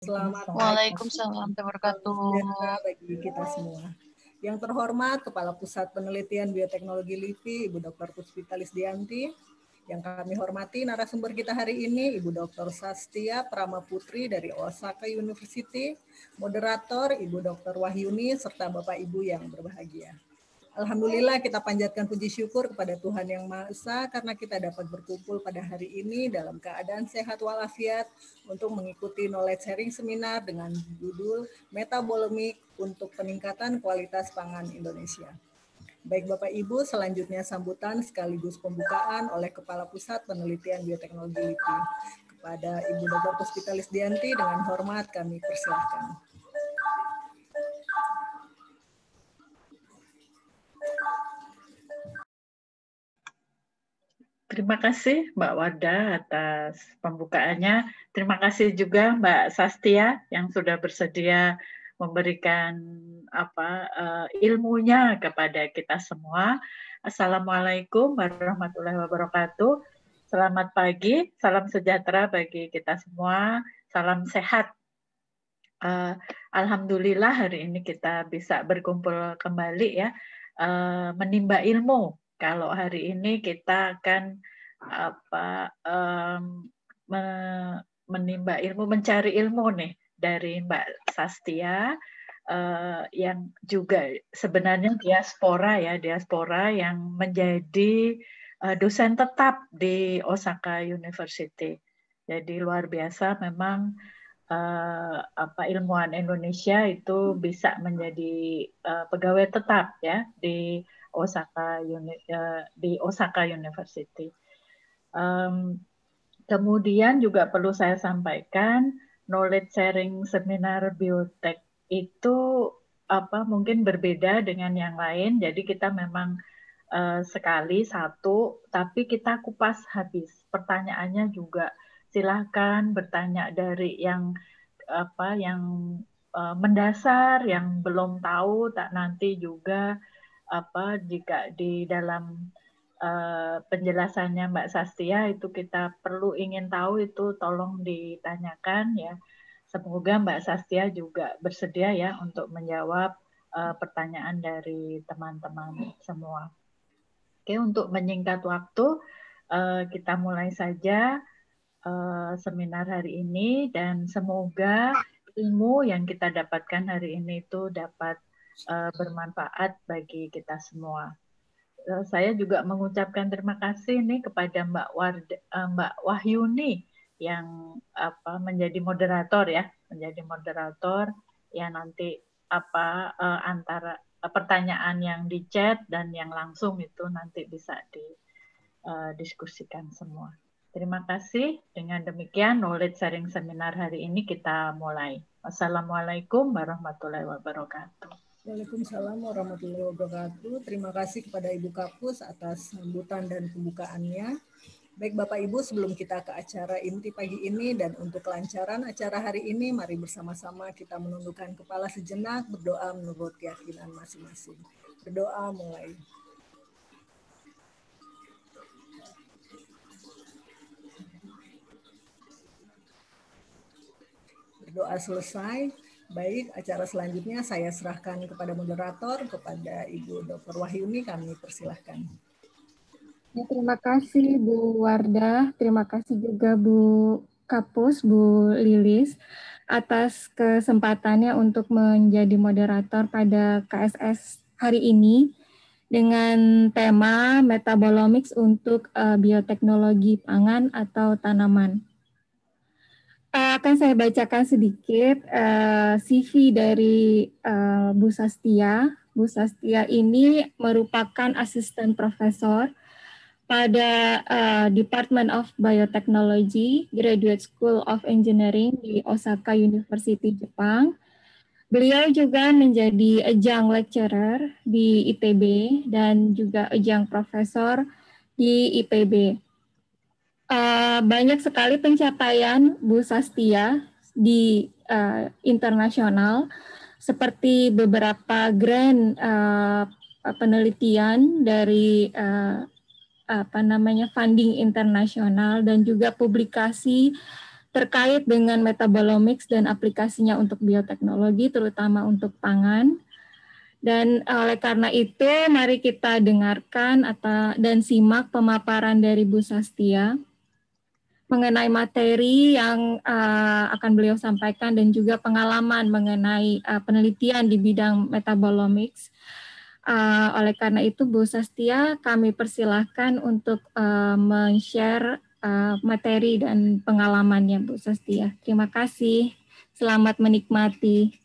Selamat pagi, Waalaikumsalam salam sejahtera wabarakatuh. bagi kita semua. Yang terhormat Kepala Pusat Penelitian Bioteknologi LIPI, Ibu Dr. Puspita Lisdianti. Yang kami hormati narasumber kita hari ini, Ibu Dr. Sastia Prama Putri dari Osaka University, moderator Ibu Dr. Wahyuni, serta Bapak Ibu yang berbahagia. Alhamdulillah kita panjatkan puji syukur kepada Tuhan Yang Maha Esa karena kita dapat berkumpul pada hari ini dalam keadaan sehat walafiat untuk mengikuti knowledge sharing seminar dengan judul Metabolemik untuk Peningkatan Kualitas Pangan Indonesia. Baik Bapak Ibu, selanjutnya sambutan sekaligus pembukaan oleh Kepala Pusat Penelitian Bioteknologi LIPI. Kepada Ibu Dr. Puspita Lisdianti dengan hormat kami persilahkan. Terima kasih Mbak Wardah atas pembukaannya. Terima kasih juga Mbak Sastia yang sudah bersedia memberikan ilmunya kepada kita semua. Assalamualaikum warahmatullahi wabarakatuh. Selamat pagi, salam sejahtera bagi kita semua, salam sehat. Alhamdulillah hari ini kita bisa berkumpul kembali ya, menimba ilmu. Kalau hari ini kita akan menimba ilmu, mencari ilmu nih dari Mbak Sastia yang juga sebenarnya diaspora yang menjadi dosen tetap di Osaka University. Jadi luar biasa memang ilmuwan Indonesia itu bisa menjadi pegawai tetap ya di Osaka University. Kemudian juga perlu saya sampaikan knowledge sharing seminar biotek itu mungkin berbeda dengan yang lain. Jadi kita memang sekali satu, tapi kita kupas habis. Pertanyaannya juga silakan bertanya dari yang mendasar, yang belum tahu, tak nanti juga jika di dalam penjelasannya Mbak Sastia itu kita perlu ingin tahu itu tolong ditanyakan ya. Semoga Mbak Sastia juga bersedia ya untuk menjawab pertanyaan dari teman-teman semua. Oke, untuk menyingkat waktu kita mulai saja seminar hari ini dan semoga ilmu yang kita dapatkan hari ini itu dapat bermanfaat bagi kita semua. Saya juga mengucapkan terima kasih nih kepada Mbak Wahyuni yang menjadi moderator yang nanti antara pertanyaan yang di chat dan yang langsung itu nanti bisa didiskusikan semua. Terima kasih. Dengan demikian knowledge sharing seminar hari ini kita mulai. Wassalamualaikum warahmatullahi wabarakatuh. Waalaikumsalam warahmatullahi wabarakatuh. Terima kasih kepada Ibu Kapus atas sambutan dan pembukaannya. Baik Bapak Ibu, sebelum kita ke acara inti pagi ini dan untuk kelancaran acara hari ini, mari bersama-sama kita menundukkan kepala sejenak, berdoa menurut keyakinan masing-masing. Berdoa mulai. Berdoa selesai. Baik, acara selanjutnya saya serahkan kepada moderator, kepada Ibu Dr. Wahyuni, kami persilahkan. Ya, terima kasih Bu Wardah, terima kasih juga Bu Kapus, Bu Lilis, atas kesempatannya untuk menjadi moderator pada KSS hari ini dengan tema Metabolomics untuk bioteknologi pangan atau tanaman. Akan saya bacakan sedikit CV dari Bu Sastia. Bu Sastia ini merupakan asisten profesor pada Department of Biotechnology, Graduate School of Engineering di Osaka University, Jepang. Beliau juga menjadi adjunct lecturer di ITB dan juga adjunct profesor di IPB. Banyak sekali pencapaian Bu Sastia di internasional, seperti beberapa grant penelitian dari funding internasional dan juga publikasi terkait dengan metabolomics dan aplikasinya untuk bioteknologi, terutama untuk pangan. Dan oleh karena itu, mari kita dengarkan dan simak pemaparan dari Bu Sastia mengenai materi yang akan beliau sampaikan dan juga pengalaman mengenai penelitian di bidang metabolomics. Oleh karena itu, Bu Sastia, kami persilahkan untuk men-share materi dan pengalamannya, Bu Sastia. Terima kasih. Selamat menikmati.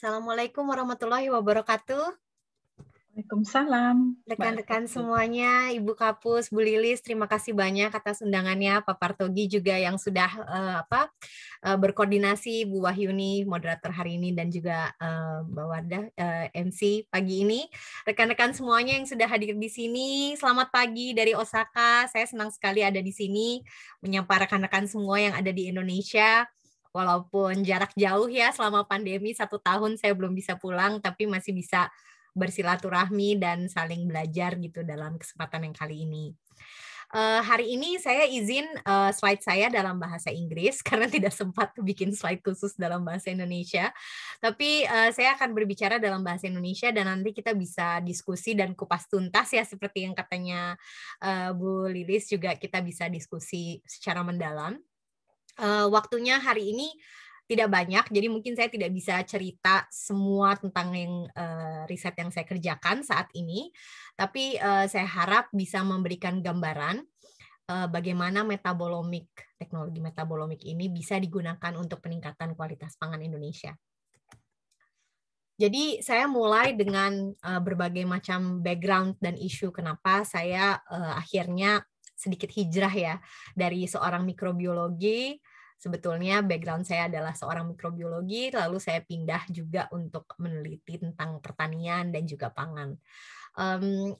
Assalamualaikum warahmatullahi wabarakatuh. Waalaikumsalam. Rekan-rekan semuanya, Ibu Kapus, Bu Lilis, terima kasih banyak atas undangannya. Pak Partogi juga yang sudah berkoordinasi, Bu Wahyuni, moderator hari ini, dan juga Mbak Wardah, MC pagi ini. Rekan-rekan semuanya yang sudah hadir di sini, selamat pagi dari Osaka. Saya senang sekali ada di sini, menyapa rekan-rekan semua yang ada di Indonesia. Walaupun jarak jauh ya, selama pandemi 1 tahun saya belum bisa pulang, tapi masih bisa bersilaturahmi dan saling belajar gitu dalam kesempatan yang kali ini. Hari ini saya izin slide saya dalam bahasa Inggris karena tidak sempat bikin slide khusus dalam bahasa Indonesia. Tapi saya akan berbicara dalam bahasa Indonesia dan nanti kita bisa diskusi dan kupas tuntas ya, seperti yang katanya Bu Lilis, juga kita bisa diskusi secara mendalam. Waktunya hari ini tidak banyak, jadi mungkin saya tidak bisa cerita semua tentang yang riset yang saya kerjakan saat ini, tapi saya harap bisa memberikan gambaran bagaimana teknologi metabolomik ini bisa digunakan untuk peningkatan kualitas pangan Indonesia. Jadi saya mulai dengan berbagai macam background dan isu kenapa saya akhirnya sedikit hijrah ya dari seorang mikrobiologi. Sebetulnya background saya adalah seorang mikrobiologi, lalu saya pindah juga untuk meneliti tentang pertanian dan juga pangan.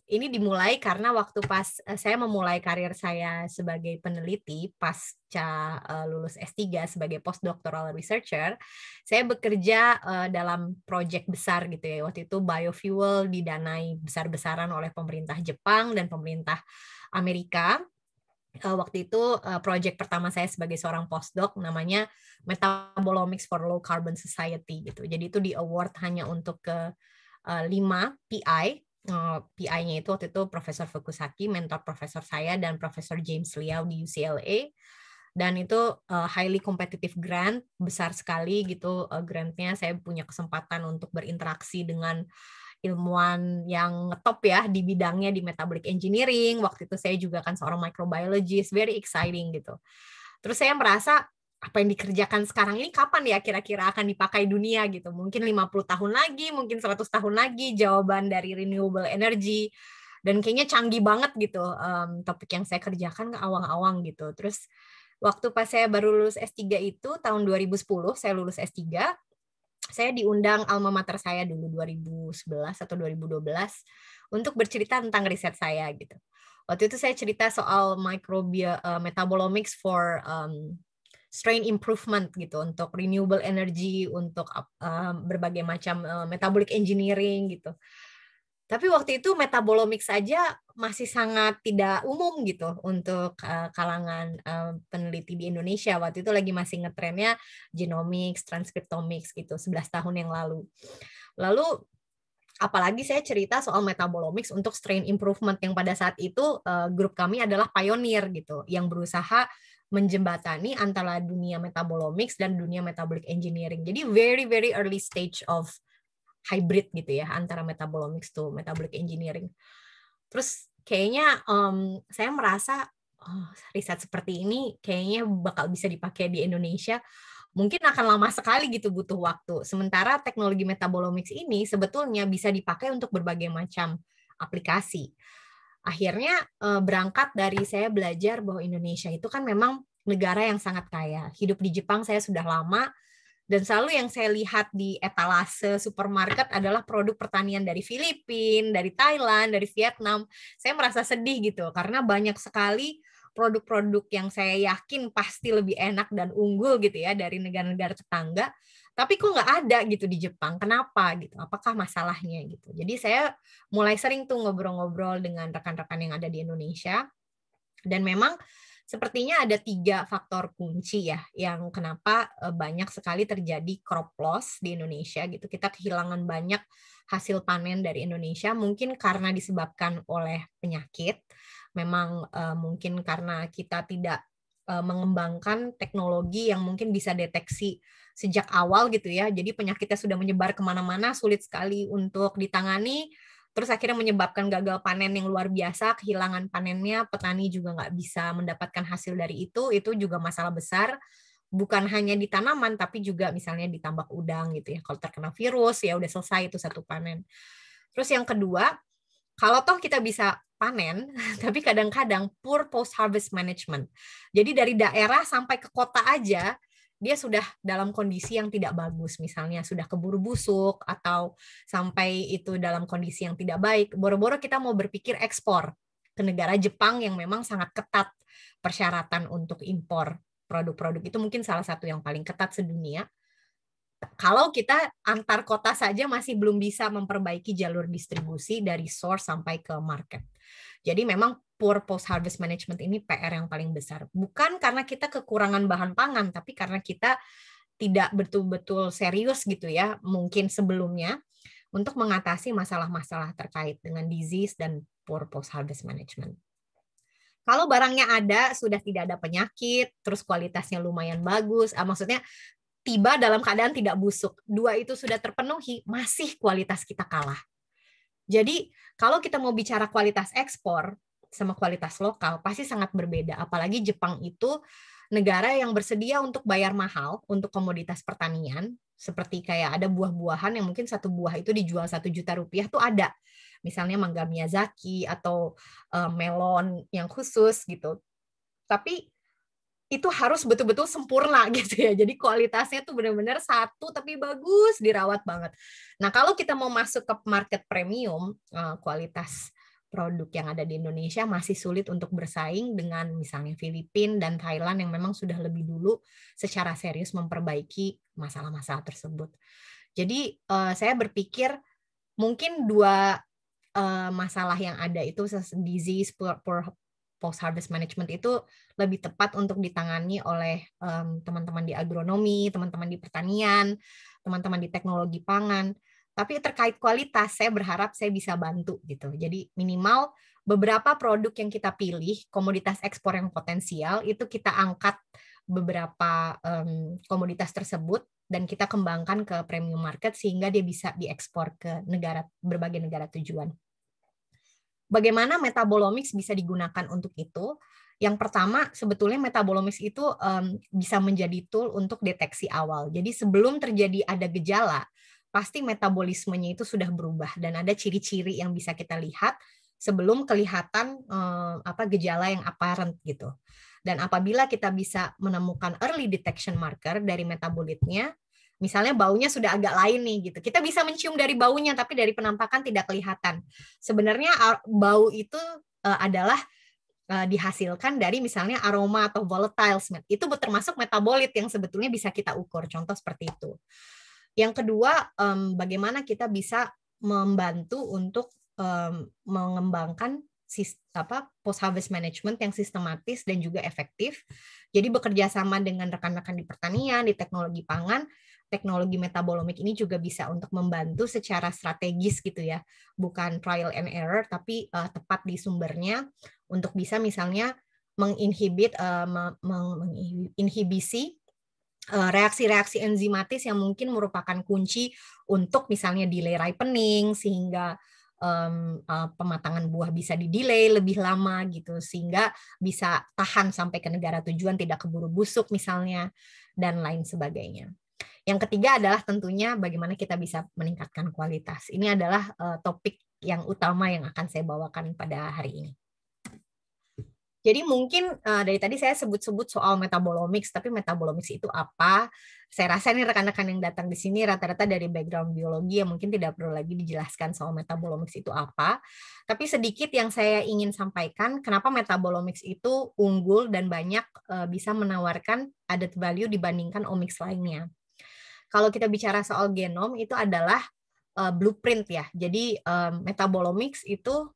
Ini dimulai karena waktu pas saya memulai karir saya sebagai peneliti pasca lulus S3 sebagai postdoctoral researcher, saya bekerja dalam proyek besar gitu ya. Waktu itu biofuel didanai besar-besaran oleh pemerintah Jepang dan pemerintah Amerika. Waktu itu proyek pertama saya sebagai seorang postdoc namanya Metabolomics for Low Carbon Society gitu. Jadi itu di award hanya untuk ke 5 PI. PI-nya itu waktu itu Profesor Fukusaki, mentor profesor saya, dan Profesor James Liao di UCLA. Dan itu highly competitive grant, besar sekali gitu grantnya. Saya punya kesempatan untuk berinteraksi dengan ilmuwan yang ngetop ya di bidangnya di metabolic engineering. Waktu itu saya juga kan seorang microbiologist, very exciting gitu. Terus saya merasa apa yang dikerjakan sekarang ini kapan ya kira-kira akan dipakai dunia gitu. Mungkin 50 tahun lagi, mungkin 100 tahun lagi jawaban dari renewable energy. Dan kayaknya canggih banget gitu topik yang saya kerjakan ke awang-awang gitu. Terus waktu pas saya baru lulus S3 itu tahun 2010, saya lulus S3, saya diundang alma mater saya dulu 2011 atau 2012 untuk bercerita tentang riset saya gitu. Waktu itu saya cerita soal metabolomics for strain improvement gitu, untuk renewable energy, untuk berbagai macam metabolic engineering gitu. Tapi waktu itu metabolomics saja masih sangat tidak umum gitu untuk kalangan peneliti di Indonesia. Waktu itu lagi masih ngetrennya genomics, transcriptomics gitu, 11 tahun yang lalu. Lalu apalagi saya cerita soal metabolomics untuk strain improvement yang pada saat itu grup kami adalah pioneer gitu, yang berusaha menjembatani antara dunia metabolomics dan dunia metabolic engineering. Jadi very very early stage of hybrid gitu ya antara metabolomics to metabolic engineering. Terus kayaknya saya merasa riset seperti ini kayaknya bakal bisa dipakai di Indonesia. Mungkin akan lama sekali gitu, butuh waktu. Sementara teknologi metabolomics ini sebetulnya bisa dipakai untuk berbagai macam aplikasi. Akhirnya berangkat dari saya belajar bahwa Indonesia itu kan memang negara yang sangat kaya. Hidup di Jepang saya sudah lama, Dan selalu yang saya lihat di etalase supermarket adalah produk pertanian dari Filipina, dari Thailand, dari Vietnam. Saya merasa sedih gitu, karena banyak sekali produk-produk yang saya yakin pasti lebih enak dan unggul gitu ya dari negara-negara tetangga, tapi kok nggak ada gitu di Jepang. Kenapa gitu? Apakah masalahnya gitu? Jadi saya mulai sering tuh ngobrol-ngobrol dengan rekan-rekan yang ada di Indonesia, dan memang sepertinya ada 3 faktor kunci ya yang kenapa banyak sekali terjadi crop loss di Indonesia gitu. Kita kehilangan banyak hasil panen dari Indonesia, mungkin karena disebabkan oleh penyakit. Memang mungkin karena kita tidak mengembangkan teknologi yang mungkin bisa deteksi sejak awal gitu ya. Jadi penyakitnya sudah menyebar kemana-mana, sulit sekali untuk ditangani. Terus akhirnya menyebabkan gagal panen yang luar biasa, kehilangan panennya, petani juga nggak bisa mendapatkan hasil dari itu juga masalah besar. Bukan hanya di tanaman, tapi juga misalnya di tambak udang gitu ya. Kalau terkena virus, ya udah selesai itu satu panen. Terus yang kedua, kalau toh kita bisa panen, tapi kadang-kadang poor post-harvest management. Jadi dari daerah sampai ke kota aja, dia sudah dalam kondisi yang tidak bagus, misalnya sudah keburu busuk atau sampai itu dalam kondisi yang tidak baik. Boro-boro kita mau berpikir ekspor ke negara Jepang yang memang sangat ketat persyaratan untuk impor produk-produk itu, mungkin salah satu yang paling ketat sedunia. Kalau kita antar kota saja masih belum bisa memperbaiki jalur distribusi dari source sampai ke market. Jadi memang poor post-harvest management ini PR yang paling besar. Bukan karena kita kekurangan bahan pangan, tapi karena kita tidak betul-betul serius gitu ya, mungkin sebelumnya, untuk mengatasi masalah-masalah terkait dengan disease dan poor post-harvest management. Kalau barangnya ada, sudah tidak ada penyakit, terus kualitasnya lumayan bagus, maksudnya tiba dalam keadaan tidak busuk, 2 itu sudah terpenuhi, masih kualitas kita kalah. Jadi kalau kita mau bicara kualitas ekspor sama kualitas lokal, pasti sangat berbeda. Apalagi Jepang itu negara yang bersedia untuk bayar mahal untuk komoditas pertanian, seperti kayak ada buah-buahan yang mungkin 1 buah itu dijual 1 juta rupiah tuh ada. Misalnya mangga Miyazaki atau melon yang khusus gitu. Tapi itu harus betul-betul sempurna gitu ya. Jadi kualitasnya tuh benar-benar satu tapi bagus, dirawat banget. Nah, kalau kita mau masuk ke market premium, kualitas produk yang ada di Indonesia masih sulit untuk bersaing dengan misalnya Filipina dan Thailand yang memang sudah lebih dulu secara serius memperbaiki masalah-masalah tersebut. Jadi saya berpikir mungkin 2 masalah yang ada itu disease, post-harvest management itu lebih tepat untuk ditangani oleh teman-teman di agronomi, teman-teman di pertanian, teman-teman di teknologi pangan. Tapi terkait kualitas, saya berharap saya bisa bantu gitu. Jadi minimal beberapa produk yang kita pilih, komoditas ekspor yang potensial, itu kita angkat beberapa komoditas tersebut dan kita kembangkan ke premium market sehingga dia bisa diekspor ke berbagai negara tujuan. Bagaimana metabolomics bisa digunakan untuk itu? Yang pertama, sebetulnya metabolomics itu bisa menjadi tool untuk deteksi awal. Jadi sebelum terjadi ada gejala, pasti metabolismenya itu sudah berubah dan ada ciri-ciri yang bisa kita lihat sebelum kelihatan gejala yang apparent gitu. Dan apabila kita bisa menemukan early detection marker dari metabolitnya, misalnya baunya sudah agak lain nih gitu. Kita bisa mencium dari baunya tapi dari penampakan tidak kelihatan. Sebenarnya bau itu adalah dihasilkan dari misalnya aroma atau volatiles. Itu termasuk metabolit yang sebetulnya bisa kita ukur. Contoh seperti itu. Yang kedua, bagaimana kita bisa membantu untuk mengembangkan post-harvest management yang sistematis dan juga efektif. Jadi bekerja sama dengan rekan-rekan di pertanian, di teknologi pangan, teknologi metabolomik ini juga bisa untuk membantu secara strategis gitu ya, bukan trial and error, tapi tepat di sumbernya untuk bisa misalnya menginhibisi reaksi-reaksi enzimatis yang mungkin merupakan kunci untuk misalnya delay ripening sehingga pematangan buah bisa di-delay lebih lama gitu sehingga bisa tahan sampai ke negara tujuan, tidak keburu busuk misalnya dan lain sebagainya. Yang ketiga adalah tentunya bagaimana kita bisa meningkatkan kualitas. Ini adalah topik yang utama yang akan saya bawakan pada hari ini. Jadi mungkin dari tadi saya sebut-sebut soal metabolomics, tapi metabolomics itu apa? Saya rasa nih rekan-rekan yang datang di sini rata-rata dari background biologi yang mungkin tidak perlu lagi dijelaskan soal metabolomics itu apa. Tapi sedikit yang saya ingin sampaikan, kenapa metabolomics itu unggul dan banyak bisa menawarkan added value dibandingkan omics lainnya. Kalau kita bicara soal genom, itu adalah blueprint ya. Jadi metabolomics itu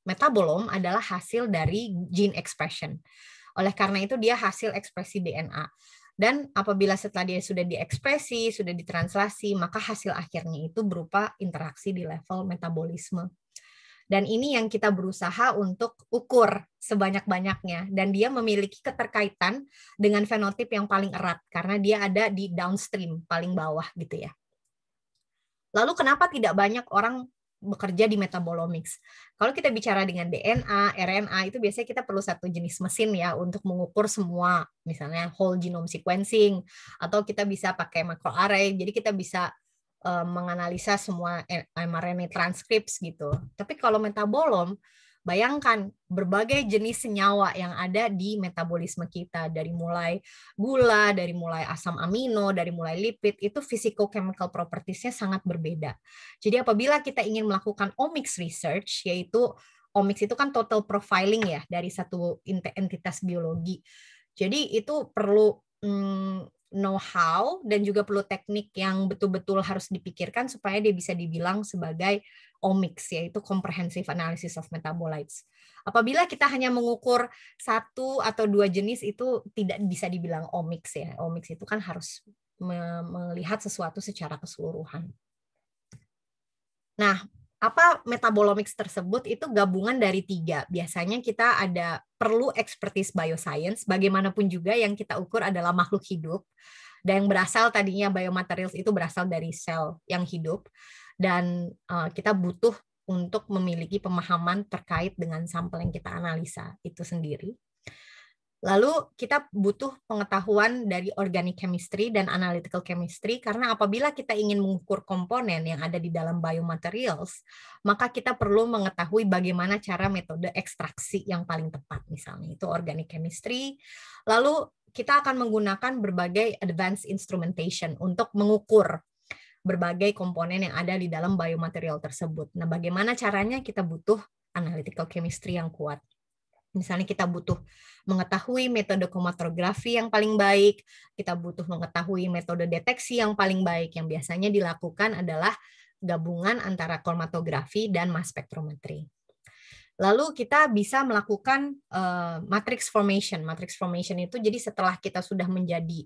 metabolom adalah hasil dari gene expression. Oleh karena itu dia hasil ekspresi DNA. Dan apabila setelah dia sudah diekspresi, sudah ditranslasi, maka hasil akhirnya itu berupa interaksi di level metabolisme. Dan ini yang kita berusaha untuk ukur sebanyak-banyaknya. Dan dia memiliki keterkaitan dengan fenotip yang paling erat, karena dia ada di downstream, paling bawah gitu ya. Lalu kenapa tidak banyak orang bekerja di metabolomics? Kalau kita bicara dengan DNA, RNA, itu biasanya kita perlu satu jenis mesin ya untuk mengukur semua, misalnya whole genome sequencing, atau kita bisa pakai microarray, jadi kita bisa menganalisa semua mRNA transcripts gitu. Tapi kalau metabolom, bayangkan berbagai jenis senyawa yang ada di metabolisme kita, dari mulai gula, dari mulai asam amino, dari mulai lipid, itu physicochemical properties-nya sangat berbeda. Jadi apabila kita ingin melakukan omics research, yaitu omics itu kan total profiling ya dari satu entitas biologi. Jadi itu perlu know-how dan juga perlu teknik yang betul-betul harus dipikirkan supaya dia bisa dibilang sebagai omics, yaitu comprehensive analysis of metabolites. Apabila kita hanya mengukur satu atau dua jenis, itu tidak bisa dibilang omics ya. Omics itu kan harus melihat sesuatu secara keseluruhan. Nah, apa metabolomics tersebut? Itu gabungan dari 3. Biasanya kita ada perlu expertise bioscience, bagaimanapun juga yang kita ukur adalah makhluk hidup, dan yang berasal tadinya biomaterials itu berasal dari sel yang hidup, dan kita butuh untuk memiliki pemahaman terkait dengan sampel yang kita analisa itu sendiri. Lalu kita butuh pengetahuan dari organic chemistry dan analytical chemistry, karena apabila kita ingin mengukur komponen yang ada di dalam biomaterials, maka kita perlu mengetahui bagaimana cara metode ekstraksi yang paling tepat, misalnya itu organic chemistry. Lalu kita akan menggunakan berbagai advanced instrumentation untuk mengukur berbagai komponen yang ada di dalam biomaterial tersebut. Nah, bagaimana caranya? Kita butuh analytical chemistry yang kuat. Misalnya kita butuh mengetahui metode kromatografi yang paling baik, kita butuh mengetahui metode deteksi yang paling baik, yang biasanya dilakukan adalah gabungan antara kromatografi dan mass spectrometry. Lalu kita bisa melakukan matrix formation. Matrix formation itu jadi setelah kita sudah menjadi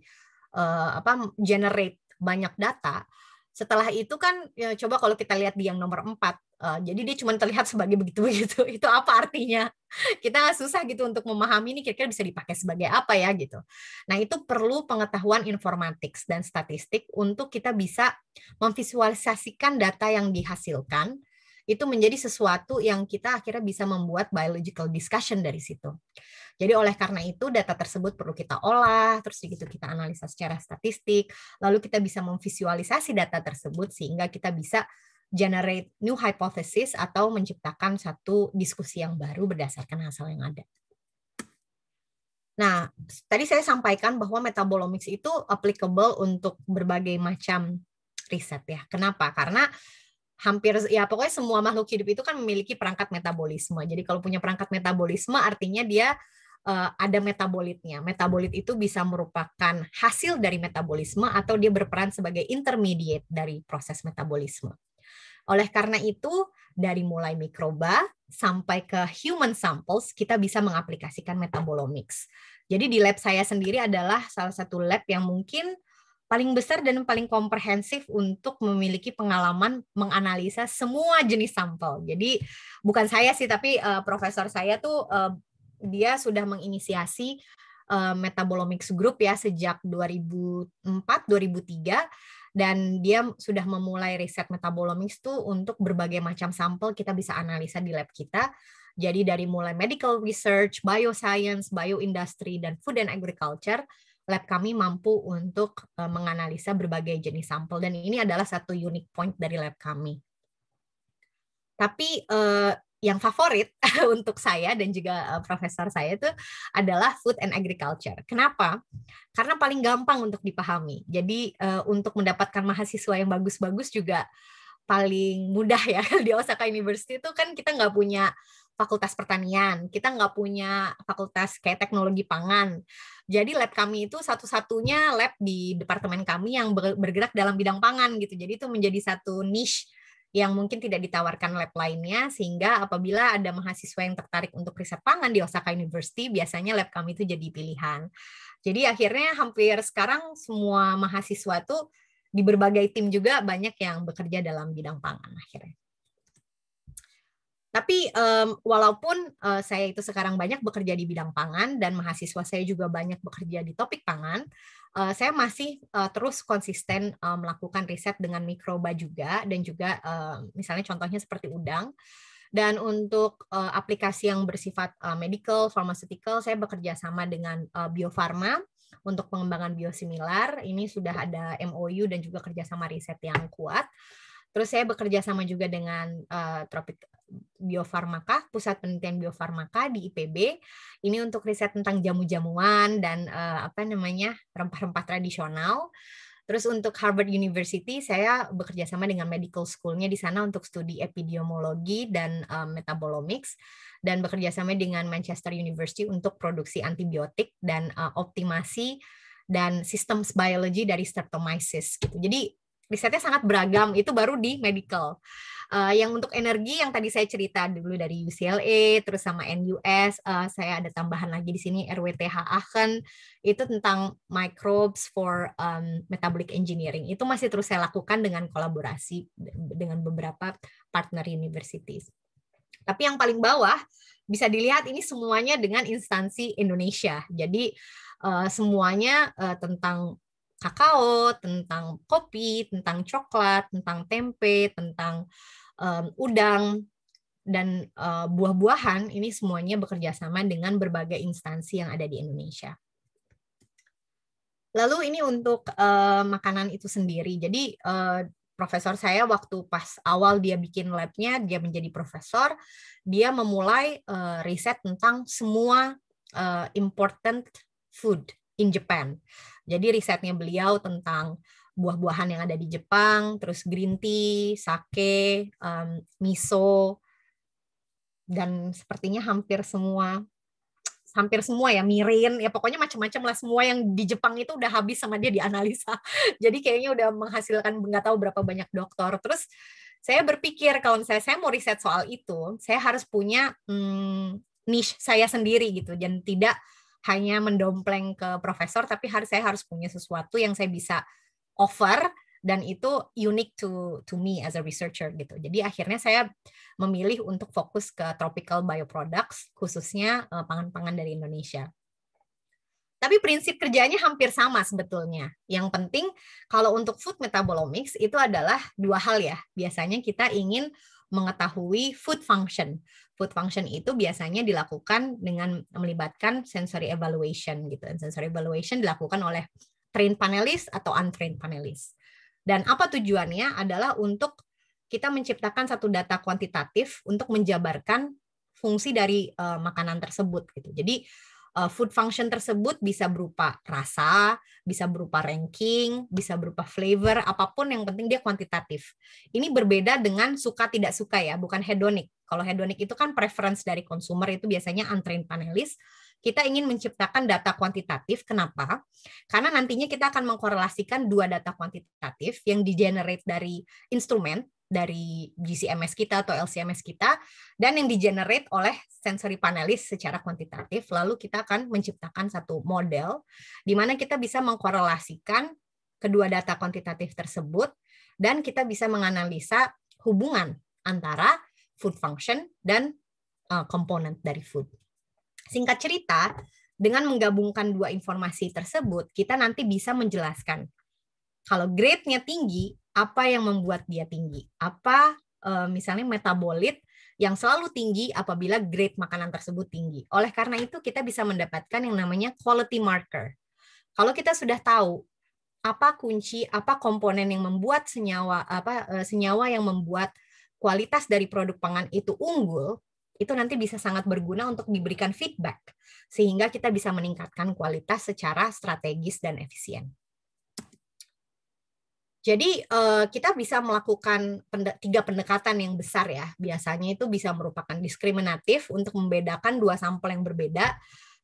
generate banyak data, setelah itu kan ya, coba kalau kita lihat di yang nomor 4, jadi dia cuma terlihat sebagai begitu-begitu. Itu apa artinya? Kita susah gitu untuk memahami ini kira-kira bisa dipakai sebagai apa ya gitu. Nah, itu perlu pengetahuan informatics dan statistik untuk kita bisa memvisualisasikan data yang dihasilkan itu menjadi sesuatu yang kita akhirnya bisa membuat biological discussion dari situ. Jadi oleh karena itu data tersebut perlu kita olah, terus begitu kita analisa secara statistik, lalu kita bisa memvisualisasi data tersebut sehingga kita bisa generate new hypothesis atau menciptakan satu diskusi yang baru berdasarkan hasil yang ada. Nah, tadi saya sampaikan bahwa metabolomics itu applicable untuk berbagai macam riset ya. Kenapa? Karena hampir ya pokoknya semua makhluk hidup itu kan memiliki perangkat metabolisme. Jadi kalau punya perangkat metabolisme artinya dia ada metabolitnya. Metabolit itu bisa merupakan hasil dari metabolisme atau dia berperan sebagai intermediate dari proses metabolisme. Oleh karena itu, dari mulai mikroba sampai ke human samples, kita bisa mengaplikasikan metabolomics. Jadi di lab saya sendiri adalah salah satu lab yang mungkin paling besar dan paling komprehensif untuk memiliki pengalaman menganalisa semua jenis sampel. Jadi bukan saya sih, tapi profesor saya tuh dia sudah menginisiasi metabolomics group ya sejak 2004-2003, dan dia sudah memulai riset metabolomics tuh untuk berbagai macam sampel kita bisa analisa di lab kita. Jadi dari mulai medical research, bioscience, bioindustry, dan food and agriculture, lab kami mampu untuk menganalisa berbagai jenis sampel, dan ini adalah satu unique point dari lab kami. Tapi yang favorit untuk saya dan juga profesor saya itu adalah food and agriculture. Kenapa? Karena paling gampang untuk dipahami. Jadi untuk mendapatkan mahasiswa yang bagus-bagus juga paling mudah ya. Di Osaka University itu kan kita nggak punya fakultas pertanian, kita nggak punya fakultas kayak teknologi pangan. Jadi lab kami itu satu-satunya lab di departemen kami yang bergerak dalam bidang pangan gitu. Jadi itu menjadi satu niche yang mungkin tidak ditawarkan lab lainnya, sehingga apabila ada mahasiswa yang tertarik untuk riset pangan di Osaka University, biasanya lab kami itu jadi pilihan. Jadi akhirnya hampir sekarang semua mahasiswa tuh di berbagai tim juga banyak yang bekerja dalam bidang pangan akhirnya. Tapi walaupun saya itu sekarang banyak bekerja di bidang pangan dan mahasiswa saya juga banyak bekerja di topik pangan, saya masih terus konsisten melakukan riset dengan mikroba juga, dan juga misalnya contohnya seperti udang. Dan untuk aplikasi yang bersifat medical, pharmaceutical, saya bekerja sama dengan Bio Farma untuk pengembangan biosimilar. Ini sudah ada MOU dan juga kerjasama riset yang kuat. Terus saya bekerja sama juga dengan Bio Farmaka, Pusat Penelitian Bio Farmaka di IPB. Ini untuk riset tentang jamu-jamuan dan rempah-rempah tradisional. Terus untuk Harvard University, saya bekerja sama dengan medical school-nya di sana untuk studi epidemiologi dan metabolomics, dan bekerja sama dengan Manchester University untuk produksi antibiotik dan optimasi dan systems biology dari Streptomyces gitu. Jadi risetnya sangat beragam, itu baru di medical. Yang untuk energi yang tadi saya cerita dulu dari UCLA, terus sama NUS, saya ada tambahan lagi di sini RWTH Aachen, itu tentang microbes for metabolic engineering. Itu masih terus saya lakukan dengan kolaborasi dengan beberapa partner universities. Tapi yang paling bawah bisa dilihat ini semuanya dengan instansi Indonesia. Jadi semuanya tentang kakao, tentang kopi, tentang coklat, tentang tempe, tentang udang, dan buah-buahan, ini semuanya bekerja sama dengan berbagai instansi yang ada di Indonesia. Lalu ini untuk makanan itu sendiri. Jadi profesor saya waktu pas awal dia bikin labnya, dia menjadi profesor, dia memulai riset tentang semua important food in Japan. Jadi risetnya beliau tentang buah-buahan yang ada di Jepang, terus green tea, sake, miso, dan sepertinya hampir semua ya, mirin, ya pokoknya macam-macam lah, semua yang di Jepang itu udah habis sama dia dianalisa. Jadi kayaknya udah menghasilkan nggak tahu berapa banyak dokter. Terus saya berpikir kalau misalnya saya mau riset soal itu, saya harus punya niche saya sendiri gitu, dan tidak hanya mendompleng ke profesor, tapi saya harus punya sesuatu yang saya bisa offer, dan itu unique to me as a researcher gitu. Jadi akhirnya saya memilih untuk fokus ke tropical bioproducts, khususnya pangan-pangan dari Indonesia. Tapi prinsip kerjanya hampir sama sebetulnya. Yang penting kalau untuk food metabolomics itu adalah dua hal ya. Biasanya kita ingin mengetahui food function. Food function itu biasanya dilakukan dengan melibatkan sensory evaluation gitu. Dan sensory evaluation dilakukan oleh trained panelist atau untrained panelist. Dan apa tujuannya adalah untuk kita menciptakan satu data kuantitatif untuk menjabarkan fungsi dari makanan tersebut gitu. Jadi food function tersebut bisa berupa rasa, bisa berupa ranking, bisa berupa flavor, apapun yang penting dia kuantitatif. Ini berbeda dengan suka tidak suka ya, bukan hedonic. Kalau hedonic itu kan preference dari consumer, itu biasanya untrained panelist. Kita ingin menciptakan data kuantitatif. Kenapa? Karena nantinya kita akan mengkorelasikan dua data kuantitatif yang di-generate dari instrumen, dari GCMS kita atau LCMS kita, dan yang di-generate oleh sensory panelist secara kuantitatif. Lalu kita akan menciptakan satu model di mana kita bisa mengkorelasikan kedua data kuantitatif tersebut, dan kita bisa menganalisa hubungan antara food function dan komponen dari food. Singkat cerita, dengan menggabungkan dua informasi tersebut, kita nanti bisa menjelaskan kalau grade-nya tinggi, apa yang membuat dia tinggi? Apa misalnya metabolit yang selalu tinggi apabila grade makanan tersebut tinggi. Oleh karena itu kita bisa mendapatkan yang namanya quality marker. Kalau kita sudah tahu apa kunci, apa komponen yang membuat senyawa yang membuat kualitas dari produk pangan itu unggul, itu nanti bisa sangat berguna untuk diberikan feedback, sehingga kita bisa meningkatkan kualitas secara strategis dan efisien. Jadi kita bisa melakukan 3 pendekatan yang besar ya. Biasanya itu bisa merupakan diskriminatif untuk membedakan 2 sampel yang berbeda.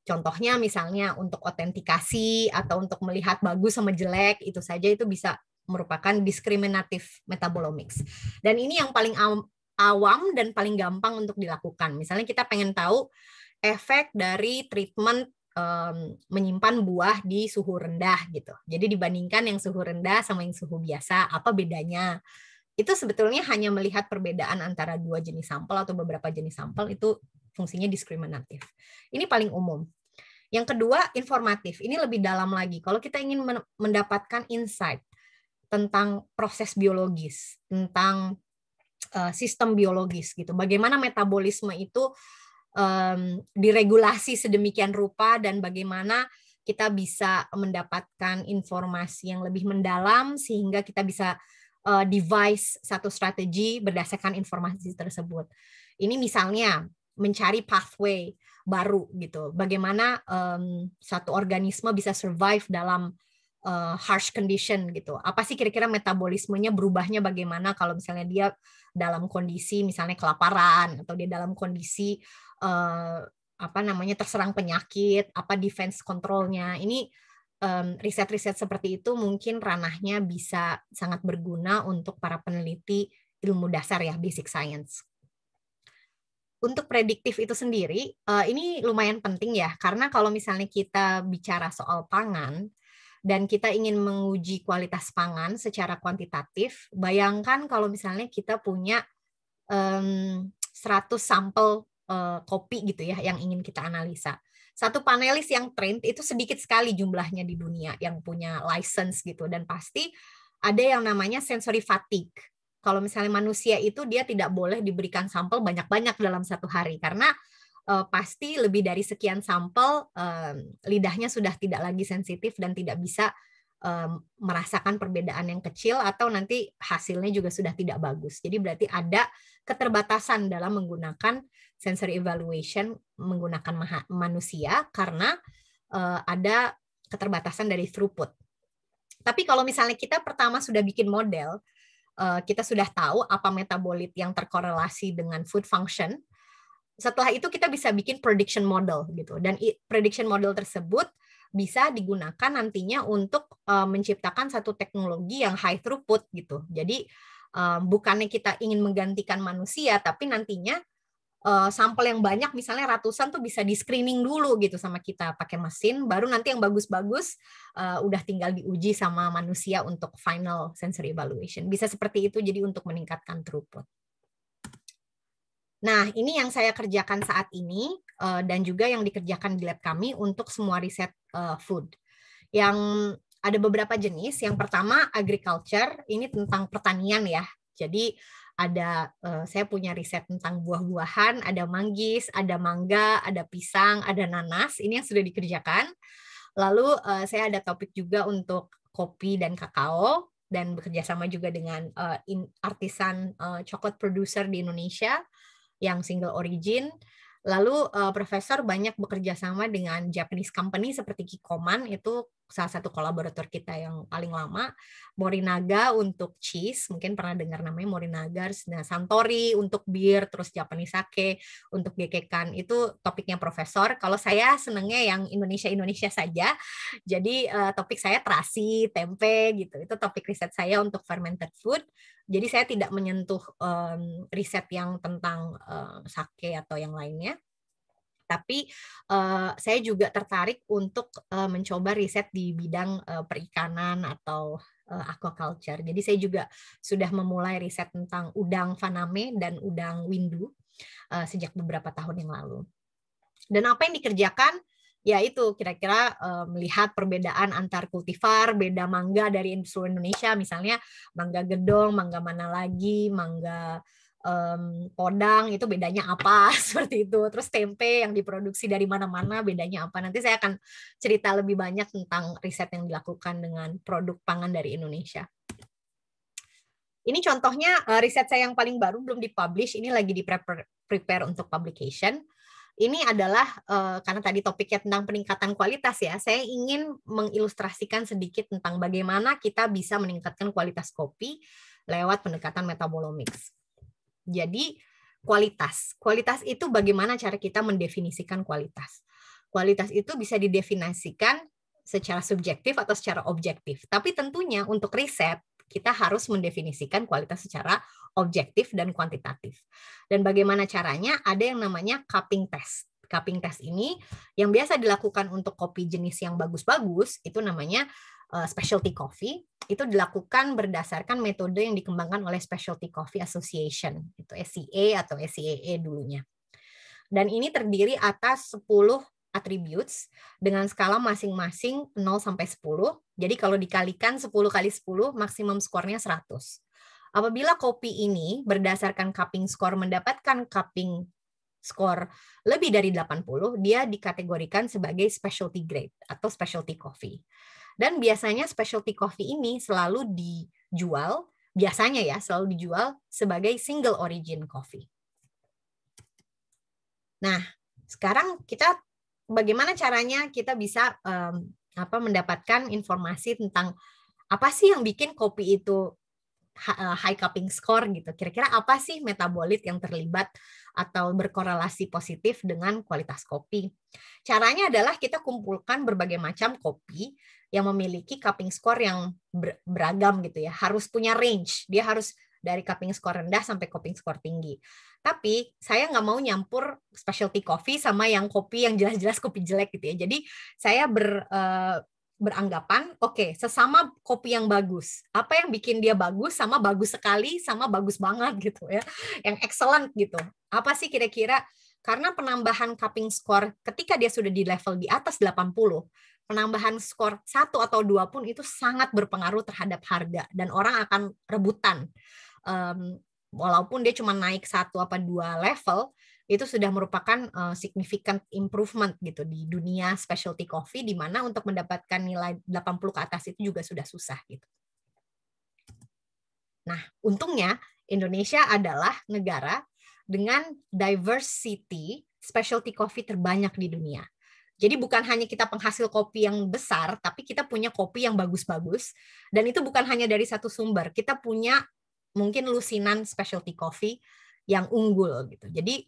Contohnya misalnya untuk autentikasi atau untuk melihat bagus sama jelek, itu saja itu bisa merupakan diskriminatif metabolomics. Dan ini yang paling awam dan paling gampang untuk dilakukan. Misalnya kita pengen tahu efek dari treatment menyimpan buah di suhu rendah gitu. Jadi dibandingkan yang suhu rendah sama yang suhu biasa, apa bedanya? Itu sebetulnya hanya melihat perbedaan antara 2 jenis sampel atau beberapa jenis sampel, itu fungsinya diskriminatif. Ini paling umum. Yang kedua, informatif. Ini lebih dalam lagi. Kalau kita ingin mendapatkan insight tentang proses biologis, tentang sistem biologis gitu. Bagaimana metabolisme itu diregulasi sedemikian rupa dan bagaimana kita bisa mendapatkan informasi yang lebih mendalam sehingga kita bisa devise satu strategi berdasarkan informasi tersebut. Ini misalnya mencari pathway baru gitu. Bagaimana satu organisme bisa survive dalam harsh condition gitu. Apa sih kira-kira metabolismenya berubahnya bagaimana kalau misalnya dia dalam kondisi misalnya kelaparan atau dia dalam kondisi terserang penyakit, apa defense controlnya. Ini riset-riset seperti itu mungkin ranahnya bisa sangat berguna untuk para peneliti ilmu dasar ya, basic science. Untuk prediktif itu sendiri, ini lumayan penting ya, karena kalau misalnya kita bicara soal pangan, dan kita ingin menguji kualitas pangan secara kuantitatif, bayangkan kalau misalnya kita punya 100 sampel kopi gitu ya yang ingin kita analisa. Satu panelis yang trained itu sedikit sekali jumlahnya di dunia yang punya license gitu, dan pasti ada yang namanya sensory fatigue. Kalau misalnya manusia itu dia tidak boleh diberikan sampel banyak-banyak dalam satu hari karena pasti lebih dari sekian sampel lidahnya sudah tidak lagi sensitif dan tidak bisa merasakan perbedaan yang kecil atau nanti hasilnya juga sudah tidak bagus. Jadi berarti ada keterbatasan dalam menggunakan sensory evaluation menggunakan manusia karena ada keterbatasan dari throughput. Tapi kalau misalnya kita pertama sudah bikin model, kita sudah tahu apa metabolit yang terkorelasi dengan food function, setelah itu kita bisa bikin prediction model gitu. Dan prediction model tersebut bisa digunakan nantinya untuk menciptakan satu teknologi yang high throughput gitu. Jadi bukannya kita ingin menggantikan manusia, tapi nantinya sampel yang banyak, misalnya ratusan tuh bisa di screening dulu gitu sama kita pakai mesin, baru nanti yang bagus-bagus udah tinggal diuji sama manusia untuk final sensory evaluation. Bisa seperti itu, jadi untuk meningkatkan throughput. Nah, ini yang saya kerjakan saat ini dan juga yang dikerjakan di lab kami untuk semua riset food. Yang ada beberapa jenis. Yang pertama agriculture, ini tentang pertanian ya. Jadi ada saya punya riset tentang buah-buahan, ada manggis, ada mangga, ada pisang, ada nanas. Ini yang sudah dikerjakan. Lalu saya ada topik juga untuk kopi dan kakao dan bekerja sama juga dengan artisan chocolate producer di Indonesia yang single origin. Lalu profesor banyak bekerja sama dengan Japanese company seperti Kikkoman, itu salah satu kolaborator kita yang paling lama. Morinaga untuk cheese, mungkin pernah dengar namanya Morinaga. Nah, Santori untuk bir, terus Japanese sake untuk gekekan, itu topiknya profesor. Kalau saya senangnya yang Indonesia saja, jadi topik saya terasi, tempe gitu. Itu topik riset saya untuk fermented food. Jadi saya tidak menyentuh riset yang tentang sake atau yang lainnya. Tapi saya juga tertarik untuk mencoba riset di bidang perikanan atau aquaculture. Jadi saya juga sudah memulai riset tentang udang faname dan udang windu sejak beberapa tahun yang lalu. Dan apa yang dikerjakan? Ya itu kira-kira melihat perbedaan antar kultivar, beda mangga dari seluruh Indonesia, misalnya mangga gedong, mangga mana lagi, mangga podang, itu bedanya apa, seperti itu. Terus tempe yang diproduksi dari mana-mana, bedanya apa. Nanti saya akan cerita lebih banyak tentang riset yang dilakukan dengan produk pangan dari Indonesia. Ini contohnya riset saya yang paling baru, belum dipublish, ini lagi di prepare untuk publication. Ini adalah karena tadi topiknya tentang peningkatan kualitas ya, saya ingin mengilustrasikan sedikit tentang bagaimana kita bisa meningkatkan kualitas kopi lewat pendekatan metabolomics. Jadi kualitas itu bagaimana cara kita mendefinisikan kualitas. Kualitas itu bisa didefinisikan secara subjektif atau secara objektif. Tapi tentunya untuk riset kita harus mendefinisikan kualitas secara objektif dan kuantitatif. Dan bagaimana caranya? Ada yang namanya cupping test. Cupping test ini yang biasa dilakukan untuk kopi jenis yang bagus-bagus, itu namanya specialty coffee. Itu dilakukan berdasarkan metode yang dikembangkan oleh Specialty Coffee Association, itu SCA atau SCAA dulunya. Dan ini terdiri atas 10 attributes dengan skala masing-masing 0 sampai 10. Jadi kalau dikalikan 10 kali 10, maksimum skornya 100. Apabila kopi ini berdasarkan cupping score mendapatkan cupping score lebih dari 80, dia dikategorikan sebagai specialty grade atau specialty coffee. Dan biasanya specialty coffee ini selalu dijual, biasanya ya, selalu dijual sebagai single origin coffee. Nah, sekarang kita bagaimana caranya kita bisa mendapatkan informasi tentang apa sih yang bikin kopi itu high cupping score gitu. Kira-kira apa sih metabolit yang terlibat atau berkorelasi positif dengan kualitas kopi? Caranya adalah kita kumpulkan berbagai macam kopi yang memiliki cupping score yang beragam gitu ya. Harus punya range. Dia harus dari cupping score rendah sampai cupping score tinggi. Tapi saya nggak mau nyampur specialty coffee sama yang kopi yang jelas-jelas kopi jelek gitu ya. Jadi saya beranggapan, oke, sesama kopi yang bagus. Apa yang bikin dia bagus sama bagus sekali sama bagus banget gitu ya. Yang excellent gitu. Apa sih kira-kira? Karena penambahan cupping score ketika dia sudah di level di atas 80, penambahan skor 1 atau 2 pun itu sangat berpengaruh terhadap harga dan orang akan rebutan. Walaupun dia cuma naik 1 apa 2 level, itu sudah merupakan significant improvement gitu di dunia specialty coffee, di mana untuk mendapatkan nilai 80 ke atas itu juga sudah susah gitu. Nah, untungnya Indonesia adalah negara dengan diversity specialty coffee terbanyak di dunia. Jadi bukan hanya kita penghasil kopi yang besar, tapi kita punya kopi yang bagus-bagus, dan itu bukan hanya dari satu sumber. Kita punya mungkin lusinan specialty coffee yang unggul gitu. Jadi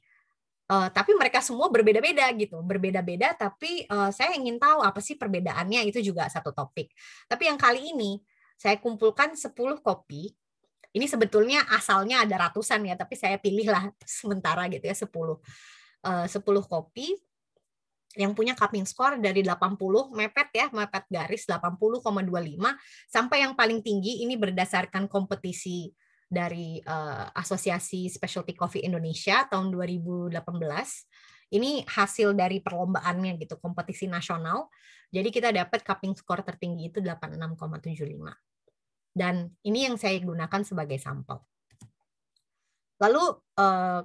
tapi mereka semua berbeda-beda gitu, berbeda-beda. Tapi saya ingin tahu apa sih perbedaannya, itu juga satu topik. Tapi yang kali ini saya kumpulkan 10 kopi. Ini sebetulnya asalnya ada ratusan ya, tapi saya pilihlah sementara gitu ya 10 kopi yang punya cupping score dari 80 mepet ya, mepet garis 80,25 sampai yang paling tinggi. Ini berdasarkan kompetisi dari Asosiasi Specialty Coffee Indonesia tahun 2018. Ini hasil dari perlombaannya gitu, kompetisi nasional. Jadi kita dapat cupping score tertinggi itu 86,75. Dan ini yang saya gunakan sebagai sampel. Lalu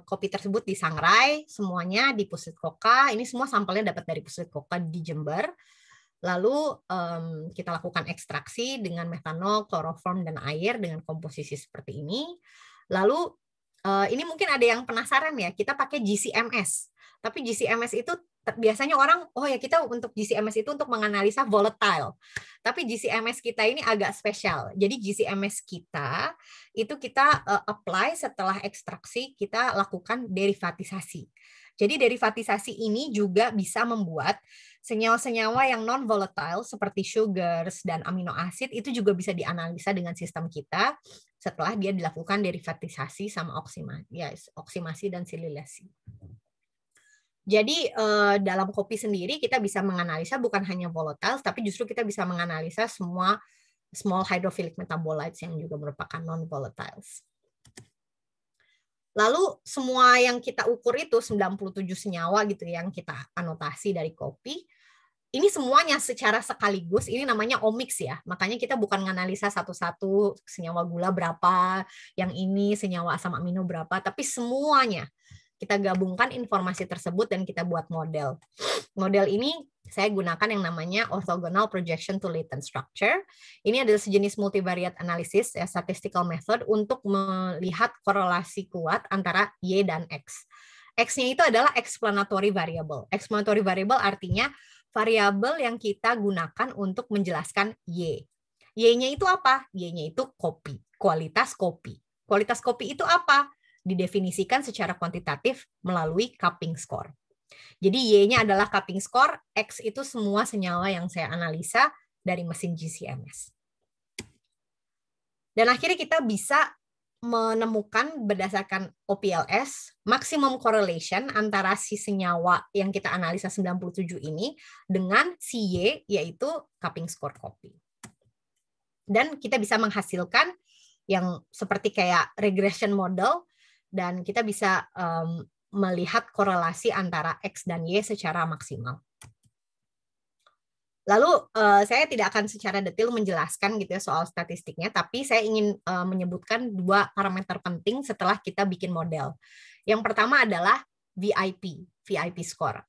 kopi tersebut disangrai semuanya di Puslit Koka. Ini semua sampelnya dapat dari Puslit Koka di Jember. Lalu kita lakukan ekstraksi dengan metanol, kloroform, dan air dengan komposisi seperti ini. Lalu ini mungkin ada yang penasaran ya, kita pakai GCMS. Tapi GCMS itu biasanya orang, oh ya kita untuk GCMS itu untuk menganalisa volatile. Tapi GCMS kita ini agak spesial. Jadi GCMS kita itu kita apply setelah ekstraksi, kita lakukan derivatisasi. Jadi derivatisasi ini juga bisa membuat senyawa-senyawa yang non-volatile seperti sugars dan amino acid itu juga bisa dianalisa dengan sistem kita setelah dia dilakukan derivatisasi sama oksimasi dan sililasi. Jadi dalam kopi sendiri kita bisa menganalisa bukan hanya volatile, tapi justru kita bisa menganalisa semua small hydrophilic metabolites yang juga merupakan non-volatiles. Lalu semua yang kita ukur itu 97 senyawa gitu yang kita anotasi dari kopi. Ini semuanya secara sekaligus, ini namanya omics ya. Makanya kita bukan menganalisa satu-satu senyawa gula berapa, yang ini senyawa asam amino berapa, tapi semuanya. Kita gabungkan informasi tersebut dan kita buat model. Model ini saya gunakan yang namanya orthogonal projection to latent structure. Ini adalah sejenis multivariate analysis, ya, statistical method untuk melihat korelasi kuat antara Y dan X. X-nya itu adalah explanatory variable. Explanatory variable artinya variabel yang kita gunakan untuk menjelaskan Y. Y-nya itu apa? Y-nya itu kopi, kualitas kopi. Kualitas kopi itu apa? Didefinisikan secara kuantitatif melalui cupping score. Jadi Y-nya adalah cupping score, X itu semua senyawa yang saya analisa dari mesin GCMS. Dan akhirnya kita bisa menemukan berdasarkan OPLS maximum correlation antara si senyawa yang kita analisa 97 ini dengan si Y, yaitu cupping score kopi. Dan kita bisa menghasilkan yang seperti kayak regression model, dan kita bisa melihat korelasi antara X dan Y secara maksimal. Lalu saya tidak akan secara detail menjelaskan gitu ya soal statistiknya, tapi saya ingin menyebutkan dua parameter penting setelah kita bikin model. Yang pertama adalah VIP score.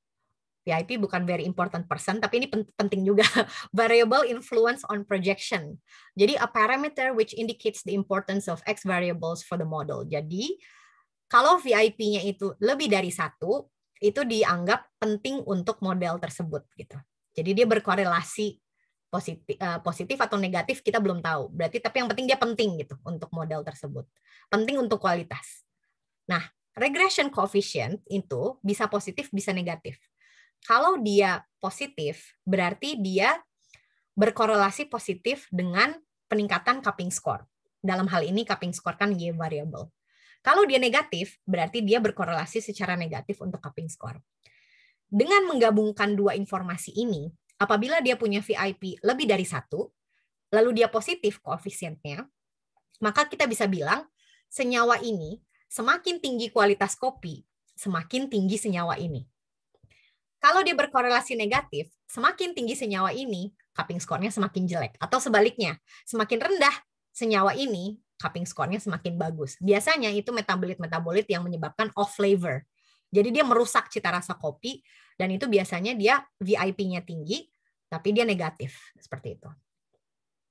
VIP bukan very important person, tapi ini penting juga. Variable influence on projection. Jadi a parameter which indicates the importance of X variables for the model. Jadi kalau VIP-nya itu lebih dari 1, itu dianggap penting untuk model tersebut gitu. Jadi dia berkorelasi positif atau negatif kita belum tahu. Berarti tapi yang penting dia penting gitu untuk model tersebut. Penting untuk kualitas. Nah, regression coefficient itu bisa positif bisa negatif. Kalau dia positif berarti dia berkorelasi positif dengan peningkatan cupping score. Dalam hal ini cupping score kan Y variable. Kalau dia negatif berarti dia berkorelasi secara negatif untuk cupping score. Dengan menggabungkan dua informasi ini, apabila dia punya VIP lebih dari 1, lalu dia positif koefisiennya, maka kita bisa bilang senyawa ini semakin tinggi kualitas kopi, semakin tinggi senyawa ini. Kalau dia berkorelasi negatif, semakin tinggi senyawa ini, cupping score-nya semakin jelek. Atau sebaliknya, semakin rendah senyawa ini, cupping score-nya semakin bagus. Biasanya itu metabolit-metabolit yang menyebabkan off flavor. Jadi dia merusak cita rasa kopi, dan itu biasanya dia VIP-nya tinggi, tapi dia negatif, seperti itu.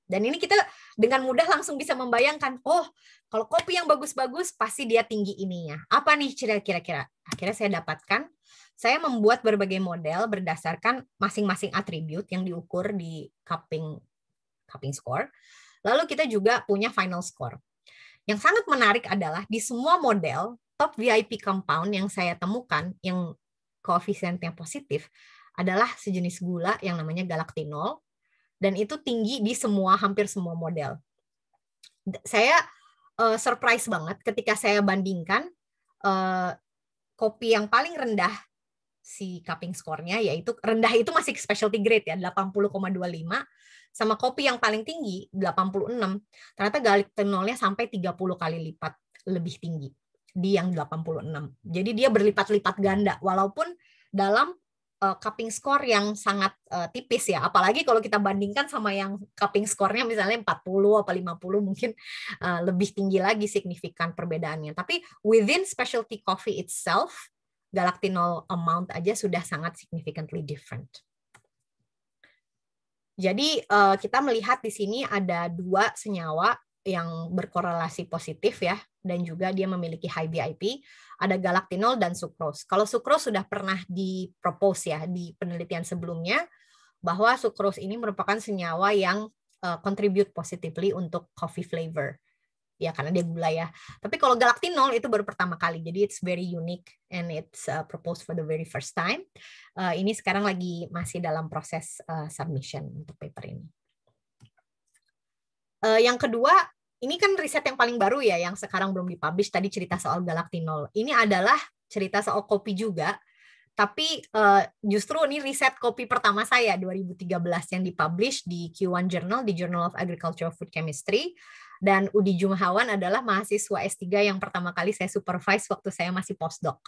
Dan ini kita dengan mudah langsung bisa membayangkan, oh kalau kopi yang bagus-bagus, pasti dia tinggi ininya. Apa nih kira-kira? Akhirnya saya dapatkan, saya membuat berbagai model berdasarkan masing-masing atribut yang diukur di cupping score. Lalu kita juga punya final score. Yang sangat menarik adalah di semua model, top VIP compound yang saya temukan yang koefisiennya positif adalah sejenis gula yang namanya galactinol, dan itu tinggi di hampir semua model. Saya surprise banget ketika saya bandingkan kopi yang paling rendah si cupping score-nya, yaitu rendah itu masih specialty grade ya 80,25, sama kopi yang paling tinggi 86. Ternyata galactinolnya sampai 30 kali lipat lebih tinggi di yang 86. Jadi dia berlipat-lipat ganda walaupun dalam cupping score yang sangat tipis ya. Apalagi kalau kita bandingkan sama yang cupping score-nya misalnya 40 atau 50 mungkin lebih tinggi lagi signifikan perbedaannya. Tapi within specialty coffee itself, galactinol amount aja sudah sangat significantly different. Jadi kita melihat di sini ada dua senyawa yang berkorelasi positif ya, dan juga dia memiliki high VIP, ada galactinol dan sucrose. Kalau sucrose sudah pernah dipropose ya di penelitian sebelumnya, bahwa sucrose ini merupakan senyawa yang contribute positively untuk coffee flavor. Ya karena dia gula ya. Tapi kalau galactinol itu baru pertama kali, jadi it's very unique and it's proposed for the very first time. Ini sekarang masih dalam proses submission untuk paper ini. Yang kedua, ini kan riset yang paling baru ya, yang sekarang belum dipublish. Tadi cerita soal galactinol. Ini adalah cerita soal kopi juga, tapi justru ini riset kopi pertama saya 2013 yang dipublish di Q1 Journal, di Journal of Agricultural Food Chemistry. Dan Udi Jumhawan adalah mahasiswa S3 yang pertama kali saya supervise waktu saya masih postdoc.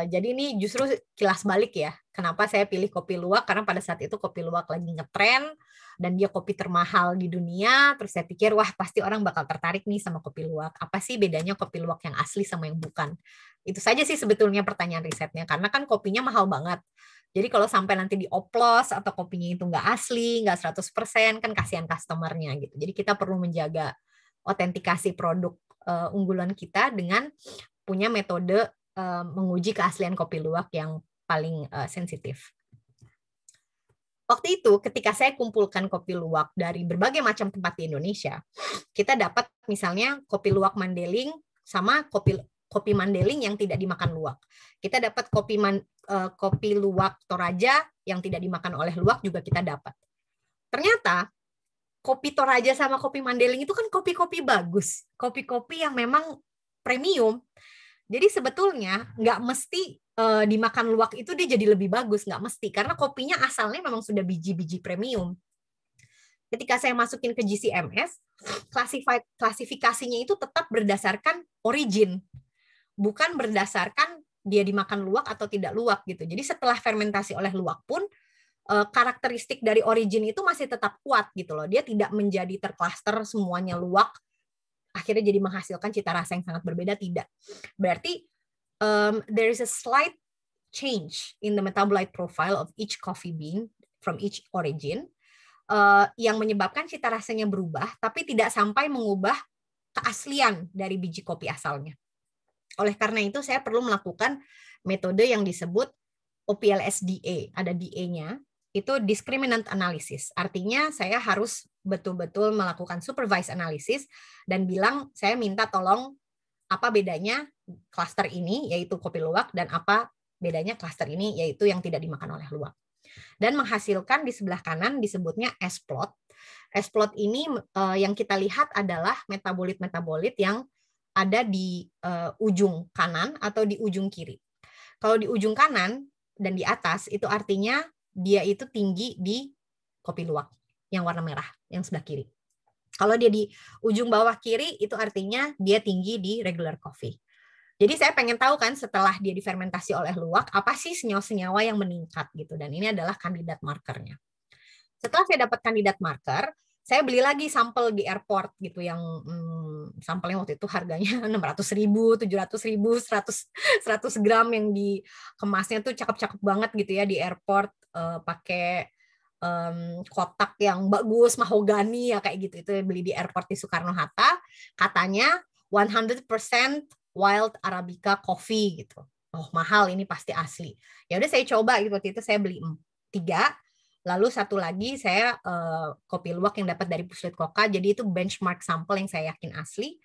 Jadi ini justru kilas balik ya. Kenapa saya pilih kopi luwak? Karena pada saat itu kopi luwak lagi ngetren dan dia kopi termahal di dunia. Terus saya pikir, wah pasti orang bakal tertarik nih sama kopi luwak. Apa sih bedanya kopi luwak yang asli sama yang bukan? Itu saja sih sebetulnya pertanyaan risetnya. Karena kan kopinya mahal banget. Jadi kalau sampai nanti dioplos atau kopinya itu nggak asli, nggak 100%, kan kasihan customer-nya gitu. Jadi kita perlu menjaga autentikasi produk unggulan kita dengan punya metode menguji keaslian kopi luwak yang paling sensitif. Waktu itu ketika saya kumpulkan kopi luwak dari berbagai macam tempat di Indonesia, kita dapat misalnya kopi luwak Mandailing sama kopi Mandailing yang tidak dimakan luwak. Kita dapat kopi luwak Toraja yang tidak dimakan oleh luwak juga kita dapat. Ternyata kopi Toraja sama kopi Mandailing itu kan kopi-kopi bagus, kopi-kopi yang memang premium. Jadi sebetulnya nggak mesti dimakan luwak itu dia jadi lebih bagus, nggak mesti, karena kopinya asalnya memang sudah biji-biji premium. Ketika saya masukin ke GCMS, klasifikasinya itu tetap berdasarkan origin, bukan berdasarkan dia dimakan luwak atau tidak luwak gitu. Jadi setelah fermentasi oleh luwak pun karakteristik dari origin itu masih tetap kuat gitu loh. Dia tidak menjadi terklaster semuanya luwak, akhirnya jadi menghasilkan cita rasa yang sangat berbeda, tidak. Berarti there is a slight change in the metabolite profile of each coffee bean from each origin yang menyebabkan cita rasanya berubah, tapi tidak sampai mengubah keaslian dari biji kopi asalnya. Oleh karena itu, saya perlu melakukan metode yang disebut OPLS-DA, ada DA-nya, itu discriminant analysis. Artinya saya harus betul-betul melakukan supervised analysis dan bilang, saya minta tolong apa bedanya klaster ini, yaitu kopi luwak, dan apa bedanya klaster ini, yaitu yang tidak dimakan oleh luwak. Dan menghasilkan di sebelah kanan disebutnya S-plot. S-plot ini yang kita lihat adalah metabolit-metabolit yang ada di ujung kanan atau di ujung kiri. Kalau di ujung kanan dan di atas, itu artinya dia itu tinggi di kopi luwak yang warna merah, yang sebelah kiri. Kalau dia di ujung bawah kiri, itu artinya dia tinggi di regular coffee. Jadi saya pengen tahu kan setelah dia difermentasi oleh luwak, apa sih senyawa-senyawa yang meningkat gitu. Dan ini adalah kandidat markernya. Setelah saya dapat kandidat marker, saya beli lagi sampel di airport gitu yang sampelnya waktu itu harganya 600.000, 700.000, 100 gram yang dikemasnya tuh cakep-cakep banget gitu ya di airport, pakai kotak yang bagus, mahogani ya kayak gitu. Itu beli di airport di Soekarno-Hatta, katanya 100% wild Arabica coffee gitu. Oh, mahal, ini pasti asli. Ya udah saya coba gitu, waktu itu saya beli 3. Lalu satu lagi saya kopi luwak yang dapat dari Puslit Koka, jadi itu benchmark sampel yang saya yakin asli.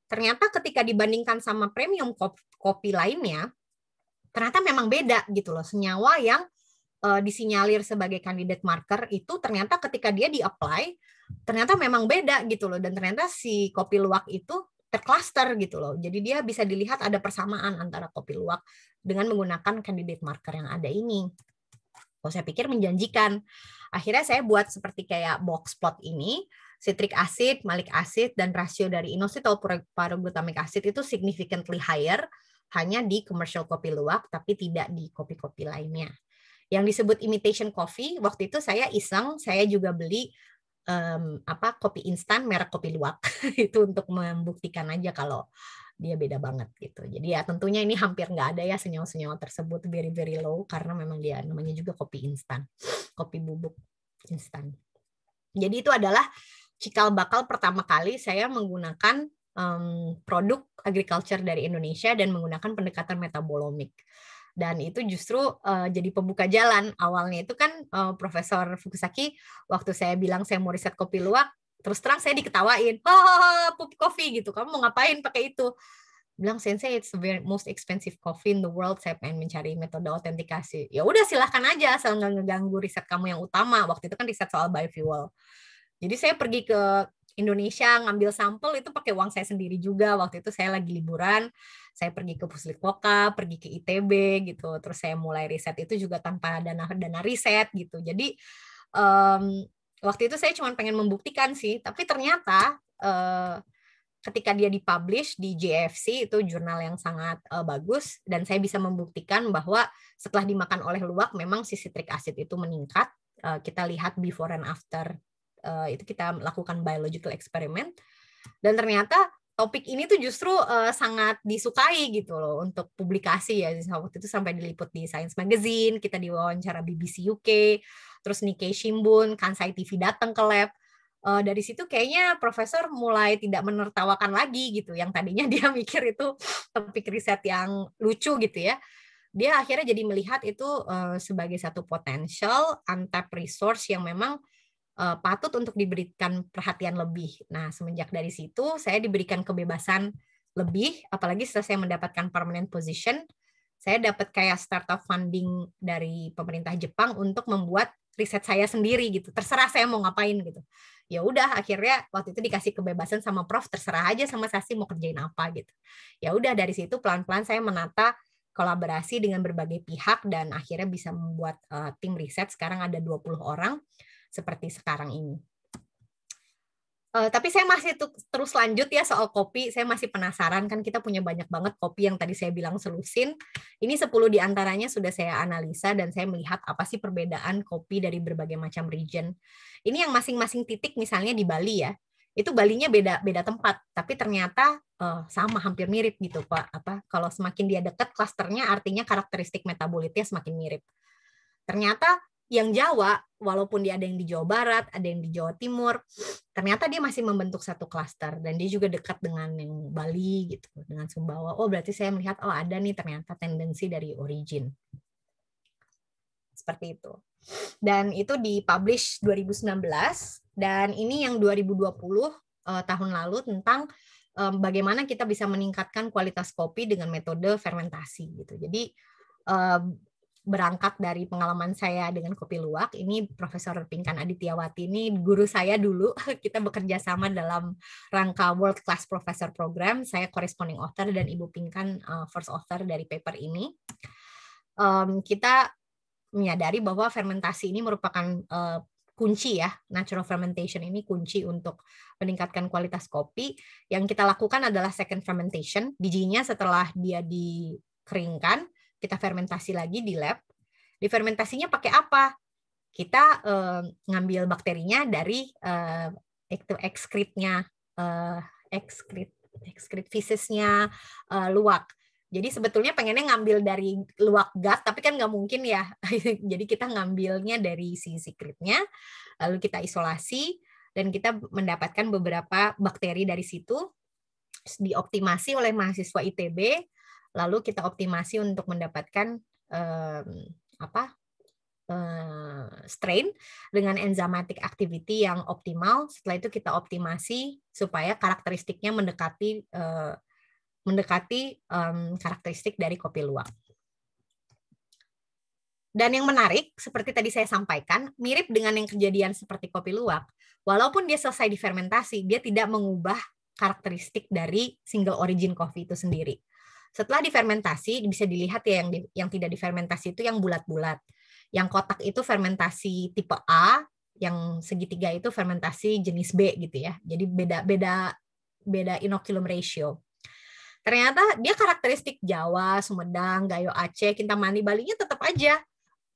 Ternyata ketika dibandingkan sama premium kopi lainnya, ternyata memang beda gitu loh. Senyawa yang disinyalir sebagai kandidat marker itu ternyata ketika dia di-apply, ternyata memang beda gitu loh. Dan ternyata si kopi luwak itu tercluster gitu loh. Jadi dia bisa dilihat ada persamaan antara kopi luwak dengan menggunakan kandidat marker yang ada ini. Oh, saya pikir menjanjikan. Akhirnya saya buat seperti kayak box plot ini, citric acid, malic acid, dan rasio dari inositol pyroglutamic acid itu significantly higher hanya di commercial kopi luwak, tapi tidak di kopi-kopi lainnya. Yang disebut imitation coffee, waktu itu saya iseng, saya juga beli kopi instan merek kopi luwak itu untuk membuktikan aja kalau dia beda banget gitu. Jadi ya tentunya ini hampir nggak ada ya senyawa-senyawa tersebut, very very low, karena memang dia namanya juga kopi instan, kopi bubuk instan. Jadi itu adalah cikal bakal pertama kali saya menggunakan produk agriculture dari Indonesia dan menggunakan pendekatan metabolomik. Dan itu justru jadi pembuka jalan. Awalnya itu kan Profesor Fukusaki, waktu saya bilang saya mau riset kopi luwak, terus terang saya diketawain, pup coffee gitu, kamu mau ngapain pakai itu? Bilang, Sensei, it's the most expensive coffee in the world, saya pengen mencari metode autentikasi. Ya udah silahkan aja, asal nggak ngeganggu riset kamu yang utama. Waktu itu kan riset soal biofuel. Jadi saya pergi ke Indonesia ngambil sampel itu pakai uang saya sendiri juga. Waktu itu saya lagi liburan, saya pergi ke Puslit Koka, pergi ke ITB gitu. Terus saya mulai riset itu juga tanpa dana riset gitu. Jadi waktu itu saya cuma pengen membuktikan sih, tapi ternyata ketika dia dipublish di JFC, itu jurnal yang sangat bagus, dan saya bisa membuktikan bahwa setelah dimakan oleh luwak memang si citric acid itu meningkat. Kita lihat before and after, itu kita lakukan biological experiment, dan ternyata topik ini tuh justru sangat disukai gitu loh untuk publikasi ya. Waktu itu sampai diliput di Science Magazine, kita diwawancara BBC UK, terus Nikkei Shimbun, Kansai TV datang ke lab. Dari situ kayaknya profesor mulai tidak menertawakan lagi gitu. Yang tadinya dia mikir itu topik riset yang lucu gitu ya. Dia akhirnya jadi melihat itu sebagai satu potential untapped resource yang memang patut untuk diberikan perhatian lebih. Nah, semenjak dari situ saya diberikan kebebasan lebih, apalagi setelah saya mendapatkan permanent position, saya dapat kayak startup funding dari pemerintah Jepang untuk membuat riset saya sendiri gitu. Terserah saya mau ngapain gitu. Ya udah, akhirnya waktu itu dikasih kebebasan sama Prof, terserah aja sama Sasti mau kerjain apa gitu. Ya udah, dari situ pelan-pelan saya menata kolaborasi dengan berbagai pihak dan akhirnya bisa membuat tim riset. Sekarang ada 20 orang seperti sekarang ini. Tapi saya masih terus lanjut ya soal kopi. Saya masih penasaran, kan kita punya banyak banget kopi yang tadi saya bilang selusin. Ini 10 diantaranya sudah saya analisa dan saya melihat apa sih perbedaan kopi dari berbagai macam region. Ini yang masing-masing titik misalnya di Bali ya. Itu Balinya beda tempat, tapi ternyata sama, hampir mirip gitu Pak. Kalau semakin dia dekat klasternya, artinya karakteristik metabolitnya semakin mirip. Ternyata yang Jawa, walaupun dia ada yang di Jawa Barat, ada yang di Jawa Timur, ternyata dia masih membentuk satu klaster dan dia juga dekat dengan yang Bali gitu, dengan Sumbawa. Oh, berarti saya melihat ada nih ternyata tendensi dari origin. Seperti itu. Dan itu dipublish 2019 dan ini yang 2020 tahun lalu tentang bagaimana kita bisa meningkatkan kualitas kopi dengan metode fermentasi gitu. Jadi berangkat dari pengalaman saya dengan kopi luwak, ini Profesor Pinkan Adityawati ini guru saya dulu, kita bekerja sama dalam rangka World Class Professor Program, saya corresponding author dan Ibu Pinkan first author dari paper ini. Kita menyadari bahwa fermentasi ini merupakan kunci ya, natural fermentation ini kunci untuk meningkatkan kualitas kopi. Yang kita lakukan adalah second fermentation, bijinya setelah dia dikeringkan, kita fermentasi lagi di lab. Di fermentasinya pakai apa? Kita ngambil bakterinya dari ekskritnya, ekskrit fesesnya luwak. Jadi sebetulnya pengennya ngambil dari luwak gas, tapi kan nggak mungkin ya. Jadi kita ngambilnya dari si sekretnya, lalu kita isolasi, dan kita mendapatkan beberapa bakteri dari situ, dioptimasi oleh mahasiswa ITB, lalu kita optimasi untuk mendapatkan strain dengan enzymatic activity yang optimal. Setelah itu kita optimasi supaya karakteristiknya mendekati karakteristik dari kopi luwak. Dan yang menarik, seperti tadi saya sampaikan, mirip dengan yang kejadian seperti kopi luwak. Walaupun dia selesai difermentasi, dia tidak mengubah karakteristik dari single origin coffee itu sendiri. Setelah difermentasi, bisa dilihat ya yang tidak difermentasi itu yang bulat-bulat. Yang kotak itu fermentasi tipe A, yang segitiga itu fermentasi jenis B gitu ya. Jadi beda inoculum ratio. Ternyata dia karakteristik Jawa, Sumedang, Gayo Aceh, Kintamani, Balinya tetap aja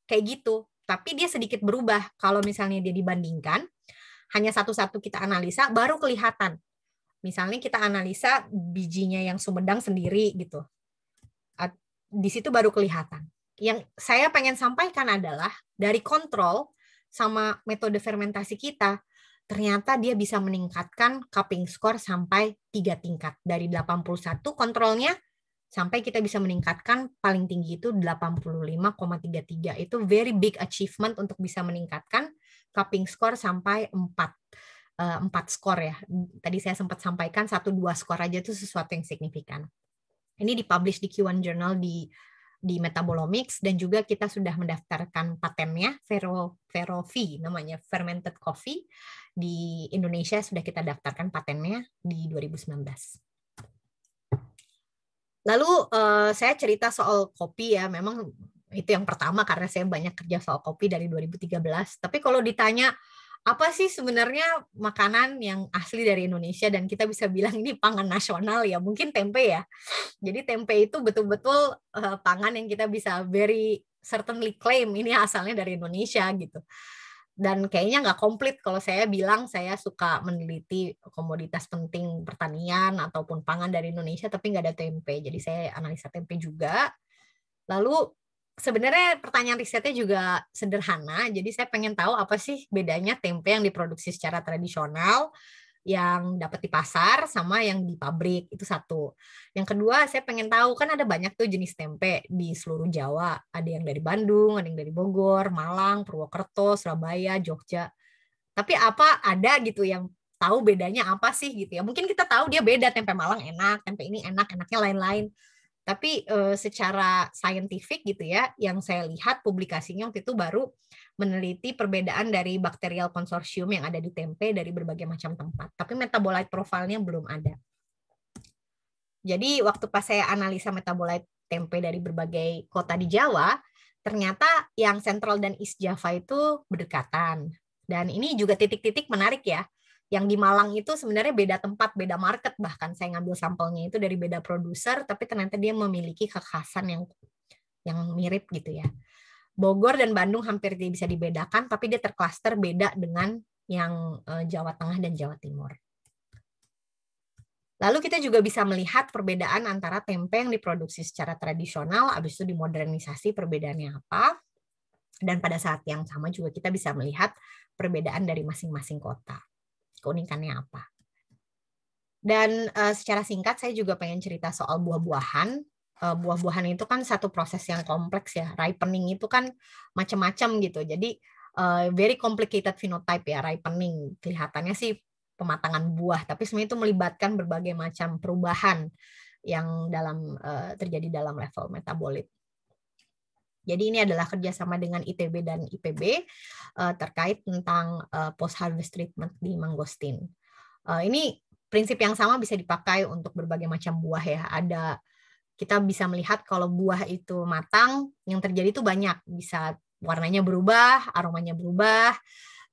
kayak gitu. Tapi dia sedikit berubah. Kalau misalnya dia dibandingkan, hanya satu-satu kita analisa, baru kelihatan. Misalnya kita analisa bijinya yang Sumedang sendiri gitu. Di situ baru kelihatan. Yang saya pengen sampaikan adalah dari kontrol sama metode fermentasi kita, ternyata dia bisa meningkatkan cupping score sampai 3 tingkat. Dari 81 kontrolnya sampai kita bisa meningkatkan paling tinggi itu 85,33. Itu very big achievement untuk bisa meningkatkan cupping score sampai 4 skor ya. Tadi saya sempat sampaikan 1-2 skor aja itu sesuatu yang signifikan. Ini dipublish di Q1 Journal di Metabolomics, dan juga kita sudah mendaftarkan patennya, Vero-V namanya, fermented coffee. Di Indonesia sudah kita daftarkan patennya di 2019. Lalu saya cerita soal kopi ya, memang itu yang pertama karena saya banyak kerja soal kopi dari 2013. Tapi kalau ditanya apa sih sebenarnya makanan yang asli dari Indonesia dan kita bisa bilang ini pangan nasional, ya mungkin tempe ya. Jadi tempe itu betul-betul pangan yang kita bisa very certainly claim ini asalnya dari Indonesia gitu. Dan kayaknya nggak komplit kalau saya bilang saya suka meneliti komoditas penting pertanian ataupun pangan dari Indonesia, tapi nggak ada tempe. Jadi saya analisa tempe juga. Lalu sebenarnya pertanyaan risetnya juga sederhana. Jadi saya pengen tahu apa sih bedanya tempe yang diproduksi secara tradisional, yang dapat di pasar, sama yang di pabrik. Itu satu. Yang kedua, saya pengen tahu, kan ada banyak tuh jenis tempe di seluruh Jawa. Ada yang dari Bandung, ada yang dari Bogor, Malang, Purwokerto, Surabaya, Jogja. Tapi apa ada gitu yang tahu bedanya apa sih gitu ya? Mungkin kita tahu dia beda, tempe Malang enak, tempe ini enak, enaknya lain-lain. Tapi secara saintifik gitu ya, yang saya lihat publikasinya waktu itu baru meneliti perbedaan dari bakterial konsorsium yang ada di tempe dari berbagai macam tempat. Tapi metabolite profilnya belum ada. Jadi waktu pas saya analisa metabolite tempe dari berbagai kota di Jawa, ternyata yang Central dan East Java itu berdekatan. Dan ini juga titik-titik menarik ya. Yang di Malang itu sebenarnya beda tempat, beda market, bahkan saya ngambil sampelnya itu dari beda produser, tapi ternyata dia memiliki kekhasan yang mirip gitu ya. Bogor dan Bandung hampir bisa dibedakan, tapi dia terklaster beda dengan yang Jawa Tengah dan Jawa Timur. Lalu kita juga bisa melihat perbedaan antara tempe yang diproduksi secara tradisional, habis itu dimodernisasi perbedaannya apa, dan pada saat yang sama juga kita bisa melihat perbedaan dari masing-masing kota. Keunikannya apa. Dan secara singkat saya juga pengen cerita soal buah-buahan. Buah-buahan itu kan satu proses yang kompleks ya. Ripening itu kan macam-macam gitu. Jadi very complicated phenotype ya, ripening. Kelihatannya sih pematangan buah, tapi sebenarnya itu melibatkan berbagai macam perubahan yang terjadi dalam level metabolit. Jadi ini adalah kerjasama dengan ITB dan IPB terkait tentang post-harvest treatment di mangosteen. Ini prinsip yang sama bisa dipakai untuk berbagai macam buah ya. Kita bisa melihat kalau buah itu matang, yang terjadi itu banyak. Bisa warnanya berubah, aromanya berubah,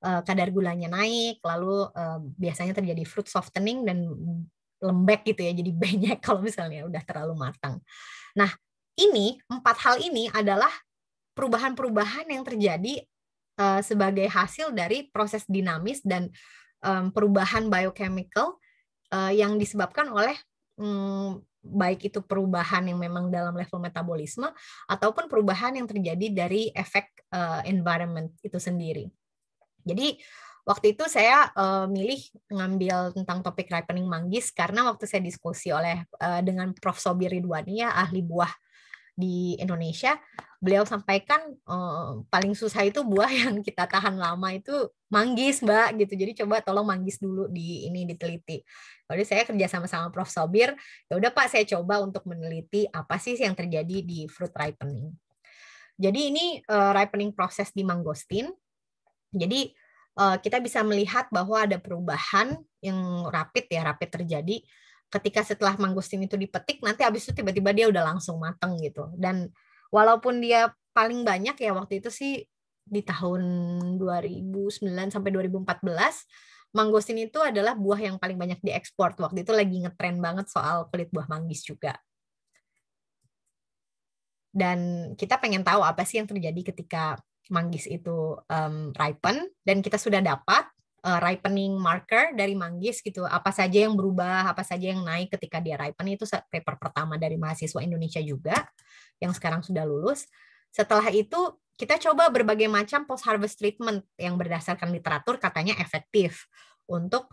kadar gulanya naik, lalu biasanya terjadi fruit softening dan lembek gitu ya, jadi banyak kalau misalnya udah terlalu matang. Nah, 4 hal ini adalah perubahan-perubahan yang terjadi sebagai hasil dari proses dinamis dan perubahan biochemical yang disebabkan oleh baik itu perubahan yang memang dalam level metabolisme ataupun perubahan yang terjadi dari efek environment itu sendiri. Jadi waktu itu saya milih ngambil tentang topik ripening manggis karena waktu saya diskusi dengan Prof. Sobir Ridwani ya, ahli buah di Indonesia, beliau sampaikan paling susah itu buah yang kita tahan lama itu manggis, Mbak, gitu. Jadi coba tolong manggis dulu diteliti. Jadi saya kerja sama Prof. Sobir, ya udah Pak, saya coba untuk meneliti apa sih yang terjadi di fruit ripening. Jadi ini ripening proses di mangosteen. Jadi kita bisa melihat bahwa ada perubahan yang rapid terjadi ketika setelah mangosteen itu dipetik, nanti habis itu tiba-tiba dia udah langsung mateng gitu. Dan walaupun dia paling banyak ya waktu itu sih di tahun 2009 sampai 2014, mangosteen itu adalah buah yang paling banyak diekspor. Waktu itu lagi ngetren banget soal kulit buah manggis juga. Dan kita pengen tahu apa sih yang terjadi ketika manggis itu ripen, dan kita sudah dapat ripening marker dari manggis gitu, apa saja yang berubah, apa saja yang naik ketika dia ripen. Itu paper pertama dari mahasiswa Indonesia juga yang sekarang sudah lulus. Setelah itu kita coba berbagai macam post harvest treatment yang berdasarkan literatur katanya efektif untuk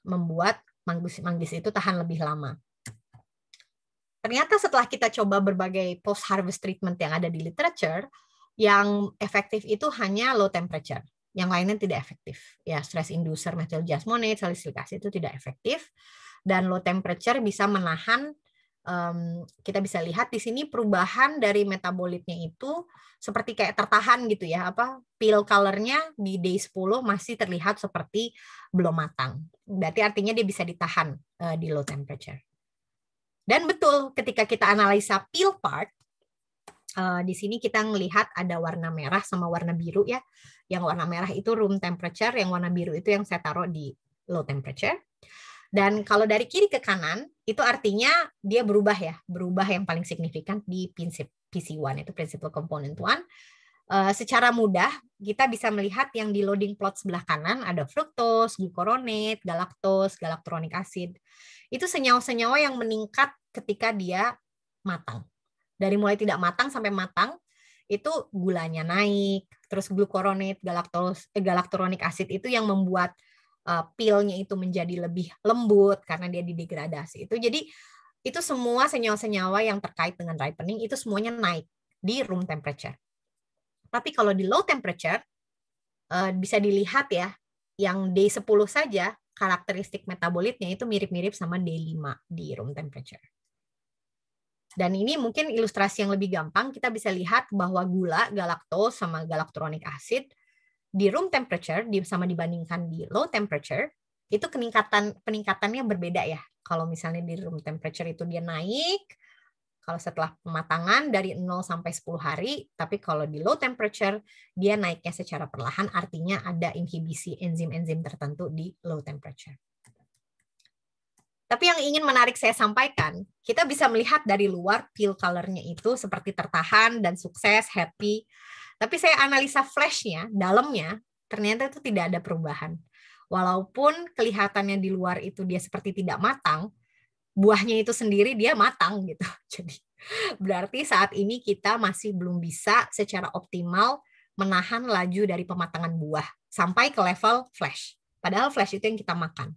membuat manggis itu tahan lebih lama. Ternyata setelah kita coba berbagai post harvest treatment yang ada di literature, yang efektif itu hanya low temperature. Yang lainnya tidak efektif. Ya, stress inducer, methyl jasmonate, salicylic acid itu tidak efektif. Dan low temperature bisa menahan, kita bisa lihat di sini perubahan dari metabolitnya itu seperti kayak tertahan gitu ya. Peel color-nya di day 10 masih terlihat seperti belum matang. Berarti artinya dia bisa ditahan di low temperature. Dan betul, ketika kita analisa peel part, di sini kita melihat ada warna merah sama warna biru ya. Yang warna merah itu room temperature, yang warna biru itu yang saya taruh di low temperature. Dan kalau dari kiri ke kanan, itu artinya dia berubah ya. Berubah yang paling signifikan di prinsip PC1, itu principal component 1. Secara mudah, kita bisa melihat yang di loading plot sebelah kanan ada fructose, glucuronate, galactose, galacturonic acid. Itu senyawa-senyawa yang meningkat ketika dia matang. Dari mulai tidak matang sampai matang, itu gulanya naik, terus glucuronate, galacturonic acid itu yang membuat pilnya itu menjadi lebih lembut karena dia didegradasi. Jadi itu semua senyawa-senyawa yang terkait dengan ripening itu semuanya naik di room temperature. Tapi kalau di low temperature, bisa dilihat ya, yang day 10 saja, karakteristik metabolitnya itu mirip-mirip sama day 5 di room temperature. Dan ini mungkin ilustrasi yang lebih gampang, kita bisa lihat bahwa gula, galactose, sama galacturonic acid, di room temperature, sama dibandingkan di low temperature, itu peningkatannya berbeda ya. Kalau misalnya di room temperature itu dia naik, kalau setelah pematangan dari 0 sampai 10 hari, tapi kalau di low temperature, dia naiknya secara perlahan, artinya ada inhibisi enzim-enzim tertentu di low temperature. Tapi yang ingin menarik saya sampaikan, kita bisa melihat dari luar peel color-nya itu seperti tertahan dan sukses, happy. Tapi saya analisa flashnya, dalamnya, ternyata itu tidak ada perubahan. Walaupun kelihatannya di luar itu dia seperti tidak matang, buahnya itu sendiri dia matang gitu. Jadi berarti saat ini kita masih belum bisa secara optimal menahan laju dari pematangan buah sampai ke level flash. Padahal flash itu yang kita makan.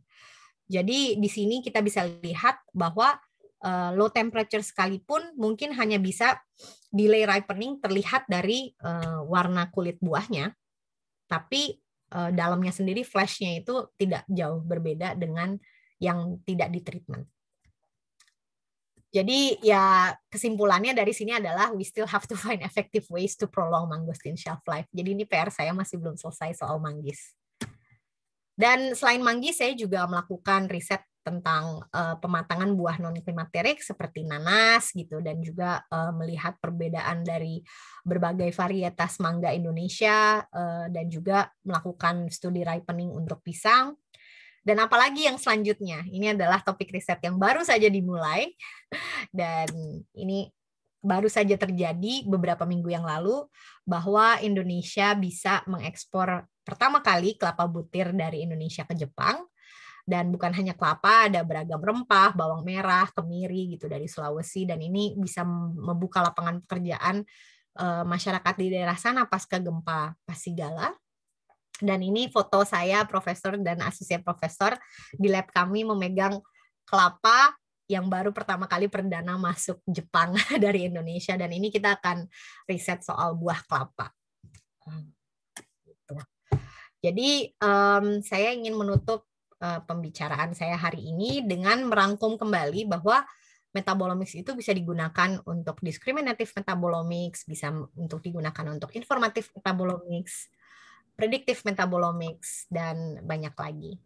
Jadi di sini kita bisa lihat bahwa low temperature sekalipun mungkin hanya bisa delay ripening terlihat dari warna kulit buahnya, tapi dalamnya sendiri flashnya itu tidak jauh berbeda dengan yang tidak di treatment. Jadi ya kesimpulannya dari sini adalah we still have to find effective ways to prolong mangosteen shelf life. Jadi ini PR saya masih belum selesai soal manggis. Dan selain manggis saya juga melakukan riset tentang pematangan buah non-klimakterik seperti nanas gitu, dan juga melihat perbedaan dari berbagai varietas mangga Indonesia, dan juga melakukan studi ripening untuk pisang. Dan apalagi yang selanjutnya, ini adalah topik riset yang baru saja dimulai, dan ini baru saja terjadi beberapa minggu yang lalu, bahwa Indonesia bisa mengekspor pertama kali kelapa butir dari Indonesia ke Jepang. Dan bukan hanya kelapa, ada beragam rempah, bawang merah, kemiri gitu dari Sulawesi, dan ini bisa membuka lapangan pekerjaan masyarakat di daerah sana pasca gempa Pasigala. Dan ini foto saya, profesor dan asosiat profesor di lab kami memegang kelapa yang baru pertama kali perdana masuk Jepang dari Indonesia. Dan ini kita akan riset soal buah kelapa. Jadi saya ingin menutup pembicaraan saya hari ini dengan merangkum kembali bahwa metabolomics itu bisa digunakan untuk discriminative metabolomics, bisa untuk digunakan untuk informative metabolomics, predictive metabolomics, dan banyak lagi.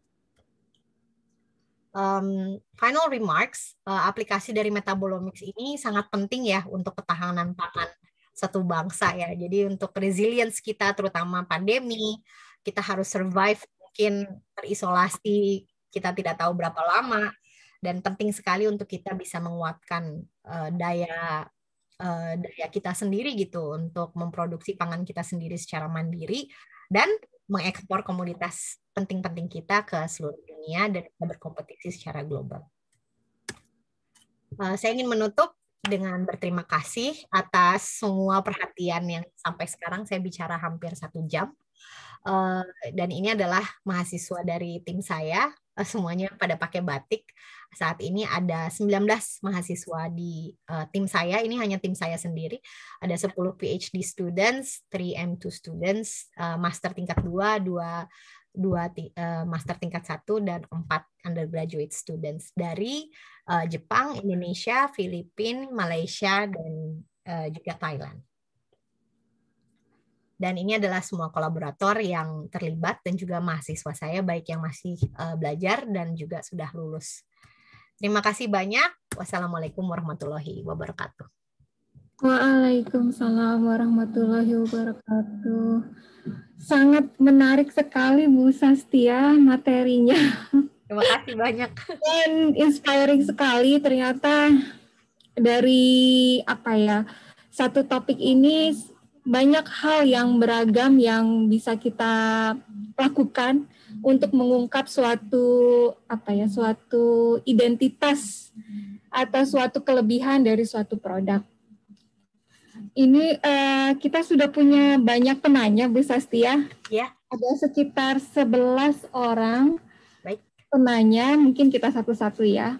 Final remarks, aplikasi dari metabolomics ini sangat penting ya untuk ketahanan pangan satu bangsa ya. Jadi untuk resilience kita, terutama pandemi, kita harus survive, mungkin terisolasi, kita tidak tahu berapa lama, dan penting sekali untuk kita bisa menguatkan daya kita sendiri gitu untuk memproduksi pangan kita sendiri secara mandiri dan mengekspor komoditas penting-penting kita ke seluruh dunia dan berkompetisi secara global. Saya ingin menutup dengan berterima kasih atas semua perhatian yang sampai sekarang saya bicara hampir 1 jam. Dan ini adalah mahasiswa dari tim saya, semuanya pada pakai batik. Saat ini ada 19 mahasiswa di tim saya, ini hanya tim saya sendiri. Ada 10 PhD students, 3 M2 students, master tingkat 2, 2 master tingkat 1, dan 4 undergraduate students dari Jepang, Indonesia, Filipina, Malaysia, dan juga Thailand. Dan ini adalah semua kolaborator yang terlibat dan juga mahasiswa saya, baik yang masih belajar dan juga sudah lulus. Terima kasih banyak. Wassalamualaikum warahmatullahi wabarakatuh. Waalaikumsalam warahmatullahi wabarakatuh. Sangat menarik sekali Bu Sastia materinya. Terima kasih banyak. Dan inspiring sekali ternyata dari satu topik ini banyak hal yang beragam yang bisa kita lakukan untuk mengungkap suatu suatu identitas atau suatu kelebihan dari suatu produk. Ini kita sudah punya banyak penanya, Bu Sastia. Ya. Ada sekitar 11 orang. Baik. Penanya, mungkin kita satu-satu ya.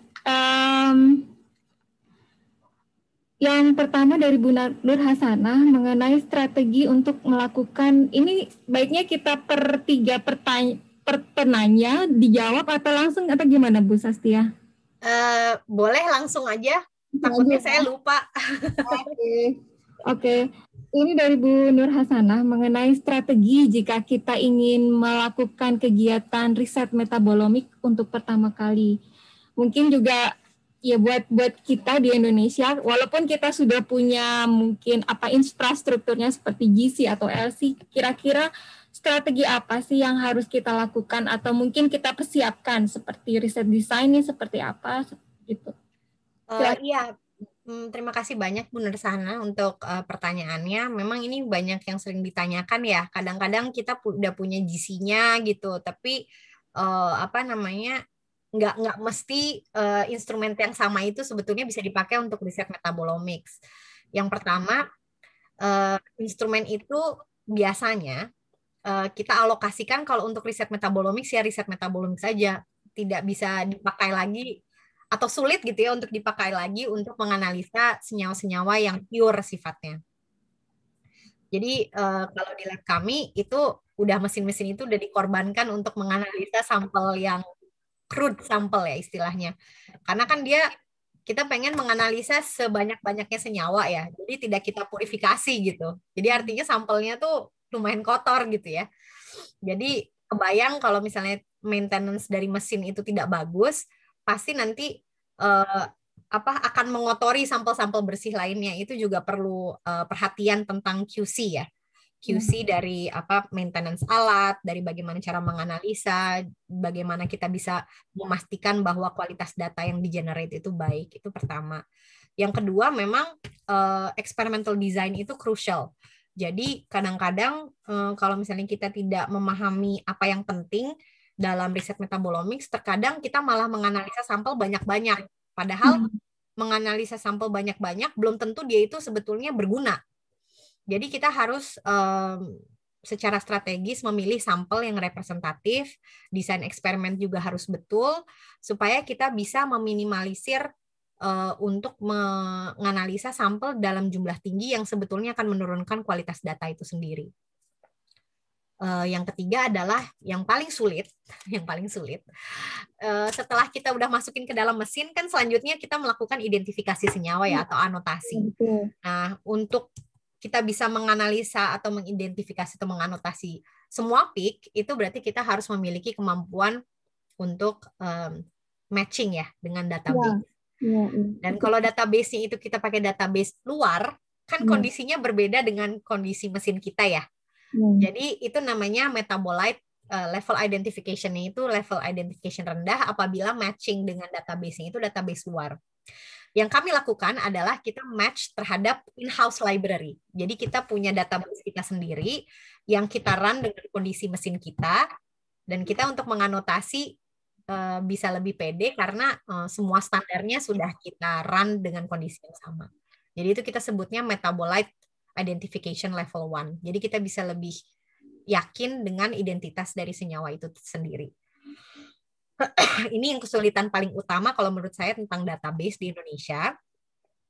Yang pertama dari Bu Nur Hasanah mengenai strategi untuk melakukan, ini baiknya kita per 3 penanya dijawab atau langsung atau gimana Bu Sastia? Boleh langsung aja, takutnya saya lupa. Oke. Ini dari Bu Nur Hasanah mengenai strategi jika kita ingin melakukan kegiatan riset metabolomik untuk pertama kali. Mungkin juga ya buat kita di Indonesia, walaupun kita sudah punya mungkin infrastrukturnya seperti GC atau LC, kira-kira strategi apa sih yang harus kita lakukan atau mungkin kita persiapkan seperti riset desainnya seperti apa gitu. Iya, terima kasih banyak Bu Nursana untuk pertanyaannya. Memang ini banyak yang sering ditanyakan ya. Kadang-kadang kita udah punya GC-nya gitu, tapi nggak mesti instrumen yang sama itu sebetulnya bisa dipakai untuk riset metabolomics. Yang pertama, instrumen itu biasanya kita alokasikan kalau untuk riset metabolomics ya riset metabolomics saja, tidak bisa dipakai lagi atau sulit gitu ya untuk dipakai lagi untuk menganalisa senyawa-senyawa yang pure sifatnya. Jadi kalau di lab kami itu udah mesin-mesin itu udah dikorbankan untuk menganalisa sampel yang crude sampel ya istilahnya. Karena kan kita pengen menganalisa sebanyak-banyaknya senyawa ya. Jadi tidak kita purifikasi gitu. Jadi artinya sampelnya tuh lumayan kotor gitu ya. Jadi kebayang kalau misalnya maintenance dari mesin itu tidak bagus, pasti nanti akan mengotori sampel-sampel bersih lainnya. Itu juga perlu perhatian tentang QC ya. QC dari maintenance alat, dari bagaimana cara menganalisa, bagaimana kita bisa memastikan bahwa kualitas data yang di-generate itu baik, itu pertama. Yang kedua memang experimental design itu crucial. Jadi kadang-kadang kalau misalnya kita tidak memahami apa yang penting dalam riset metabolomics, terkadang kita malah menganalisa sampel banyak-banyak. Padahal menganalisa sampel banyak-banyak belum tentu dia itu sebetulnya berguna. Jadi kita harus secara strategis memilih sampel yang representatif, desain eksperimen juga harus betul, supaya kita bisa meminimalisir untuk menganalisa sampel dalam jumlah tinggi yang sebetulnya akan menurunkan kualitas data itu sendiri. Yang ketiga adalah yang paling sulit. Setelah kita udah masukin ke dalam mesin, kan selanjutnya kita melakukan identifikasi senyawa ya atau anotasi. Nah, untuk kita bisa menganalisa atau mengidentifikasi atau menganotasi semua peak, itu berarti kita harus memiliki kemampuan untuk matching ya dengan database. Dan kalau database-nya itu kita pakai database luar, kan kondisinya berbeda dengan kondisi mesin kita ya. Jadi itu namanya metabolite level identification-nya itu level identification rendah apabila matching dengan database-nya itu database luar. Yang kami lakukan adalah kita match terhadap in-house library. Jadi kita punya database kita sendiri yang kita run dengan kondisi mesin kita, dan kita untuk menganotasi bisa lebih pede karena semua standarnya sudah kita run dengan kondisi yang sama. Jadi itu kita sebutnya metabolite identification level 1. Jadi kita bisa lebih yakin dengan identitas dari senyawa itu sendiri. Ini yang kesulitan paling utama kalau menurut saya tentang database di Indonesia.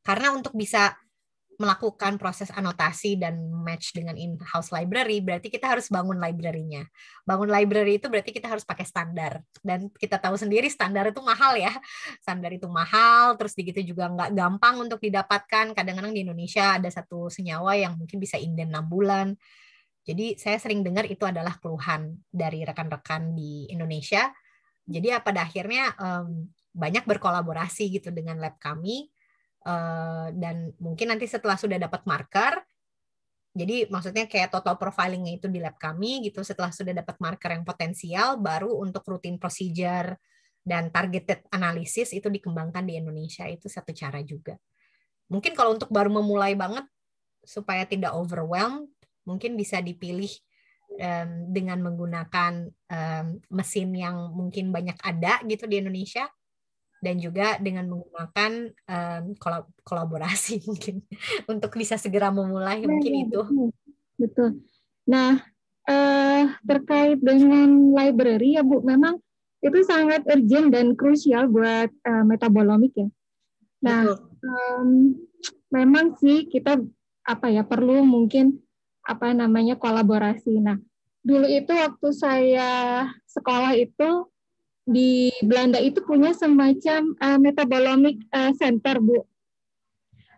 Karena untuk bisa melakukan proses anotasi dan match dengan in-house library, berarti kita harus bangun library-nya. Bangun library itu berarti kita harus pakai standar. Dan kita tahu sendiri standar itu mahal ya. Standar itu mahal, terus begitu juga nggak gampang untuk didapatkan. Kadang-kadang di Indonesia ada satu senyawa yang mungkin bisa inden 6 bulan. Jadi saya sering dengar itu adalah keluhan dari rekan-rekan di Indonesia. Jadi pada akhirnya banyak berkolaborasi gitu dengan lab kami. Dan mungkin nanti setelah sudah dapat marker, jadi maksudnya kayak total profilingnya itu di lab kami gitu, setelah sudah dapat marker yang potensial, baru untuk routine procedure dan targeted analysis itu dikembangkan di Indonesia. Itu satu cara juga. Mungkin kalau untuk baru memulai banget, supaya tidak overwhelmed, mungkin bisa dipilih dengan menggunakan mesin yang mungkin banyak ada gitu di Indonesia, dan juga dengan menggunakan kolaborasi mungkin untuk bisa segera memulai, mungkin itu. Betul. Nah, terkait dengan library ya Bu, memang itu sangat urgent dan krusial buat Metabolomik ya. Nah, memang sih kita perlu mungkin kolaborasi. Nah, dulu itu waktu saya sekolah itu di Belanda itu punya semacam Metabolomic Center, Bu.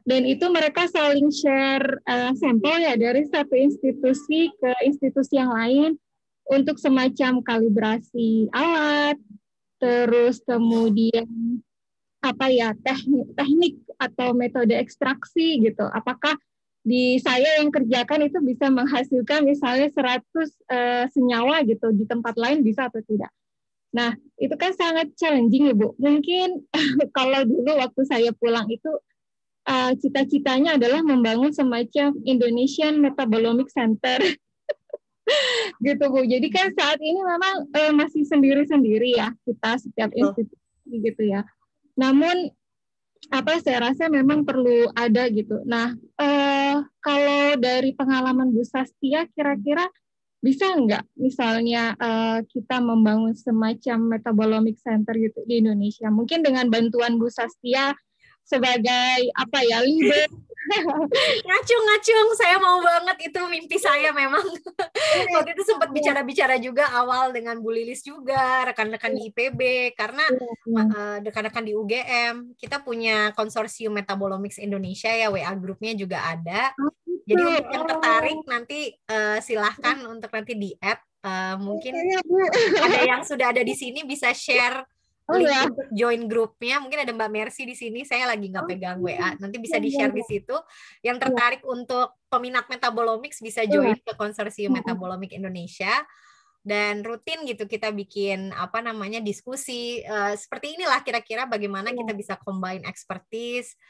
Dan itu mereka saling share sampel ya dari satu institusi ke institusi yang lain untuk semacam kalibrasi alat, terus kemudian teknik atau metode ekstraksi gitu. Apakah di saya yang kerjakan itu bisa menghasilkan misalnya 100 senyawa gitu, di tempat lain bisa atau tidak. Nah, itu kan sangat challenging ya Bu. Mungkin kalau dulu waktu saya pulang itu cita-citanya adalah membangun semacam Indonesian Metabolomic Center. Gitu Bu. Jadi kan saat ini memang masih sendiri-sendiri ya kita setiap institusi gitu ya. Namun saya rasa memang perlu ada gitu. Nah, kalau dari pengalaman Bu Sastia, kira-kira bisa nggak misalnya kita membangun semacam Metabolomic Center gitu di Indonesia? Mungkin dengan bantuan Bu Sastia sebagai leader. Ngacung, saya mau banget, itu mimpi saya memang. Waktu itu sempat bicara-bicara juga awal dengan Bu Lilis juga, rekan-rekan di IPB, karena rekan-rekan di UGM, kita punya konsorsium Metabolomics Indonesia ya, WA grupnya juga ada. Jadi untuk yang tertarik nanti silahkan untuk nanti di-add, mungkin ada yang sudah ada di sini bisa share link untuk join grupnya. Mungkin ada Mbak Mercy di sini, saya lagi nggak pegang WA, nanti bisa di-share di situ. Yang tertarik untuk peminat Metabolomics bisa join ke konsorsium Metabolomik Indonesia, dan rutin gitu kita bikin diskusi seperti inilah, kira-kira bagaimana kita bisa combine expertise,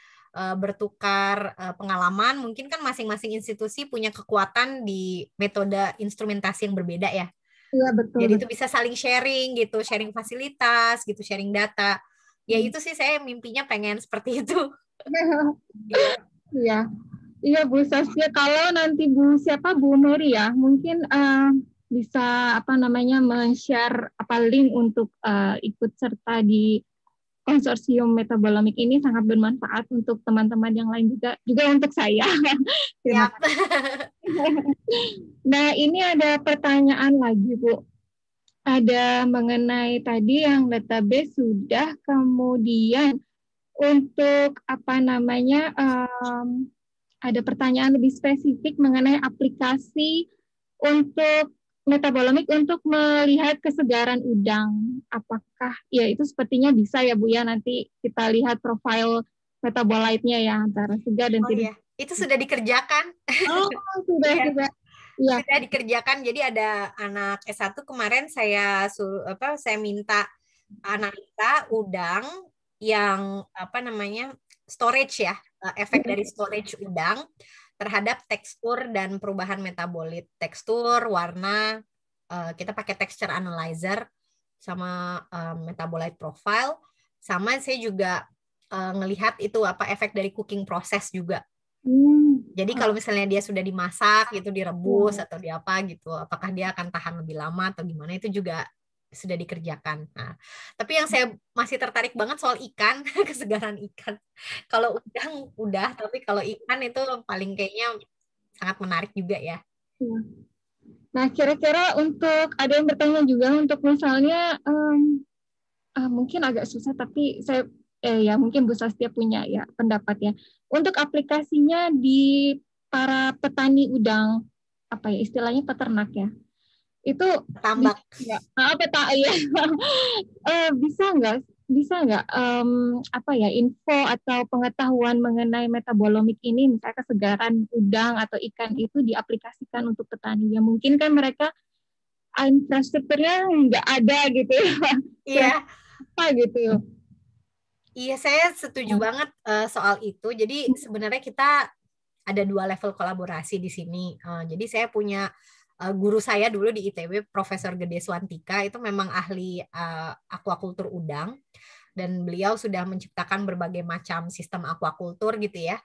bertukar pengalaman. Mungkin kan masing-masing institusi punya kekuatan di metode instrumentasi yang berbeda ya. Iya, betul. Jadi itu bisa saling sharing gitu, sharing fasilitas gitu, sharing data. Ya itu sih saya mimpinya pengen seperti itu. Iya Bu Saskia, kalau nanti Bu Mary ya, mungkin bisa men-share link untuk ikut serta di konsorsium Metabolomik ini, sangat bermanfaat untuk teman-teman yang lain juga untuk saya. Nah, ini ada pertanyaan lagi Bu. Ada mengenai tadi yang database sudah, kemudian untuk ada pertanyaan lebih spesifik mengenai aplikasi untuk Metabolomik untuk melihat kesegaran udang. Apakah ya itu sepertinya bisa ya Bu ya, nanti kita lihat profil metabolite-nya ya antara segar dan tidak. Iya. Itu sudah dikerjakan. Sudah. Ya. Sudah dikerjakan. Jadi ada anak S1 kemarin saya minta analisa udang yang storage ya, efek dari storage udang terhadap tekstur dan perubahan metabolit, tekstur, warna. Kita pakai texture analyzer sama metabolite profile. Sama saya juga ngelihat itu efek dari cooking process juga. Jadi kalau misalnya dia sudah dimasak gitu, direbus atau di apa gitu, apakah dia akan tahan lebih lama atau gimana, itu juga sudah dikerjakan. Nah, tapi yang saya masih tertarik banget soal ikan, kesegaran ikan. Kalau udang udah, tapi kalau ikan itu paling kayaknya sangat menarik juga ya. Nah, kira-kira untuk ada yang bertanya juga untuk misalnya mungkin agak susah, tapi saya mungkin Bu Sastia punya ya pendapat ya. Untuk aplikasinya di para petani udang, istilahnya peternak ya. Itu tambak. Bisa nggak info atau pengetahuan mengenai metabolomik ini, misalnya kesegaran udang atau ikan itu diaplikasikan untuk petani ya, mungkin kan mereka infrastrukturnya nggak ada gitu ya. Iya. Gitu. Iya, saya setuju banget soal itu. Jadi sebenarnya kita ada 2 level kolaborasi di sini. Jadi saya punya guru saya dulu di ITB, Profesor Gede Swantika, itu memang ahli aquaculture udang, dan beliau sudah menciptakan berbagai macam sistem aquaculture gitu ya,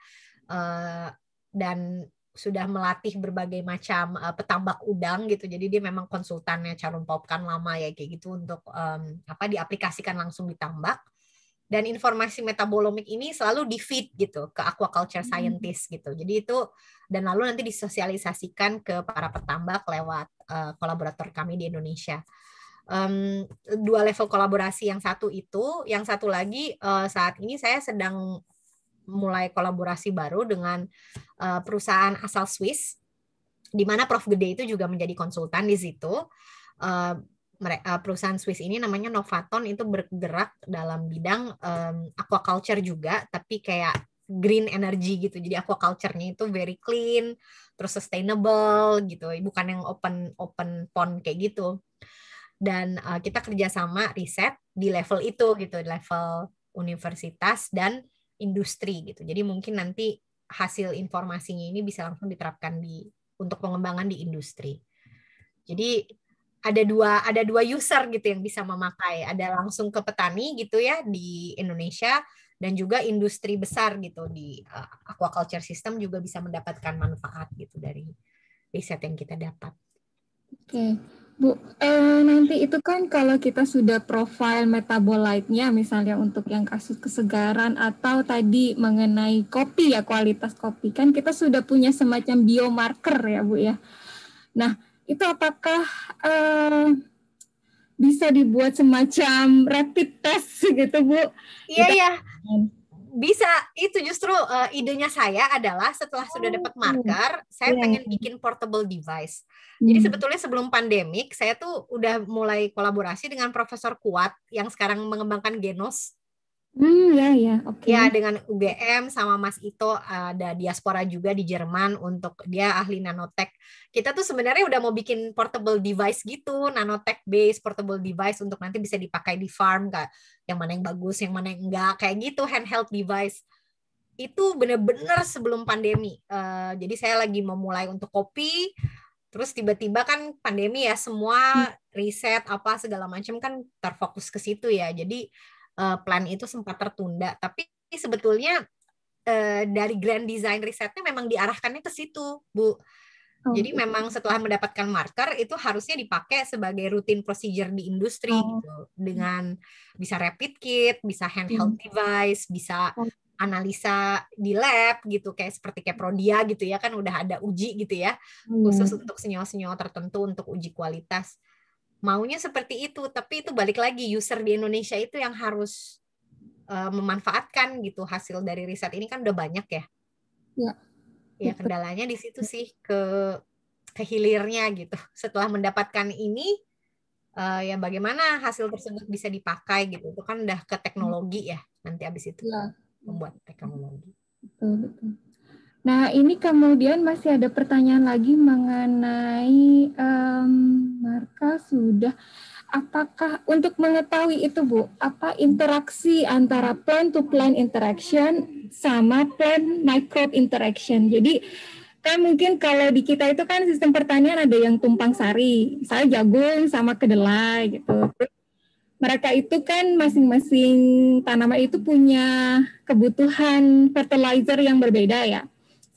dan sudah melatih berbagai macam petambak udang gitu. Jadi dia memang konsultannya Charoen Pop kan lama ya kayak gitu untuk diaplikasikan langsung di tambak. Dan informasi metabolomik ini selalu di-feed gitu ke aquaculture scientist gitu. Jadi itu, dan lalu nanti disosialisasikan ke para petambak lewat kolaborator kami di Indonesia. 2 level kolaborasi yang satu itu, yang satu lagi saat ini saya sedang mulai kolaborasi baru dengan perusahaan asal Swiss, di mana Prof Gede itu juga menjadi konsultan di situ. Perusahaan Swiss ini namanya Novaton, itu bergerak dalam bidang aquaculture juga, tapi kayak green energy gitu. Jadi aquaculture-nya itu very clean, terus sustainable gitu, bukan yang open pond kayak gitu. Dan kita kerjasama riset di level itu gitu, level universitas dan industri gitu. Jadi mungkin nanti hasil informasinya ini bisa langsung diterapkan untuk pengembangan di industri. Jadi ada dua user gitu yang bisa memakai, ada langsung ke petani gitu ya di Indonesia, dan juga industri besar gitu di aquaculture system juga bisa mendapatkan manfaat gitu dari riset yang kita dapat. Oke, Bu, nanti itu kan kalau kita sudah profile metabolite-nya, misalnya untuk yang kasus kesegaran atau tadi mengenai kopi ya, kualitas kopi, kan kita sudah punya semacam biomarker ya Bu ya. Nah, itu apakah bisa dibuat semacam rapid test gitu Bu? Iya. Bisa, itu justru idenya saya adalah setelah sudah dapat marker, saya pengen bikin portable device. Jadi sebetulnya sebelum pandemik, saya tuh udah mulai kolaborasi dengan Profesor Kuat yang sekarang mengembangkan Genos. Oke. Ya, dengan UGM sama Mas Ito, ada diaspora juga di Jerman, untuk dia ahli nanotech. Kita tuh sebenarnya udah mau bikin portable device gitu, nanotech based portable device untuk nanti bisa dipakai di farm, kayak yang mana yang bagus, yang mana yang enggak, kayak gitu, handheld device. Itu bener-bener sebelum pandemi. Jadi saya lagi memulai untuk kopi, terus tiba-tiba kan pandemi ya, semua riset apa segala macam kan terfokus ke situ ya. Jadi plan itu sempat tertunda, tapi sebetulnya dari grand design risetnya memang diarahkannya ke situ, Bu. Jadi memang setelah mendapatkan marker itu harusnya dipakai sebagai rutin procedure di industri gitu, dengan bisa rapid kit, bisa handheld device, bisa analisa di lab gitu, kayak seperti Prodia gitu ya, kan udah ada uji gitu ya, khusus untuk senyawa-senyawa tertentu untuk uji kualitas. Maunya seperti itu, tapi itu balik lagi user di Indonesia itu yang harus memanfaatkan gitu hasil dari riset ini, kan udah banyak ya. Ya kendalanya di situ sih, ke hilirnya gitu. Setelah mendapatkan ini, ya bagaimana hasil tersebut bisa dipakai gitu. Itu kan udah ke teknologi ya, nanti abis itu membuat teknologi. Betul. Nah, ini kemudian masih ada pertanyaan lagi mengenai marka sudah. Apakah untuk mengetahui itu Bu, apa interaksi antara plant to plant interaction sama plant microbe interaction? Jadi kan mungkin kalau di kita itu kan sistem pertanian ada yang tumpang sari, misalnya jagung sama kedelai gitu. Mereka itu kan masing-masing tanaman itu punya kebutuhan fertilizer yang berbeda ya.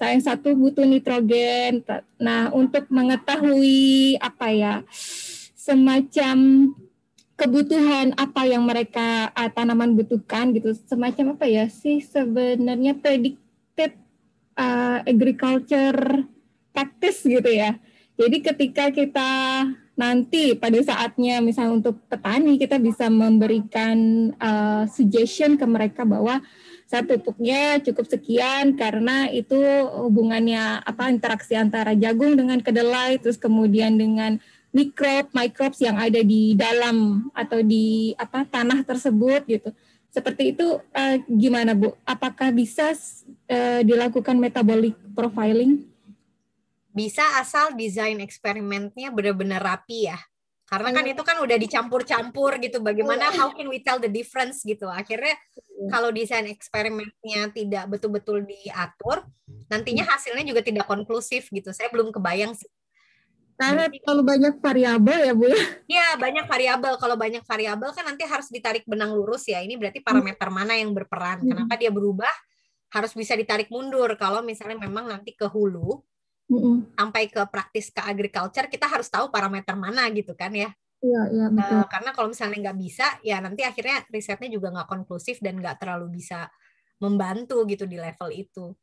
Yang satu butuh nitrogen. Nah, untuk mengetahui semacam kebutuhan apa yang mereka tanaman butuhkan gitu, semacam sebenarnya predicted agriculture practice gitu ya. Jadi ketika kita nanti pada saatnya misalnya untuk petani, kita bisa memberikan suggestion ke mereka bahwa pupuknya cukup sekian karena itu hubungannya interaksi antara jagung dengan kedelai, terus kemudian dengan microbes yang ada di dalam atau di tanah tersebut gitu. Seperti itu gimana Bu? Apakah bisa dilakukan metabolic profiling? Bisa, asal desain eksperimennya benar-benar rapi ya. Karena kan itu kan udah dicampur-campur gitu. Bagaimana how can we tell the difference gitu. Akhirnya kalau desain eksperimennya tidak betul-betul diatur, nantinya hasilnya juga tidak konklusif gitu. Saya belum kebayang sih. Karena terlalu banyak variabel ya Bu. Ya, banyak variabel. Kalau banyak variabel kan nanti harus ditarik benang lurus ya. Ini berarti parameter mana yang berperan. Kenapa dia berubah? Harus bisa ditarik mundur. Kalau misalnya memang nanti ke hulu, sampai ke praktis ke agriculture, kita harus tahu parameter mana gitu kan ya. Iya, betul. Karena kalau misalnya nggak bisa, ya nanti akhirnya risetnya juga nggak konklusif dan nggak terlalu bisa membantu gitu di level itu.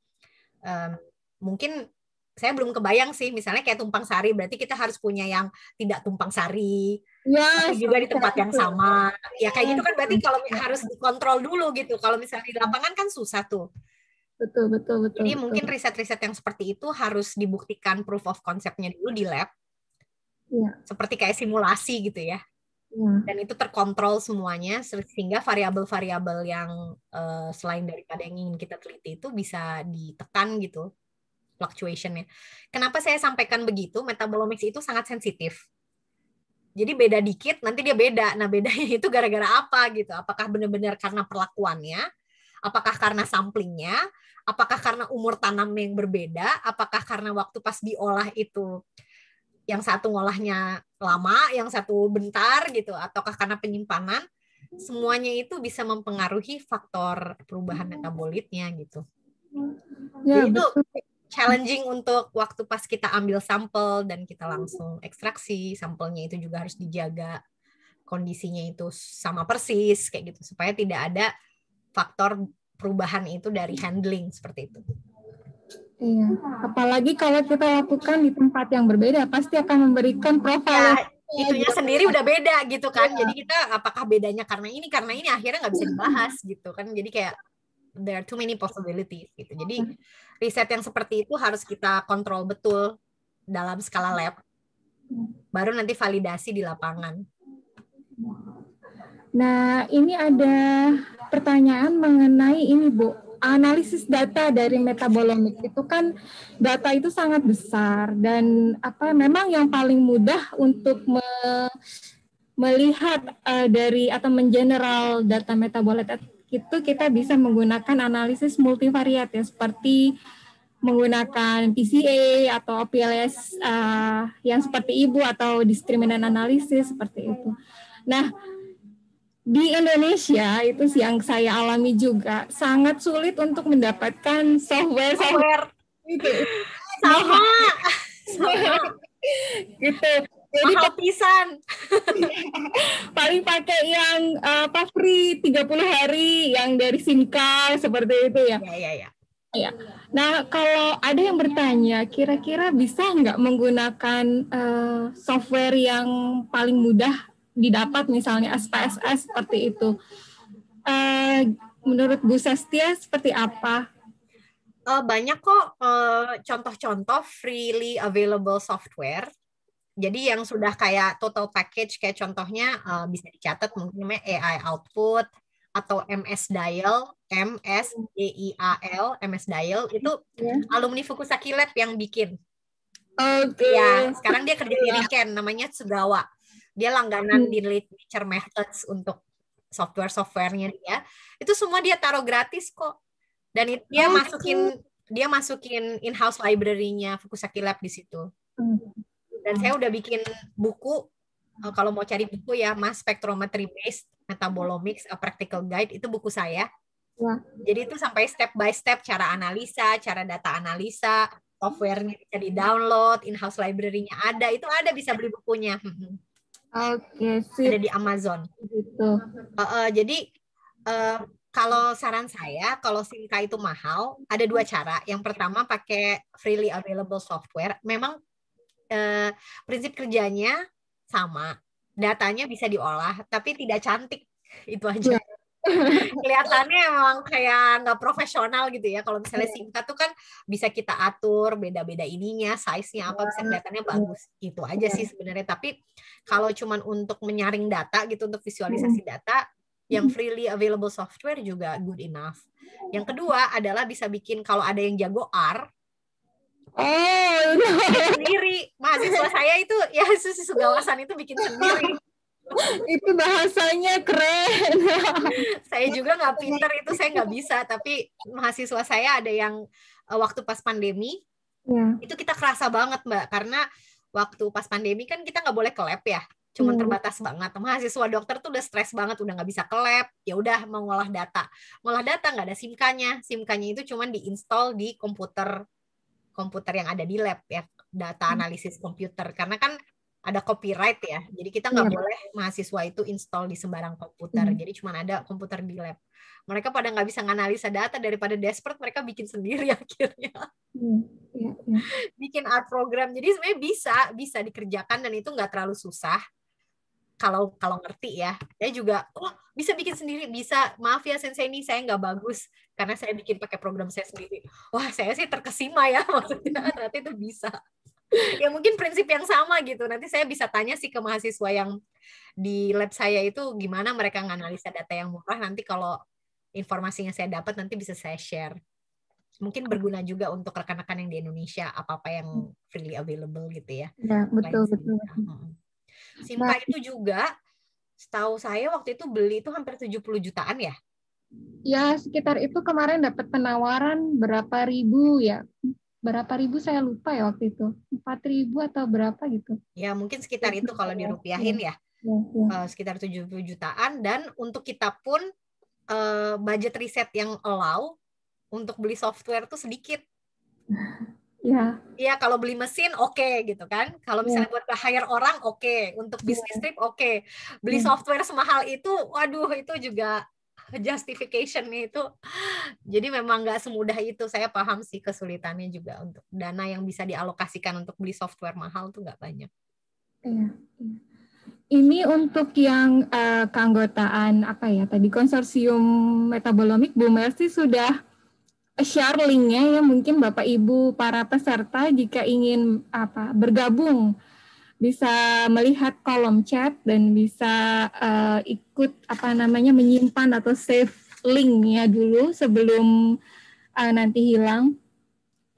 Mungkin saya belum kebayang sih, misalnya kayak tumpang sari, berarti kita harus punya yang tidak tumpang sari, tapi juga di tempat yang sama. Ya kayak gitu kan berarti kalau harus dikontrol dulu gitu. Kalau misalnya di lapangan kan susah tuh. Betul. Jadi mungkin riset-riset yang seperti itu harus dibuktikan proof of concept-nya dulu di lab. Ya. Seperti kayak simulasi gitu ya. Dan itu terkontrol semuanya sehingga variabel-variabel yang selain daripada yang ingin kita teliti itu bisa ditekan gitu fluctuation-nya. Kenapa saya sampaikan begitu? Metabolomics itu sangat sensitif. Jadi beda dikit, nanti dia beda. Nah, bedanya itu gara-gara apa gitu? Apakah benar-benar karena perlakuannya? Apakah karena samplingnya? Apakah karena umur tanam yang berbeda? Apakah karena waktu pas diolah itu yang satu ngolahnya lama, yang satu bentar gitu? Ataukah karena penyimpanan? Semuanya itu bisa mempengaruhi faktor perubahan metabolitnya gitu. Ya, jadi betul. Itu challenging untuk waktu pas kita ambil sampel dan kita langsung ekstraksi, sampelnya itu juga harus dijaga kondisinya itu sama persis kayak gitu supaya tidak ada faktor perubahan itu dari handling seperti itu. Iya, apalagi kalau kita lakukan di tempat yang berbeda pasti akan memberikan profil. Ya, itunya sendiri udah beda gitu kan. Jadi kita apakah bedanya karena ini akhirnya nggak bisa dibahas gitu kan. Jadi kayak there are too many possibilities gitu. Jadi riset yang seperti itu harus kita kontrol betul dalam skala lab. Baru nanti validasi di lapangan. Nah, ini ada pertanyaan mengenai ini, Bu. Analisis data dari metabolomics itu kan data itu sangat besar dan memang yang paling mudah untuk melihat dari atau mengeneral data metabolit itu kita bisa menggunakan analisis multivariat ya, seperti menggunakan PCA atau PLS yang seperti Ibu atau discriminant analysis seperti itu. Nah, di Indonesia itu yang saya alami juga sangat sulit untuk mendapatkan software itu. Sama. Gitu. Jadi mahal pisan. Paling pakai yang free 30 hari yang dari Simkal seperti itu ya. Ya. Nah, kalau ada yang bertanya, kira-kira bisa nggak menggunakan software yang paling mudah didapat, misalnya SPSS seperti itu? Menurut Bu Sastia seperti apa? Banyak kok contoh-contoh freely available software. Jadi yang sudah kayak total package, kayak contohnya bisa dicatat mungkin namanya AI Output atau MS-DIAL, MS-DIAL itu alumni Fukusaki Lab yang bikin. Ya, sekarang dia kerja di Riken, namanya Tsugawa. Dia langganan di Nature Methods untuk software-softwarenya dia. Itu semua dia taruh gratis kok. Dan dia masukin in-house library-nya Fukusaki Lab di situ. Dan saya udah bikin buku, kalau mau cari buku ya, Mass Spectrometry Based Metabolomics, A Practical Guide, itu buku saya. Jadi itu sampai step by step, cara analisa, cara data analisa, software-nya bisa di-download, in-house library-nya ada, itu ada, bisa beli bukunya. Oke, ada di Amazon. Gitu. Jadi, kalau saran saya, kalau Simka itu mahal, ada dua cara. Yang pertama pakai freely available software. Memang prinsip kerjanya sama, datanya bisa diolah, tapi tidak cantik, itu aja. Kelihatannya emang kayak nggak profesional gitu ya. Kalau misalnya Simka tuh kan bisa kita atur beda-beda ininya, size-nya apa, bisa kelihatannya bagus. Itu aja sih sebenarnya. Tapi kalau cuman untuk menyaring data gitu, untuk visualisasi data, yang freely available software juga good enough. Yang kedua adalah bisa bikin, kalau ada yang jago R, Oh, Bikin sendiri. Mahasiswa saya itu ya sugawasan itu bikin sendiri. itu bahasanya keren. Saya juga nggak pinter itu, saya nggak bisa. Tapi mahasiswa saya ada yang waktu pas pandemi, itu kita kerasa banget Mbak. Karena waktu pas pandemi kan kita nggak boleh ke lab ya. Cuman terbatas banget. Mahasiswa dokter tuh udah stres banget, udah nggak bisa ke lab. Ya udah mau ngolah data. Ngolah data nggak ada SIM-nya. SIM-nya itu cuman diinstal di komputer yang ada di lab ya. Data analisis komputer. Karena kan ada copyright ya, jadi kita nggak boleh mahasiswa itu install di sembarang komputer, jadi cuma ada komputer di lab. Mereka pada nggak bisa nganalisa data, daripada desperate mereka bikin sendiri akhirnya. Bikin art program, jadi sebenarnya bisa dikerjakan dan itu nggak terlalu susah kalau ngerti ya. Saya juga bisa bikin sendiri, bisa. Maaf ya sensei, ini saya nggak bagus karena saya bikin pakai program saya sendiri. Wah, saya sih terkesima ya, maksudnya ternyata itu bisa. Ya mungkin prinsip yang sama gitu. Nanti saya bisa tanya sih ke mahasiswa yang di lab saya itu gimana mereka nganalisa data yang murah. Nanti kalau informasinya saya dapat nanti bisa saya share. Mungkin berguna juga untuk rekan-rekan yang di Indonesia, apa-apa yang freely available gitu ya. Ya, betul. Simpa itu juga setahu saya waktu itu beli itu hampir 70 jutaan ya. Ya, sekitar itu kemarin dapat penawaran berapa ribu ya. Berapa ribu saya lupa ya waktu itu, 4.000 atau berapa gitu ya, mungkin sekitar itu kalau dirupiahin ya. Sekitar 70 jutaan. Dan untuk kita pun budget riset yang allow untuk beli software tuh sedikit ya. Kalau beli mesin oke, gitu kan, kalau misalnya buat hire orang oke, untuk bisnis trip oke. Beli software semahal itu, waduh, itu juga justification-nya itu. Jadi memang nggak semudah itu. Saya paham sih kesulitannya juga, untuk dana yang bisa dialokasikan untuk beli software mahal tuh nggak banyak. Ini untuk yang keanggotaan apa ya tadi, konsorsium Metabolomics, Bu Mercy sudah share link-nya ya, mungkin Bapak Ibu para peserta jika ingin bergabung bisa melihat kolom chat dan bisa ikut menyimpan atau save link-nya dulu sebelum nanti hilang.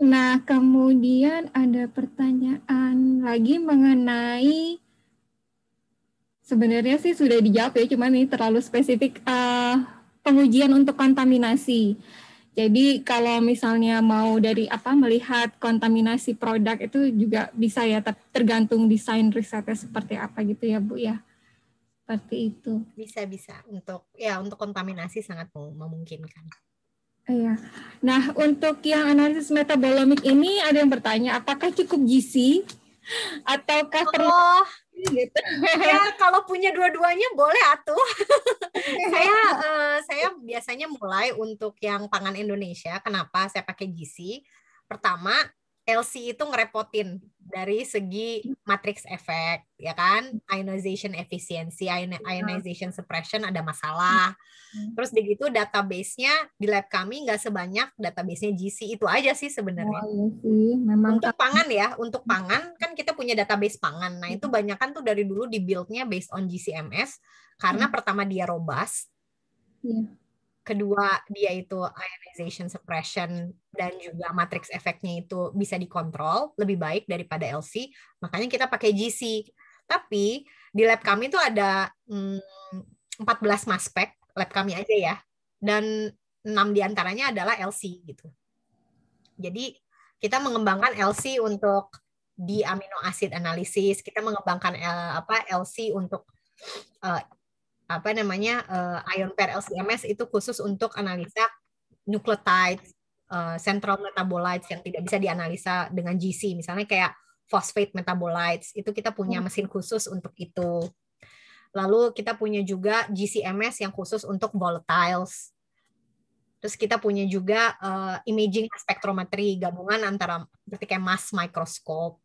Nah, kemudian ada pertanyaan lagi mengenai, sebenarnya sih sudah dijawab ya, cuman ini terlalu spesifik, pengujian untuk kontaminasi. Jadi kalau misalnya mau melihat kontaminasi produk itu juga bisa ya, tergantung desain risetnya seperti apa gitu ya Bu ya. Seperti itu. Bisa untuk kontaminasi sangat memungkinkan. Iya. Nah, untuk yang analisis metabolomic ini ada yang bertanya, apakah cukup GC ataukah perlu gitu? Ya, kalau punya dua-duanya boleh atuh. Saya biasanya mulai untuk yang pangan Indonesia. Kenapa saya pakai GC? Pertama, LC itu ngerepotin dari segi matrix effect, ya kan? Ionization efficiency, ionization suppression ada masalah. Terus begitu database-nya di lab kami nggak sebanyak database-nya GC. Itu aja sih sebenarnya. Iya sih, memang untuk pangan ya, untuk pangan kan kita punya database pangan. Nah, itu banyak kan tuh dari dulu di-build-nya based on GCMS, karena pertama dia robust. Kedua, dia itu ionization suppression dan juga matrix effect-nya itu bisa dikontrol lebih baik daripada LC. Makanya kita pakai GC. Tapi di lab kami itu ada 14 mass spec, lab kami aja ya. Dan 6 diantaranya adalah LC gitu. Jadi kita mengembangkan LC untuk di amino acid analysis, kita mengembangkan LC untuk ion pair LCMS itu khusus untuk analisa nucleotides, central metabolites yang tidak bisa dianalisa dengan GC, misalnya kayak phosphate metabolites, itu kita punya mesin khusus untuk itu. Lalu kita punya juga GCMS yang khusus untuk volatiles. Terus kita punya juga imaging spectrometry, gabungan antara seperti kayak mass microscope,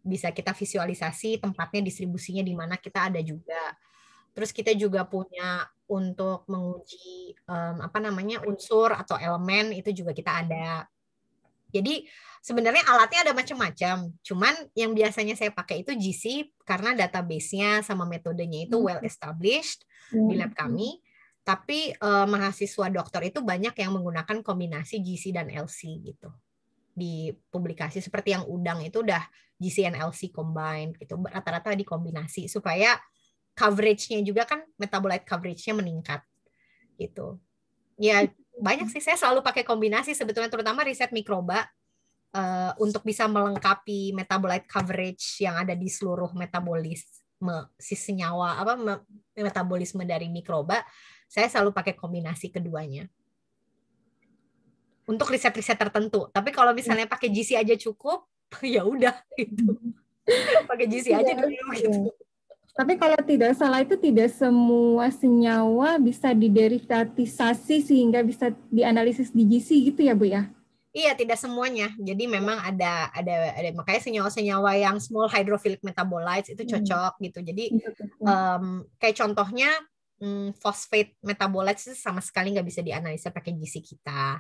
bisa kita visualisasi tempatnya, distribusinya di mana, kita ada juga. Terus kita juga punya untuk menguji unsur atau elemen, itu juga kita ada. Jadi sebenarnya alatnya ada macam-macam. Cuman yang biasanya saya pakai itu GC karena database-nya sama metodenya itu well established di lab kami. Tapi mahasiswa dokter itu banyak yang menggunakan kombinasi GC dan LC gitu. di publikasi seperti yang udang itu udah GC and LC combined gitu, rata-rata dikombinasi supaya coverage-nya juga kan metabolite coverage-nya meningkat gitu. Ya banyak sih, saya selalu pakai kombinasi sebetulnya, terutama riset mikroba untuk bisa melengkapi metabolite coverage yang ada di seluruh metabolisme si senyawa metabolisme dari mikroba. Saya selalu pakai kombinasi keduanya untuk riset-riset tertentu. Tapi kalau misalnya pakai GC aja cukup, ya udah gitu. Pakai GC aja dulu gitu. Tapi kalau tidak salah itu tidak semua senyawa bisa diderivatisasi sehingga bisa dianalisis di GC gitu ya Bu ya? Iya, tidak semuanya. Jadi memang ada makanya senyawa-senyawa yang small hydrophilic metabolites itu cocok gitu. Jadi kayak contohnya phosphate metabolites itu sama sekali nggak bisa dianalisa pakai GC kita.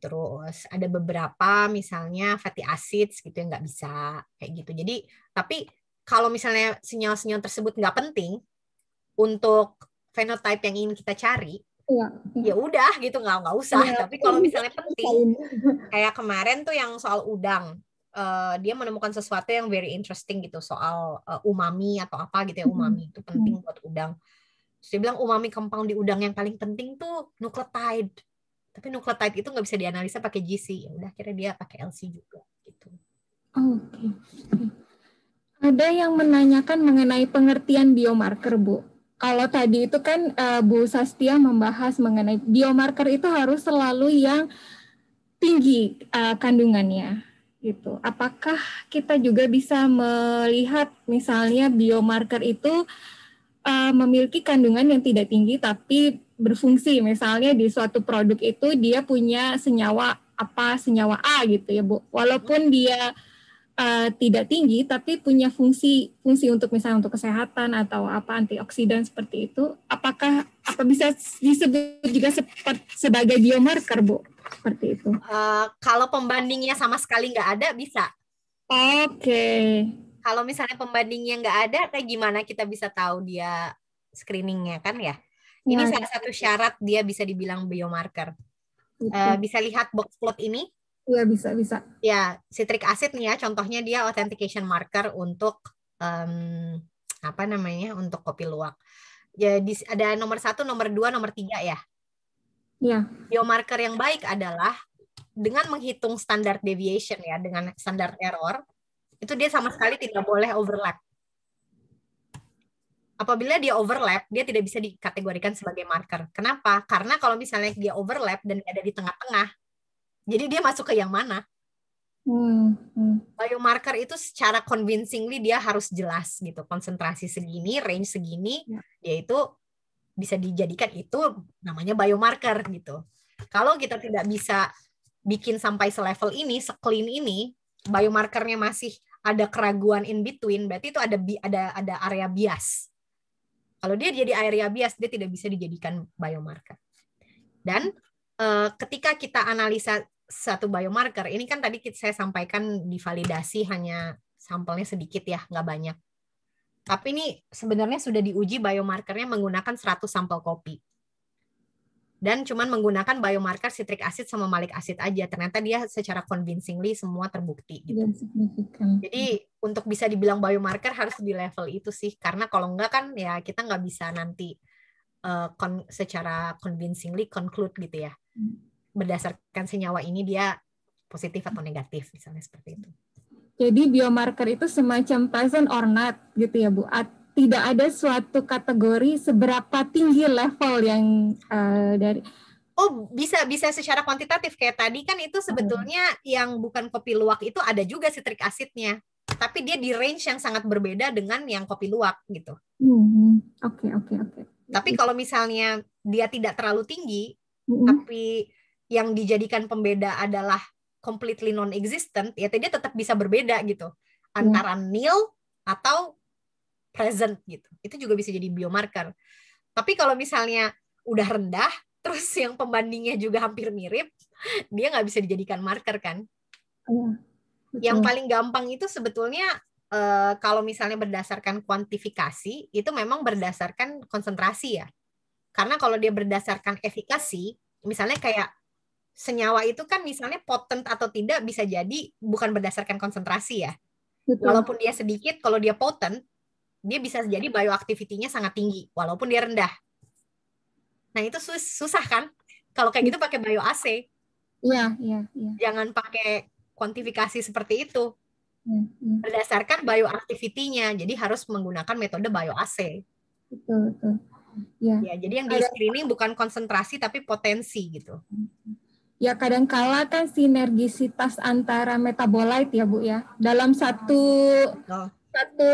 Terus ada beberapa misalnya fatty acids gitu yang nggak bisa kayak gitu. Jadi tapi kalau misalnya senyawa-senyawa tersebut nggak penting untuk fenotype yang ingin kita cari, ya udah gitu nggak usah. Tapi kalau misalnya penting, kayak kemarin tuh yang soal udang, dia menemukan sesuatu yang very interesting gitu soal umami atau apa gitu ya, umami itu penting buat udang. Terus dia bilang umami compound di udang yang paling penting tuh nucleotide. Tapi nucleotide itu nggak bisa dianalisa pakai GC. Ya udah akhirnya dia pakai LC juga gitu. Oke. Ada yang menanyakan mengenai pengertian biomarker, Bu. Kalau tadi itu kan Bu Sastia membahas mengenai biomarker itu harus selalu yang tinggi kandungannya, gitu. Apakah kita juga bisa melihat misalnya biomarker itu memiliki kandungan yang tidak tinggi tapi berfungsi, misalnya di suatu produk itu dia punya senyawa senyawa A gitu ya Bu, walaupun dia tidak tinggi tapi punya fungsi untuk misalnya untuk kesehatan atau antioksidan seperti itu, apakah bisa disebut juga sebagai biomarker Bu, seperti itu? Kalau pembandingnya sama sekali nggak ada bisa. Oke. Kalau misalnya pembandingnya nggak ada, kayak gimana kita bisa tahu dia screeningnya kan ya? Ini salah satu syarat dia bisa dibilang biomarker. Bisa lihat box plot ini? Iya, bisa. Ya, citric acid nih ya, contohnya dia authentication marker untuk untuk kopi luwak. Jadi ada nomor 1, nomor 2, nomor 3 ya. Iya. Biomarker yang baik adalah dengan menghitung standard deviation ya, dengan standard error, itu dia sama sekali tidak boleh overlap. Apabila dia overlap, dia tidak bisa dikategorikan sebagai marker. Kenapa? Karena kalau misalnya dia overlap dan ada di tengah-tengah, jadi dia masuk ke yang mana? Biomarker itu secara convincingly dia harus jelas gitu. Konsentrasi segini, range segini, yaitu bisa dijadikan itu namanya biomarker gitu. Kalau kita tidak bisa bikin sampai selevel ini, seclean ini, biomarkernya masih ada keraguan in between, berarti itu ada area bias. Kalau dia jadi area bias, dia tidak bisa dijadikan biomarker. Dan ketika kita analisa satu biomarker, ini kan tadi saya sampaikan divalidasi hanya sampelnya sedikit ya, nggak banyak. Tapi ini sebenarnya sudah diuji biomarkernya menggunakan 100 sampel kopi. Dan cuman menggunakan biomarker citric acid sama malic acid aja. Ternyata dia secara convincingly semua terbukti. Gitu. Jadi untuk bisa dibilang biomarker harus di level itu sih. Karena kalau enggak kan ya kita nggak bisa nanti secara convincingly conclude gitu ya. Berdasarkan senyawa ini dia positif atau negatif misalnya seperti itu. Jadi biomarker itu semacam present or not gitu ya Bu. Tidak ada suatu kategori seberapa tinggi level yang dari. Oh, bisa secara kuantitatif kayak tadi kan itu sebetulnya yang bukan kopi luwak itu ada juga citric acidnya. Tapi dia di range yang sangat berbeda dengan yang kopi luwak gitu. Oke. Tapi kalau misalnya dia tidak terlalu tinggi, tapi yang dijadikan pembeda adalah completely non-existent, ya dia tetap bisa berbeda gitu. Antara nil atau present gitu. Itu juga bisa jadi biomarker. Tapi kalau misalnya udah rendah, terus yang pembandingnya juga hampir mirip, dia nggak bisa dijadikan marker kan. Yang paling gampang itu sebetulnya kalau misalnya berdasarkan kuantifikasi, itu memang berdasarkan konsentrasi ya. Karena kalau dia berdasarkan efikasi, misalnya kayak senyawa itu kan misalnya potent atau tidak bisa jadi bukan berdasarkan konsentrasi ya. Betul. Walaupun dia sedikit, kalau dia potent, dia bisa jadi bioactivity-nya sangat tinggi, walaupun dia rendah. Nah itu susah kan? Kalau kayak gitu pakai bioassay. Iya. Jangan pakai kuantifikasi seperti itu. Iya. Berdasarkan bioactivity-nya, jadi harus menggunakan metode bioassay. Betul. Ya. Ya, jadi yang di screening bukan konsentrasi tapi potensi gitu. Ya kadangkala kan sinergisitas antara metabolit ya Bu ya. Dalam satu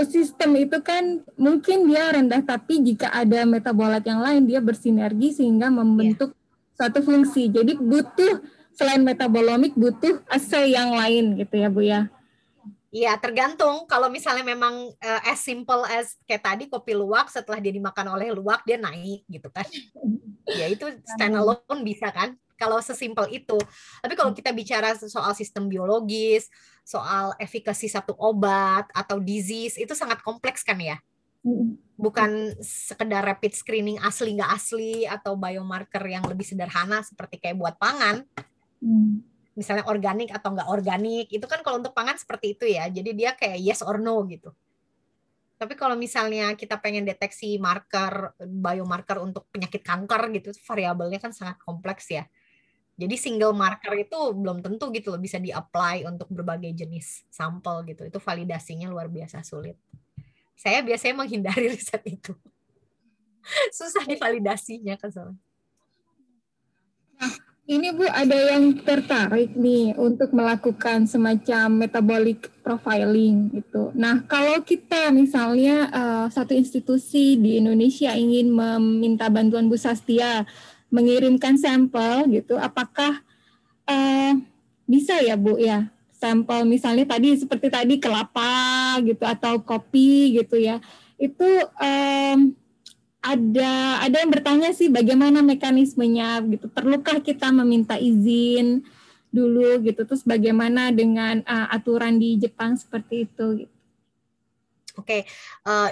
sistem itu kan mungkin dia rendah, tapi jika ada metabolit yang lain dia bersinergi sehingga membentuk suatu fungsi. Jadi butuh selain metabolomik butuh assay yang lain gitu ya Bu ya. Iya, tergantung. Kalau misalnya memang as simple as kayak tadi kopi luwak, setelah dia dimakan oleh luwak, dia naik gitu kan. Ya itu standalone bisa kan, kalau sesimpel itu. Tapi kalau kita bicara soal sistem biologis, soal efikasi satu obat atau disease, itu sangat kompleks kan ya. Bukan sekedar rapid screening asli nggak asli, atau biomarker yang lebih sederhana seperti kayak buat pangan. Misalnya organik atau nggak organik, itu kan kalau untuk pangan seperti itu ya, jadi dia kayak yes or no gitu. Tapi kalau misalnya kita pengen deteksi biomarker untuk penyakit kanker gitu, variabelnya kan sangat kompleks ya. Jadi single marker itu belum tentu gitu loh bisa di-apply untuk berbagai jenis sampel gitu. Itu validasinya luar biasa sulit. Saya biasanya menghindari riset itu. Susah divalidasinya kan soalnya. Ini Bu, ada yang tertarik nih untuk melakukan semacam metabolic profiling gitu. Nah, kalau kita misalnya satu institusi di Indonesia ingin meminta bantuan Bu Sastia mengirimkan sampel gitu, apakah bisa ya Bu ya? Sampel misalnya tadi seperti tadi kelapa gitu atau kopi gitu ya. Itu ada yang bertanya sih bagaimana mekanismenya gitu, perlukah kita meminta izin dulu gitu, terus bagaimana dengan aturan di Jepang seperti itu gitu. Oke,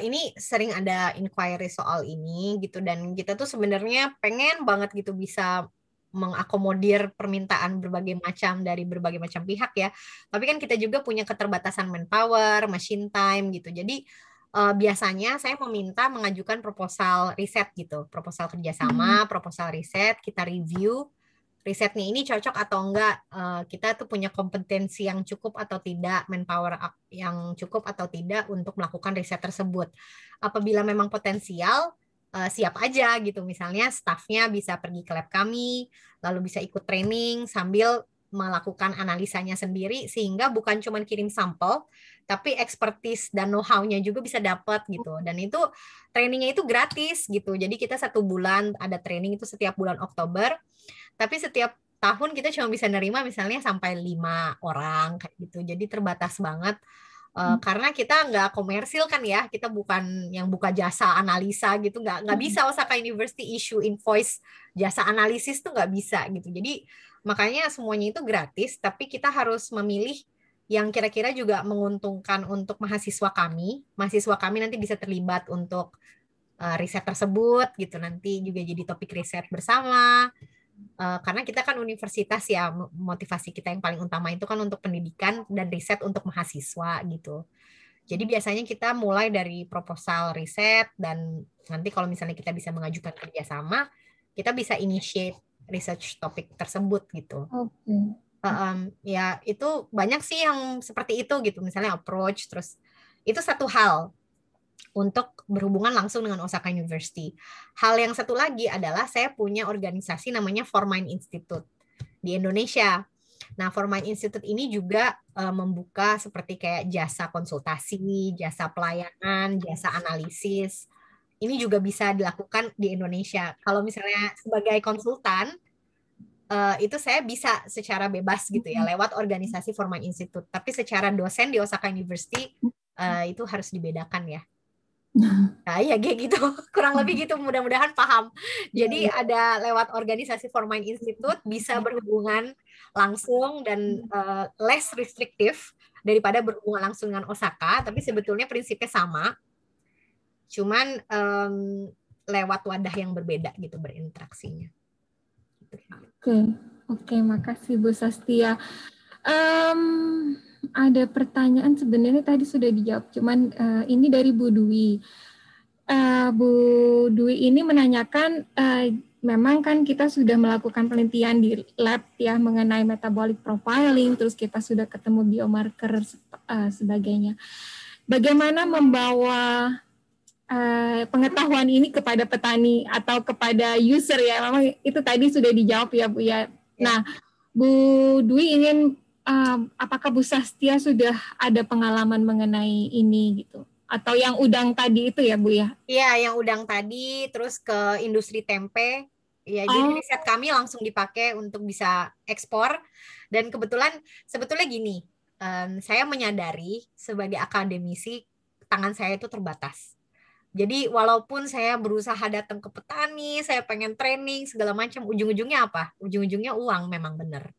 ini sering ada inquiry soal ini gitu, dan kita tuh sebenarnya pengen banget gitu bisa mengakomodir permintaan berbagai macam dari berbagai macam pihak ya. Tapi kan kita juga punya keterbatasan manpower, machine time gitu. Jadi biasanya saya meminta mengajukan proposal riset gitu, proposal kerjasama, proposal riset, kita review risetnya ini cocok atau enggak, kita tuh punya kompetensi yang cukup atau tidak, manpower yang cukup atau tidak untuk melakukan riset tersebut. Apabila memang potensial, siap aja gitu. Misalnya staffnya bisa pergi ke lab kami, lalu bisa ikut training sambil melakukan analisanya sendiri, sehingga bukan cuma kirim sampel, tapi expertise dan know-how-nya juga bisa dapat gitu. Dan itu trainingnya itu gratis gitu. Jadi kita 1 bulan ada training itu setiap bulan Oktober, tapi setiap tahun kita cuma bisa nerima misalnya sampai 5 orang kayak gitu. Jadi terbatas banget. Karena kita nggak komersil kan ya, kita bukan yang buka jasa analisa gitu, nggak bisa Osaka University issue invoice jasa analisis tuh nggak bisa gitu. Jadi makanya semuanya itu gratis, tapi kita harus memilih yang kira-kira juga menguntungkan untuk mahasiswa kami. Mahasiswa kami nanti bisa terlibat untuk riset tersebut gitu, nanti juga jadi topik riset bersama. Karena kita kan universitas ya, motivasi kita yang paling utama itu kan untuk pendidikan dan riset untuk mahasiswa gitu. Jadi biasanya kita mulai dari proposal riset, dan nanti kalau misalnya kita bisa mengajukan kerjasama, kita bisa initiate research topik tersebut gitu. Ya itu banyak sih yang seperti itu gitu, misalnya approach, terus itu satu hal untuk berhubungan langsung dengan Osaka University. Hal yang satu lagi adalah saya punya organisasi namanya Formind Institute di Indonesia. Nah, Formind Institute ini juga membuka seperti kayak jasa konsultasi, jasa pelayanan, jasa analisis. Ini juga bisa dilakukan di Indonesia. Kalau misalnya sebagai konsultan, itu saya bisa secara bebas gitu ya, lewat organisasi Formind Institute. Tapi secara dosen di Osaka University, itu harus dibedakan ya. Nah, ya kayak gitu, kurang lebih gitu, mudah-mudahan paham. Jadi ada lewat organisasi Formind Institute bisa berhubungan langsung dan less restriktif daripada berhubungan langsung dengan Osaka, tapi sebetulnya prinsipnya sama, cuman lewat wadah yang berbeda gitu berinteraksinya. Oke. Oke, makasih Bu Sastia. Ada pertanyaan sebenarnya tadi sudah dijawab, cuman ini dari Bu Dwi. Bu Dwi ini menanyakan, memang kan kita sudah melakukan penelitian di lab ya mengenai metabolic profiling, terus kita sudah ketemu biomarker sebagainya. Bagaimana membawa pengetahuan ini kepada petani atau kepada user ya? Memang itu tadi sudah dijawab ya Bu ya. Nah, Bu Dwi ingin apakah Bu Sastia sudah ada pengalaman mengenai ini gitu? Atau yang udang tadi itu ya Bu ya? Iya, yang udang tadi, terus ke industri tempe. Ya, jadi riset kami langsung dipakai untuk bisa ekspor. Dan kebetulan, sebetulnya gini, saya menyadari sebagai akademisi, tangan saya itu terbatas. Jadi walaupun saya berusaha datang ke petani, saya pengen training, segala macam, ujung-ujungnya apa? Ujung-ujungnya uang memang benar.